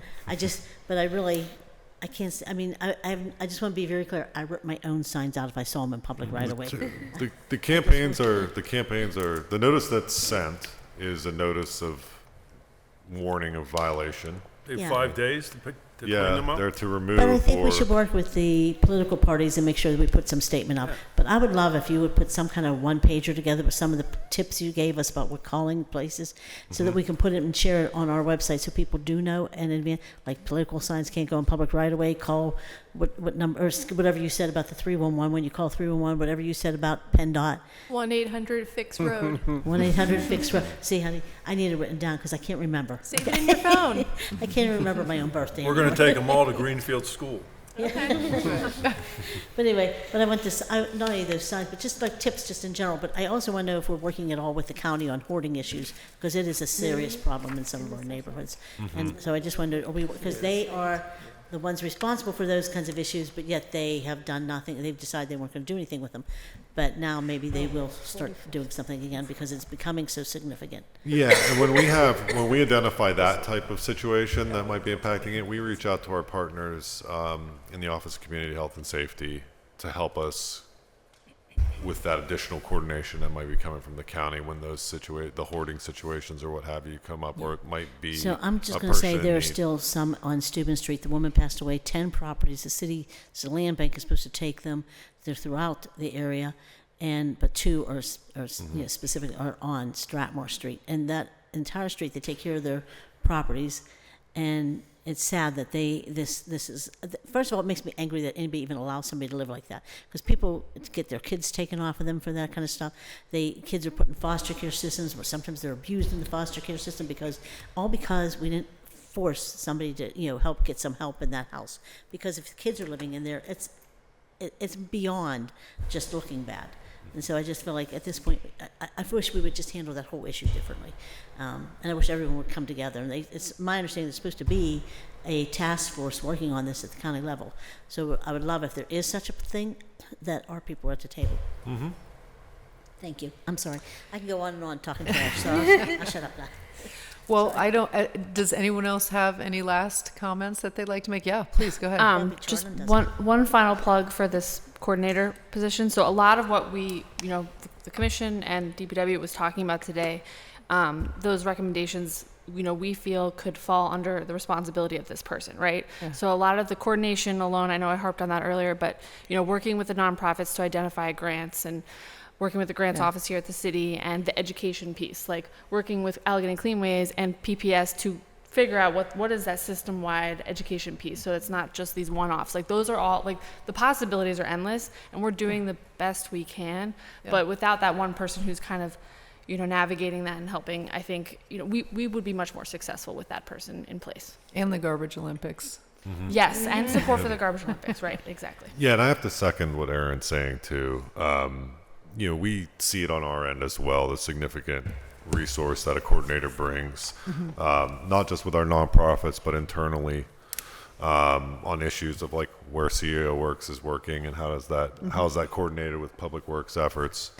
I can't. I mean, I just want to be very clear. I rip my own signs out if I saw them in public right away. The campaigns are the notice that's sent is a notice of warning of violation. They have Yeah. 5 days to clean them Yeah, up? they're to remove But I think or we should work with the political parties and make sure that we put some statement out. But I would love if you would put some kind of one-pager together with some of the tips you gave us about what calling places, so that we can put it and share it on our website so people do know in advance. Like political signs can't go in public right away. Call what number, or whatever you said about the 311 when you call 311. Whatever you said about PennDOT. 1-800-FIX-ROAD. 1-800-FIX-ROAD. See, honey, I need it written down because I can't remember. Save it in your phone. I can't remember my own birthday. We're going to take them all to Greenfield School. But anyway, but I want this, not only those signs, but just like tips just in general. But I also want to know if we're working at all with the county on hoarding issues, because it is a serious problem in some of our neighborhoods. And so I just wondered, because they are the ones responsible for those kinds of issues, but yet they have done nothing. They've decided they weren't going to do anything with them. But now maybe they will start doing something again because it's becoming so significant. Yeah, and when we identify that type of situation that might be impacting it, we reach out to our partners in the Office of Community Health and Safety to help us with that additional coordination that might be coming from the county when those the hoarding situations or what have you come up, or it might be. So I'm just a going to say person in there are need. still some on Steuben Street. The woman passed away. 10 properties. The city's land bank is supposed to take them. They're throughout the area, but 2 are specifically are on Stratmore Street. And that entire street, they take care of their properties, And it's sad that this is, first of all, it makes me angry that anybody even allows somebody to live like that. Because people get their kids taken off of them for that kind of stuff. Kids are put in foster care systems, where sometimes they're abused in the foster care system because we didn't force somebody to, help get some help in that house. Because if the kids are living in there, it's beyond just looking bad. And so I just feel like at this point, I wish we would just handle that whole issue differently. And I wish everyone would come together. And it's my understanding there's supposed to be a task force working on this at the county level. So I would love if there is such a thing that our people are at the table. Mm-hmm. Thank you. I'm sorry. I can go on and on talking trash, so I'll shut up now. Well, I don't, does anyone else have any last comments that they'd like to make? Yeah, please, go ahead. Just one final plug for this coordinator position. So a lot of what we, the commission and DPW was talking about today, those recommendations, we feel could fall under the responsibility of this person, right? Yeah. So a lot of the coordination alone, I know I harped on that earlier, but, working with the nonprofits to identify grants and working with the grants office here at the city and the education piece, like working with Allegheny Cleanways and PPS to figure out what is that system-wide education piece, so it's not just these one-offs. Like those are all, like the possibilities are endless, and we're doing the best we can, but without that one person who's kind of, navigating that and helping, I think, we would be much more successful with that person in place. And the Garbage Olympics. Mm-hmm. Yes, and support for the Garbage Olympics, right, exactly. Yeah, and I have to second what Erin's saying too. We see it on our end as well, the significant resource that a coordinator brings, not just with our nonprofits, but internally on issues of like where CEO Works is working and how is that coordinated with Public Works efforts.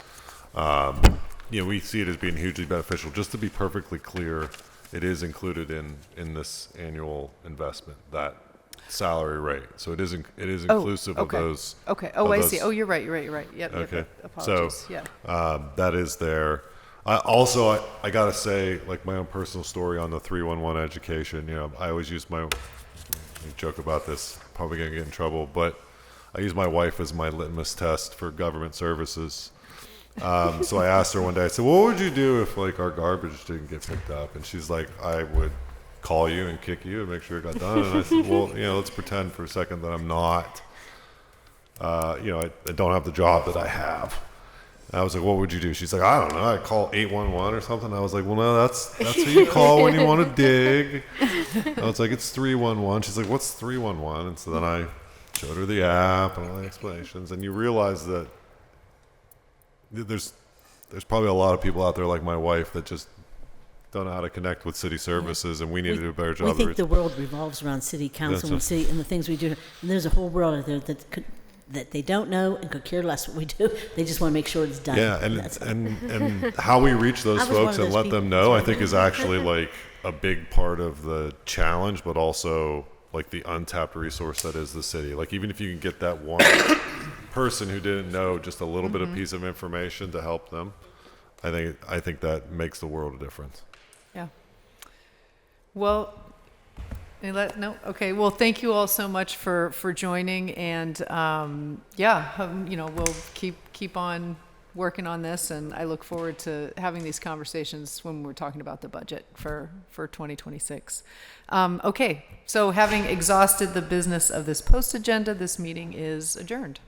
We see it as being hugely beneficial. Just to be perfectly clear, it is included in this annual investment, that salary rate. So it is inclusive of those. Okay. Oh, I see. Oh, you're right. Yep. Okay. Yep. Apologies. So Yeah. that is there. I gotta say, like my own personal story on the 311 education. I always use we joke about this. Probably gonna get in trouble, but I use my wife as my litmus test for government services. So I asked her one day. I said, "What would you do if like our garbage didn't get picked up?" And she's like, "I would call you and kick you and make sure it got done." And I said, "Well, let's pretend for a second that I'm not. I don't have the job that I have." And I was like, "What would you do?" She's like, "I don't know. I'd call 811 or something." I was like, "Well, no, that's who you call when you want to dig." I was like, "It's 311." She's like, "What's 311?" And so then I showed her the app and all the explanations, and you realize that there's probably a lot of people out there like my wife that just don't know how to connect with city services, and we need to do a better job. We think the world revolves around city council and the things we do. And there's a whole world out there that they don't know and could care less what we do. They just want to make sure it's done. Yeah, and how we reach those folks and let them know, I think, is actually like a big part of the challenge, but also like the untapped resource that is the city. Like even if you can get that one person who didn't know just a little bit of piece of information to help them, I think that makes the world a difference. Yeah. Well, okay. Well, thank you all so much for joining, and we'll keep on working on this, and I look forward to having these conversations when we're talking about the budget for 2026. Okay. So having exhausted the business of this post agenda, this meeting is adjourned.